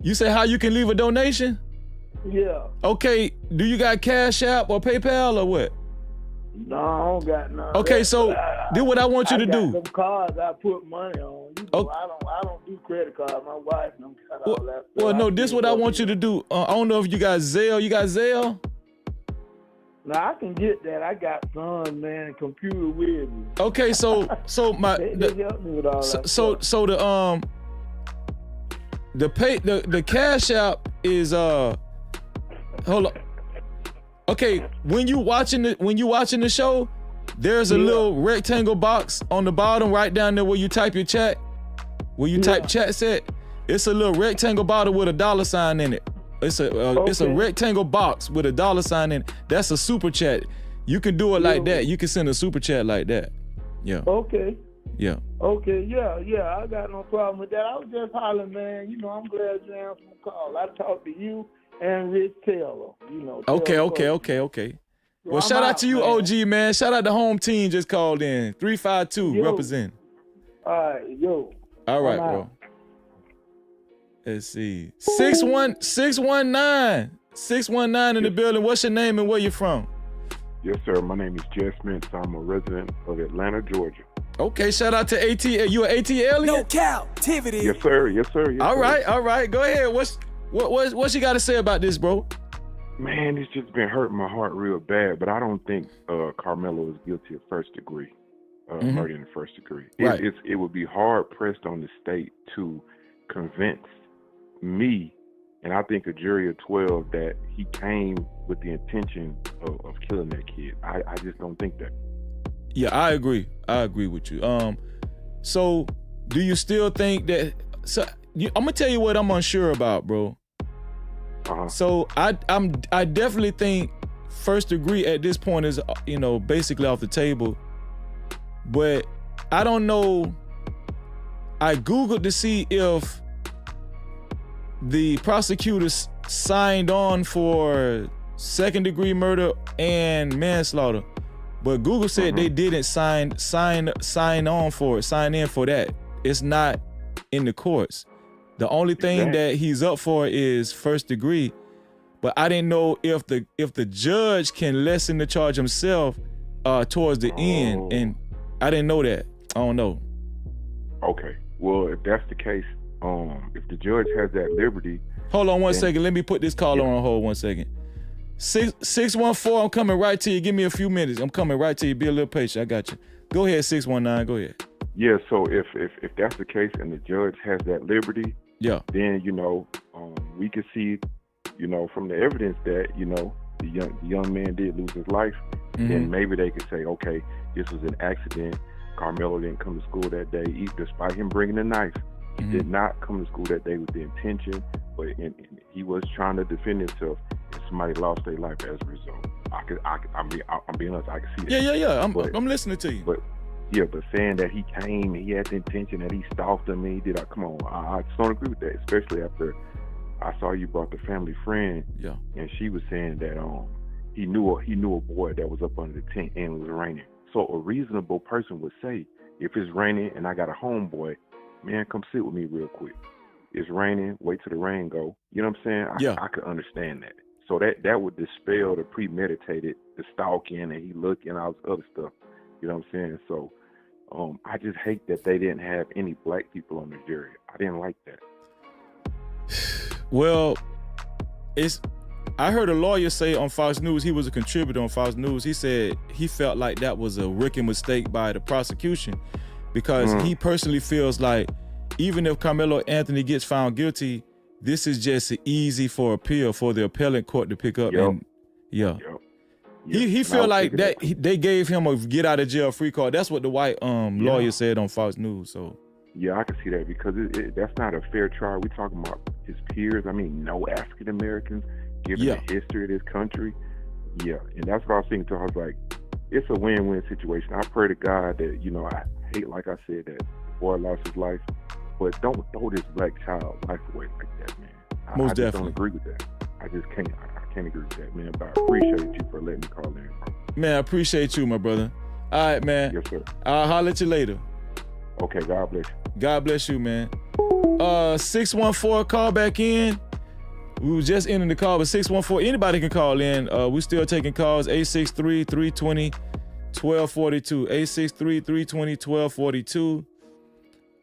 You say how you can leave a donation? Yeah. Okay. Do you got Cash App or PayPal or what? No, I don't got none. Okay, so do what I want you to do. Some cards I put money on. I don't do credit cards. My wife don't got all that. Well, no, this is what I want you to do. I don't know if you got Zelle. You got Zelle? No, I can get that. I got son, man, computer with me. Okay, so my they help me with all that so the Cash App is hold on. Okay, when you watching the show, there's a little rectangle box on the bottom right down there where you type your chat. Where you type chat set, it's a little rectangle bottle with a $sign in it. It's a rectangle box with a $sign in it. That's a super chat. You can do it like that. You can send a super chat like that. Yeah. Okay. Yeah. Okay, yeah, I got no problem with that. I was just hollering, man. I'm glad you answered my call. I talked to you and Rich Taylor. Okay. Well, shout out to you, man. OG, man. Shout out to home team just called in. 352 represent. All right, yo. All right, bro. Let's see. 619 in the building. What's your name and where you from? Yes, sir. My name is Jess Mintz. I'm a resident of Atlanta, Georgia. Okay, shout out to ATL. You an ATL? No-Captivity. Yes, sir. Yes, sir. Yes, all right. Go ahead. What you got to say about this, bro? Man, it's just been hurting my heart real bad, but I don't think Karmelo is guilty of first degree, murder in the first degree. Right. It would be hard pressed on the state to convince me, and I think a jury of 12, that he came with the intention of killing that kid. I just don't think that. Yeah, I agree with you. So do you still think that? So I'm gonna tell you what I'm unsure about, bro. So I definitely think first degree at this point is basically off the table, but I don't know. I googled to see if the prosecutors signed on for second degree murder and manslaughter, but Google said they didn't sign in for that. It's not in the courts. The only thing that he's up for is first degree, but I didn't know if the judge can lessen the charge himself towards the end, and I didn't know that. I don't know. Okay. Well, if that's the case, if the judge has that liberty. Hold on one second. Let me put this caller on hold 1 second. 614, I'm coming right to you. Give me a few minutes. I'm coming right to you. Be a little patient. I got you. Go ahead, 619. Go ahead. Yeah, so if that's the case and the judge has that liberty, then we can see, from the evidence that the young man did lose his life. Then maybe they could say, okay, this was an accident. Karmelo didn't come to school that day, despite him bringing a knife. He did not come to school that day with the intention, but he was trying to defend himself, and somebody lost their life as a result. I'm being honest. I can see that. Yeah. I'm listening to you. But saying that he came and he had the intention that he stalked him and he did. Come on, I just don't agree with that. Especially after I saw you brought the family friend. Yeah. And she was saying that he knew a boy that was up under the tent and it was raining. So a reasonable person would say, if it's raining and I got a homeboy, man, come sit with me real quick. It's raining, wait till the rain go. You know what I'm saying? I could understand that. So that would dispel the premeditated, the stalking, and he looking, all this other stuff. You know what I'm saying? So I just hate that they didn't have any black people on the jury. I didn't like that. Well, I heard a lawyer say on Fox News, he was a contributor on Fox News. He said he felt like that was a rookie mistake by the prosecution because he personally feels like even if Karmelo Anthony gets found guilty, this is just easy for appeal for the appellate court to pick up. And he feel like that they gave him a get out of jail free card. That's what the white lawyer said on Fox News. So yeah, I can see that because that's not a fair trial. We're talking about his peers. I mean, no African Americans, given the history of this country. Yeah, and that's what I was thinking. I was like, it's a win-win situation. I pray to God that, you know, I hate, like I said, that the boy lost his life, but don't throw this black child life away like that, man. I just don't agree with that. I just can't. I can't agree with that, man. But I appreciate you for letting me call in. Man, I appreciate you, my brother. All right, man. Yes, sir. I'll holler at you later. Okay, God bless you. God bless you, man. 614, call back in. We were just ending the call, but 614, anybody can call in. We still taking calls, 863-320-1242. 863-320-1242.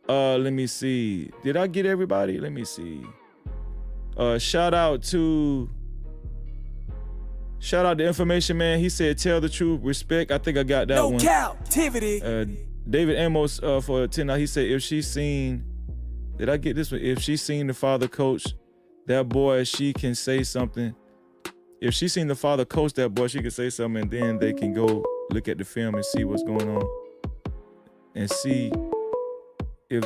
Let me see. Did I get everybody? Let me see. Shout out to Information Man. He said, tell the truth, respect. I think I got that one. No-Captivity. David Amos for 10. He said, if she's seen, did I get this one? If she's seen the father coach that boy, she can say something. If she's seen the father coach that boy, she can say something, and then they can go look at the film and see what's going on and see if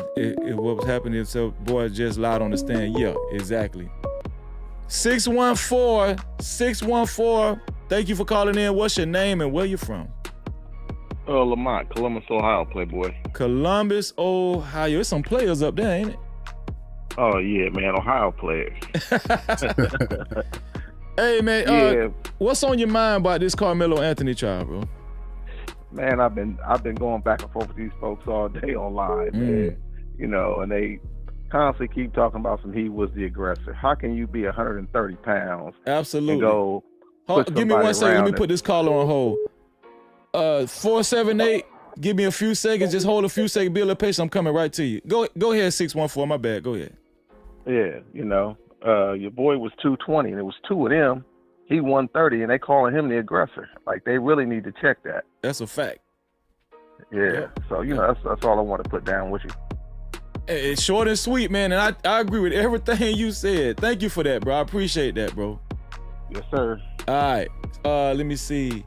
what was happening. If so, boy just lied on the stand. Yeah, exactly. 614. Thank you for calling in. What's your name and where you from? Lamont, Columbus, Ohio, Playboy. Columbus, Ohio. There's some players up there, ain't it? Oh yeah, man, Ohio players. Hey man, what's on your mind about this Karmelo Anthony trial, bro? Man, I've been going back and forth with these folks all day online, man. You know, and they constantly keep talking about he was the aggressor. How can you be 130 pounds? Absolutely. And go give me 1 second. Let me put this caller on hold. 478. Give me a few seconds. Just hold a few seconds. Be a little patient. I'm coming right to you. Go ahead, 614. My bad. Go ahead. Yeah, you know, your boy was 220, and it was two of them. He 130, and they calling him the aggressor. Like, they really need to check that. That's a fact. Yeah. So, you know, that's all I want to put down with you. It's short and sweet, man, and I agree with everything you said. Thank you for that, bro. I appreciate that, bro. Yes, sir. All right. Let me see.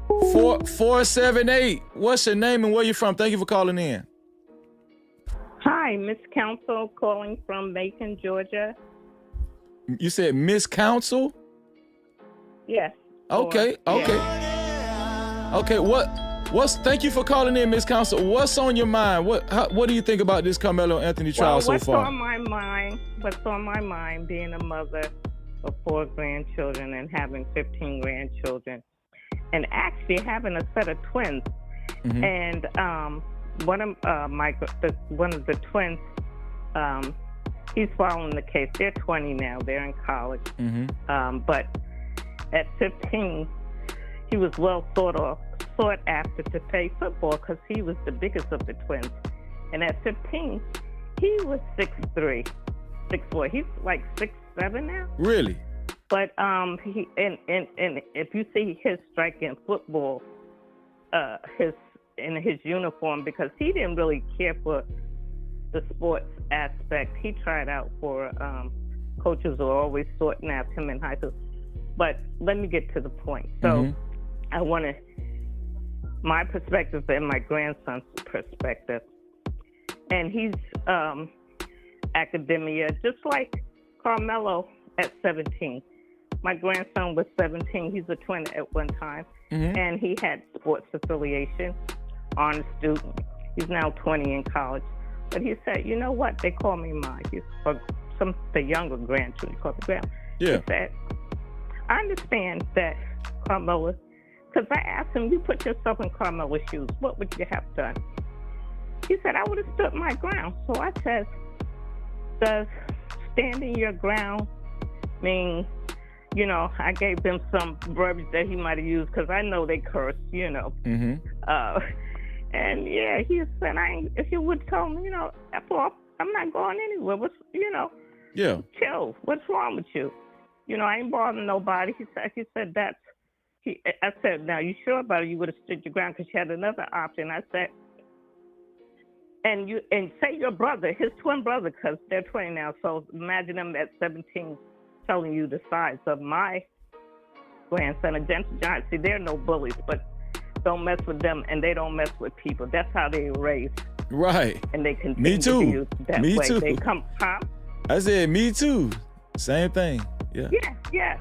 478. What's your name and where you from? Thank you for calling in. Hi, Miss Council calling from Macon, Georgia. You said Miss Council? Yes. Okay. Okay. Thank you for calling in, Miss Council. What's on your mind? What do you think about this Karmelo Anthony trial so far? What's on my mind being a mother of 4 grandchildren and having 15 grandchildren and actually having a set of twins. Mm-hmm. And one of the twins, he's following the case. They're 20 now. They're in college. Mm-hmm. But at 15, he was well sought after to play football because he was the biggest of the twins. And at 15, he was 6'3", 6'4". He's like 6'7" now. Really? But he and if you see his strike in football, his uniform, because he didn't really care for the sports aspect. He tried out for coaches were always sorting after him in high school. But let me get to the point. So I want my perspective and my grandson's perspective. And he's academia, just like Karmelo at 17. My grandson was 17. He's a twin at one time. And he had sports affiliation, honor student. He's now 20 in college. But he said, you know what? They call me Ma. He's for the younger grandchildren, call me Grandma. Yeah. He said, I understand that Karmelo, because I asked him, you put yourself in Karmelo's shoes, what would you have done? He said, I would have stood my ground. So I said, does standing your ground mean, you know, I gave them some verbiage that he might have used because I know they curse, you know. And yeah, he said, if you would tell me, you know, I'm not going anywhere. What's, you know, chill. What's wrong with you? You know, I ain't bothering nobody. He said I said, now you sure about it? You would have stood your ground because you had another option. I said, and say your brother, his twin brother, because they're 20 now. So imagine them at 17 telling you the size of my grandson and Jensen John. See, they're no bullies, but don't mess with them, and they don't mess with people. That's how they were raised. Right. And they continue Me too. to use that Me way. too. They come, huh? I said me too. Same thing. Yeah. Yeah.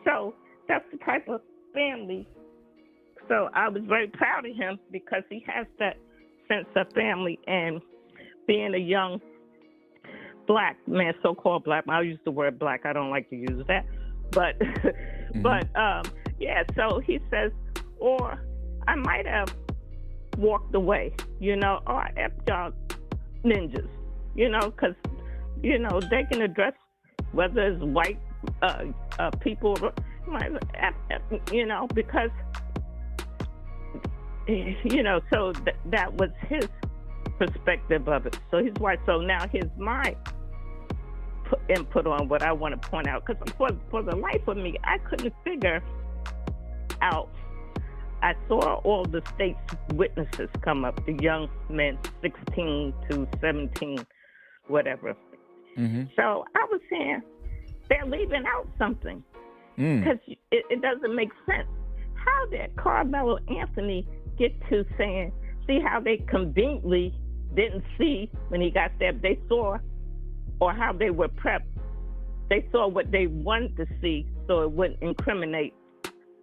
So that's the type of family. So I was very proud of him because he has that sense of family, and being a young black man, so-called black, I'll use the word black, I don't like to use that, but yeah, so he says, or I might have walked away, or F y'all ninjas, because, they can address whether it's white people, because so that was his perspective of it. So he's white. So now here's my input on what I want to point out. Because for the life of me, I couldn't figure out. I saw all the state's witnesses come up, the young men, 16 to 17, whatever. Mm-hmm. So I was saying, they're leaving out something. Because it doesn't make sense. How did Karmelo Anthony get to saying, see how they conveniently didn't see when he got stabbed? They saw, or how they were prepped, they saw what they wanted to see so it wouldn't incriminate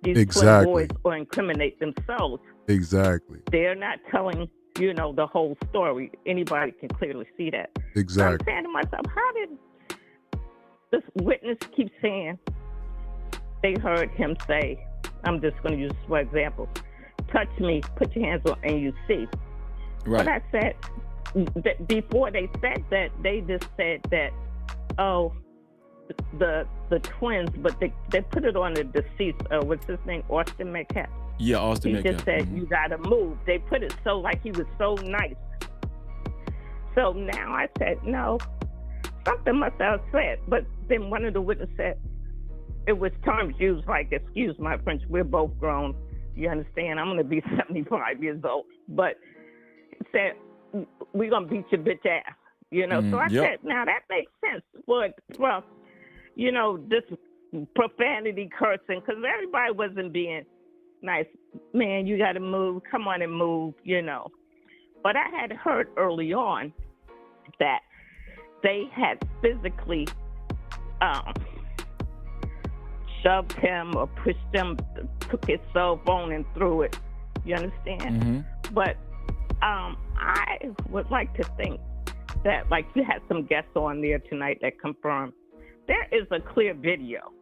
these twin boys or incriminate themselves. Exactly. They're not telling, the whole story. Anybody can clearly see that. Exactly. So I'm saying to myself, how did this witness keep saying they heard him say, I'm just going to use this for example, touch me, put your hands on, and you see. Right. But I said, before they said that, they just said that, the twins, but they put it on the deceased, what's his name, Austin Metcalf. Yeah, Austin Metcalf. He just said, you got to move. They put it so like he was so nice. So now I said, no, something must have said. But then one of the witnesses said, it was terms used like, excuse my French, we're both grown. You understand? I'm going to be 75 years old. But he said, we're going to beat your bitch ass. So I said, now that makes sense. But, this profanity cursing, because everybody wasn't being nice. Man, you got to move. Come on and move, But I had heard early on that they had physically shoved him or pushed him, took his cell phone and threw it. You understand? Mm-hmm. But I would like to think that, like you had some guests on there tonight that confirmed, there is a clear video.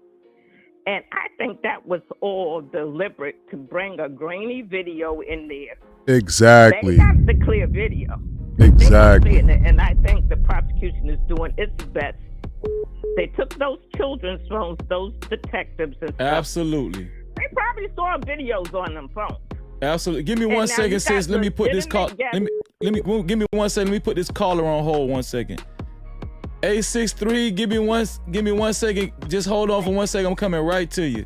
And I think that was all deliberate to bring a grainy video in there. Exactly. They got the clear video. Exactly. And I think the prosecution is doing its best. They took those children's phones, those detectives and stuff. Absolutely. They probably saw videos on them phones. Absolutely. Give me 1 second, sis. Let me put this call. Let me give me 1 second. Let me put this caller on hold 1 second. 863. Give me one second. Just hold on for 1 second. I'm coming right to you.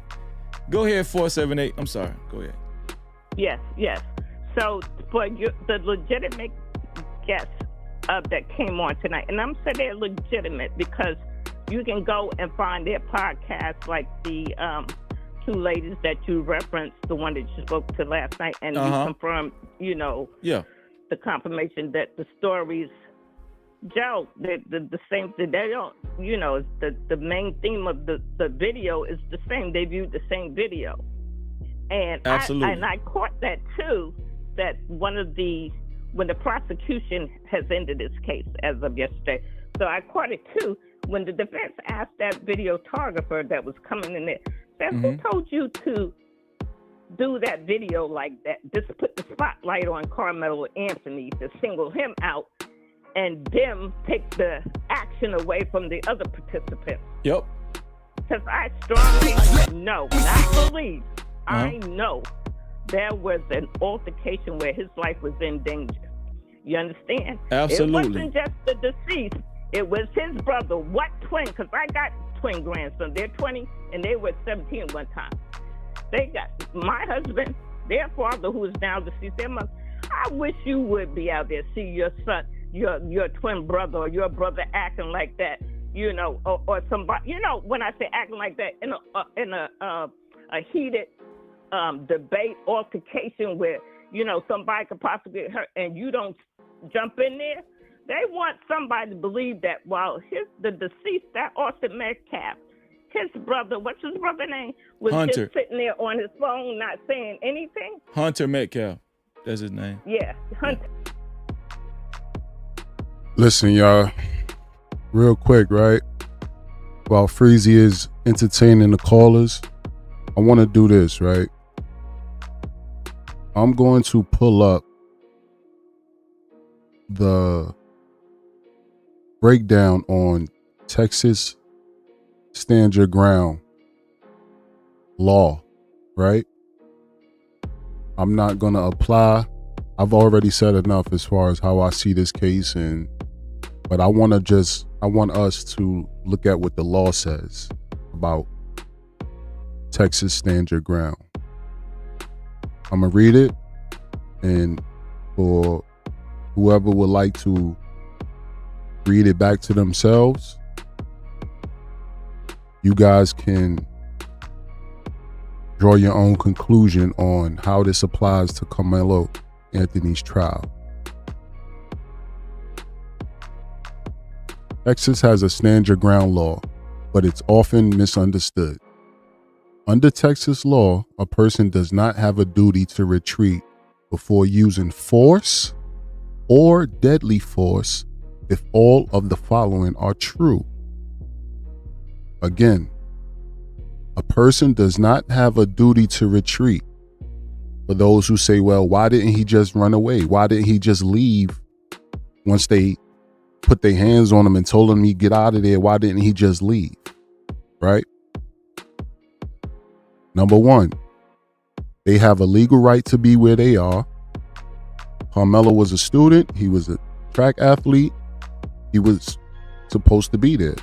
Go ahead, 478. I'm sorry. Go ahead. Yes. So for the legitimate guests that came on tonight, and I'm saying they're legitimate because you can go and find their podcasts, like the two ladies that you referenced, the one that you spoke to last night, and you confirmed, the confirmation that the stories, Joe, the same thing. They don't, the main theme of the video is the same. They viewed the same video, and absolutely, I caught that too. That when the prosecution has ended its case as of yesterday, so I caught it too. When the defense asked that videographer that was coming in there, said, who told you to do that video like that? Just put the spotlight on Karmelo Anthony to single him out and them take the action away from the other participants. Yep. Because I strongly know, not believe, I know there was an altercation where his life was in danger. You understand? Absolutely. It wasn't just the deceased. It was his brother. What twin? Because I got twin grandsons. They're 20 and they were 17 at one time. They got my husband, their father, who is now deceased, their mother. I wish you would be out there, see your son, your twin brother or your brother acting like that, you know, or somebody, you know, when I say acting like that in a heated debate, altercation where, you know, somebody could possibly get hurt and you don't jump in there. They want somebody to believe that while the deceased, that Austin Metcalf, his brother, what's his brother's name, was Hunter. just sitting there on his phone, not saying anything. Hunter Metcalf. That's his name. Yeah, Hunter. Listen, y'all, real quick, right? While Freezy is entertaining the callers, I want to do this, right? I'm going to pull up the breakdown on Texas Stand Your Ground law, right? I'm not going to apply. I've already said enough as far as how I see this case, but I want us to look at what the law says about Texas Stand Your Ground. I'm going to read it, and for whoever would like to read it back to themselves, you guys can draw your own conclusion on how this applies to Karmelo Anthony's trial. Texas has a stand your ground law, but it's often misunderstood. Under Texas law, a person does not have a duty to retreat before using force or deadly force if all of the following are true. Again, a person does not have a duty to retreat. For those who say, well, why didn't he just run away? Why didn't he just leave once they put their hands on him and told him he'd get out of there? Why didn't he just leave? Right? Number one, they have a legal right to be where they are. Karmelo was a student. He was a track athlete. He was supposed to be there,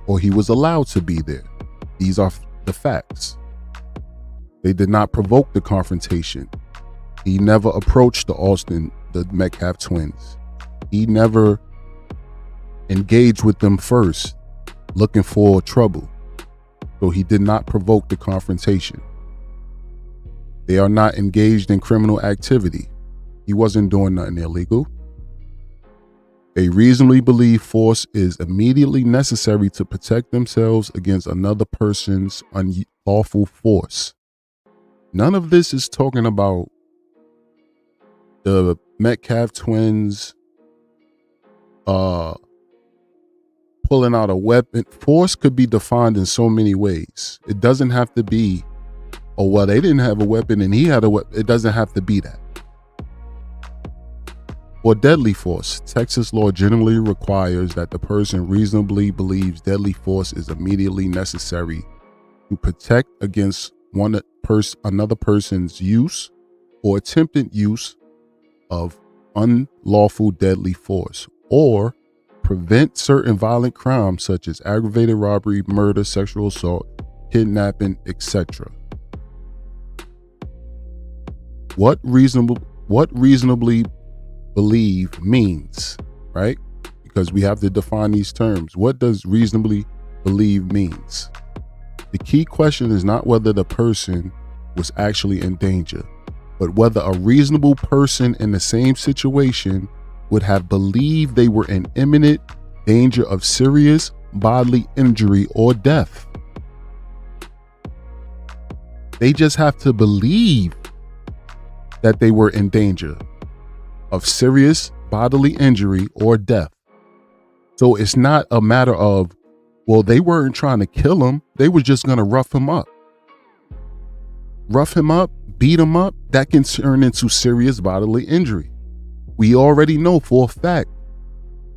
or he was allowed to be there. These are the facts. They did not provoke the confrontation. He never approached the Metcalf twins. He never engaged with them first, looking for trouble. So he did not provoke the confrontation. They are not engaged in criminal activity. He wasn't doing nothing illegal. They reasonably believe force is immediately necessary to protect themselves against another person's unlawful force. None of this is talking about the Metcalf twins pulling out a weapon. Force could be defined in so many ways. It doesn't have to be, oh, well, they didn't have a weapon and he had a weapon. It doesn't have to be that. For deadly force, Texas law generally requires that the person reasonably believes deadly force is immediately necessary to protect against another person's use or attempted use of unlawful deadly force, or prevent certain violent crimes such as aggravated robbery, murder, sexual assault, kidnapping, etc. What reasonably believe means, right? Because we have to define these terms. What does reasonably believe means? The key question is not whether the person was actually in danger, but whether a reasonable person in the same situation would have believed they were in imminent danger of serious bodily injury or death. They just have to believe that they were in danger of serious bodily injury or death. So it's not a matter of, well, they weren't trying to kill him. They were just going to rough him up. Rough him up, beat him up, that can turn into serious bodily injury. We already know for a fact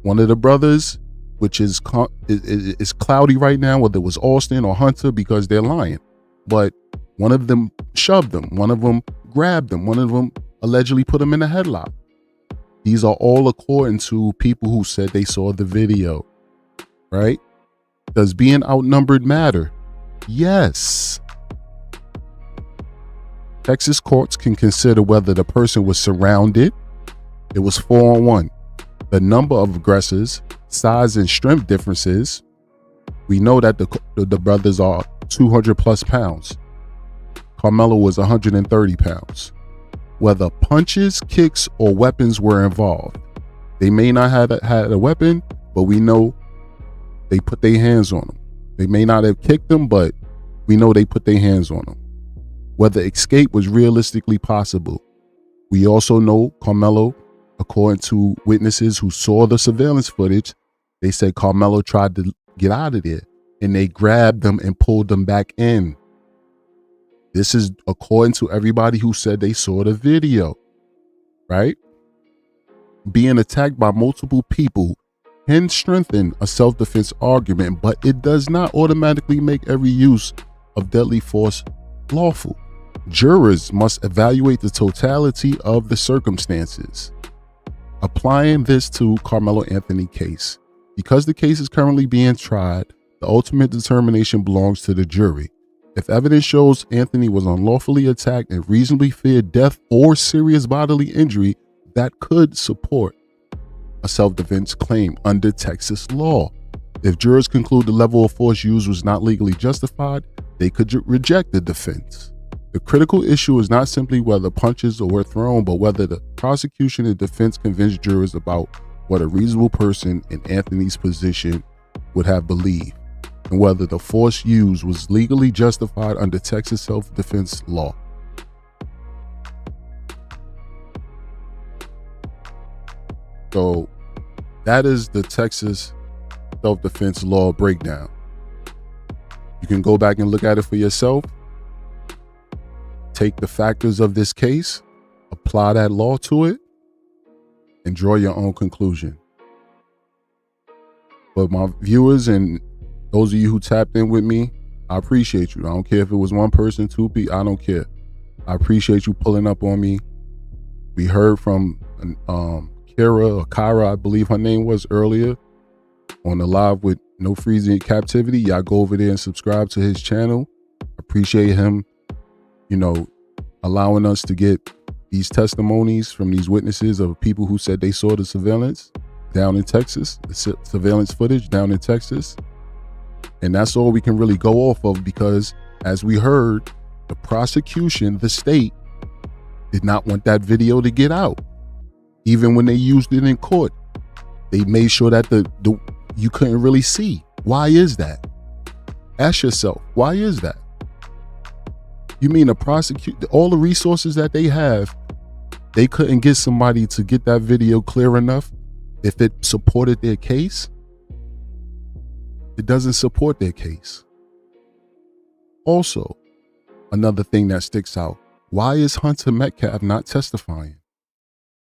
one of the brothers, which is cloudy right now, whether it was Austin or Hunter, because they're lying. But one of them shoved him. One of them grabbed him. One of them allegedly put him in a headlock. These are all according to people who said they saw the video, right? Does being outnumbered matter? Yes. Texas courts can consider whether the person was surrounded. It was 4-on-1. The number of aggressors, size and strength differences. We know that the brothers are 200 plus pounds. Karmelo was 130 pounds. Whether punches, kicks, or weapons were involved. They may not have had a weapon, but we know they put their hands on him. They may not have kicked him, but we know they put their hands on him. Whether escape was realistically possible. We also know Karmelo, according to witnesses who saw the surveillance footage, they said Karmelo tried to get out of there and they grabbed them and pulled them back in. This is according to everybody who said they saw the video, right? Being attacked by multiple people can strengthen a self-defense argument, but it does not automatically make every use of deadly force lawful. Jurors must evaluate the totality of the circumstances. Applying this to Karmelo Anthony case. Because the case is currently being tried, the ultimate determination belongs to the jury. If evidence shows Anthony was unlawfully attacked and reasonably feared death or serious bodily injury, that could support a self-defense claim under Texas law. If jurors conclude the level of force used was not legally justified, they could reject the defense. The critical issue is not simply whether punches were thrown, but whether the prosecution and defense convinced jurors about what a reasonable person in Anthony's position would have believed, and whether the force used was legally justified under Texas self-defense law. So that is the Texas self-defense law breakdown. You can go back and look at it for yourself. Take the factors of this case, apply that law to it, and draw your own conclusion. But my viewers and those of you who tapped in with me, I appreciate you. I don't care if it was one person, two people, I don't care. I appreciate you pulling up on me. We heard from Kyra, I believe her name was earlier, on the live with No Freezy Captivity. Y'all go over there and subscribe to his channel. Appreciate him, allowing us to get these testimonies from these witnesses of people who said they saw the surveillance down in Texas, the surveillance footage down in Texas. And that's all we can really go off of, because as we heard, the prosecution, the state, did not want that video to get out. Even when they used it in court, they made sure that you couldn't really see. Why is that? Ask yourself, why is that? You mean to prosecute all the resources that they have, they couldn't get somebody to get that video clear enough if it supported their case? It doesn't support their case. Also, another thing that sticks out, why is Hunter Metcalf not testifying?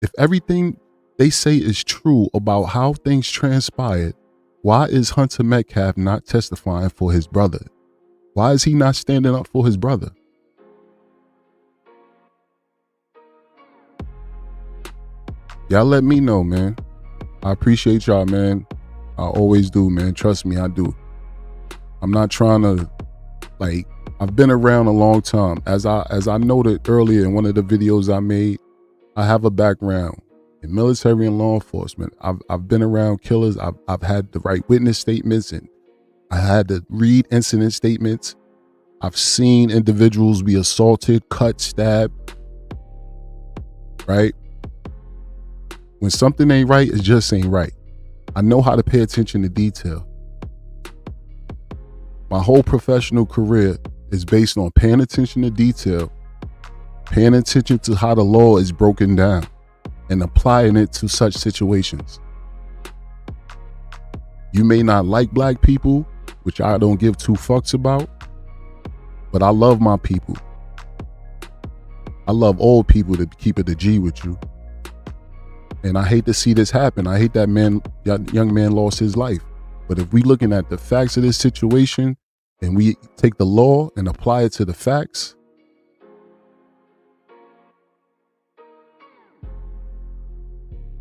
If everything they say is true about how things transpired, why is Hunter Metcalf not testifying for his brother? Why is he not standing up for his brother? Y'all let me know, man. I appreciate y'all, man. I always do, man. Trust me, I do. I'm not trying to, I've been around a long time. As I noted earlier in one of the videos I made, I have a background in military and law enforcement. I've been around killers. I've had to write witness statements, and I had to read incident statements. I've seen individuals be assaulted, cut, stabbed, right? When something ain't right, it just ain't right. I know how to pay attention to detail. My whole professional career is based on paying attention to detail, paying attention to how the law is broken down, and applying it to such situations. You may not like black people, which I don't give two fucks about, but I love my people. I love all people, to keep it a G with you. And I hate to see this happen. I hate that young man lost his life. But if we looking at the facts of this situation and we take the law and apply it to the facts,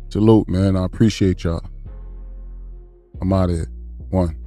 salute, man. I appreciate y'all. I'm out of here. One.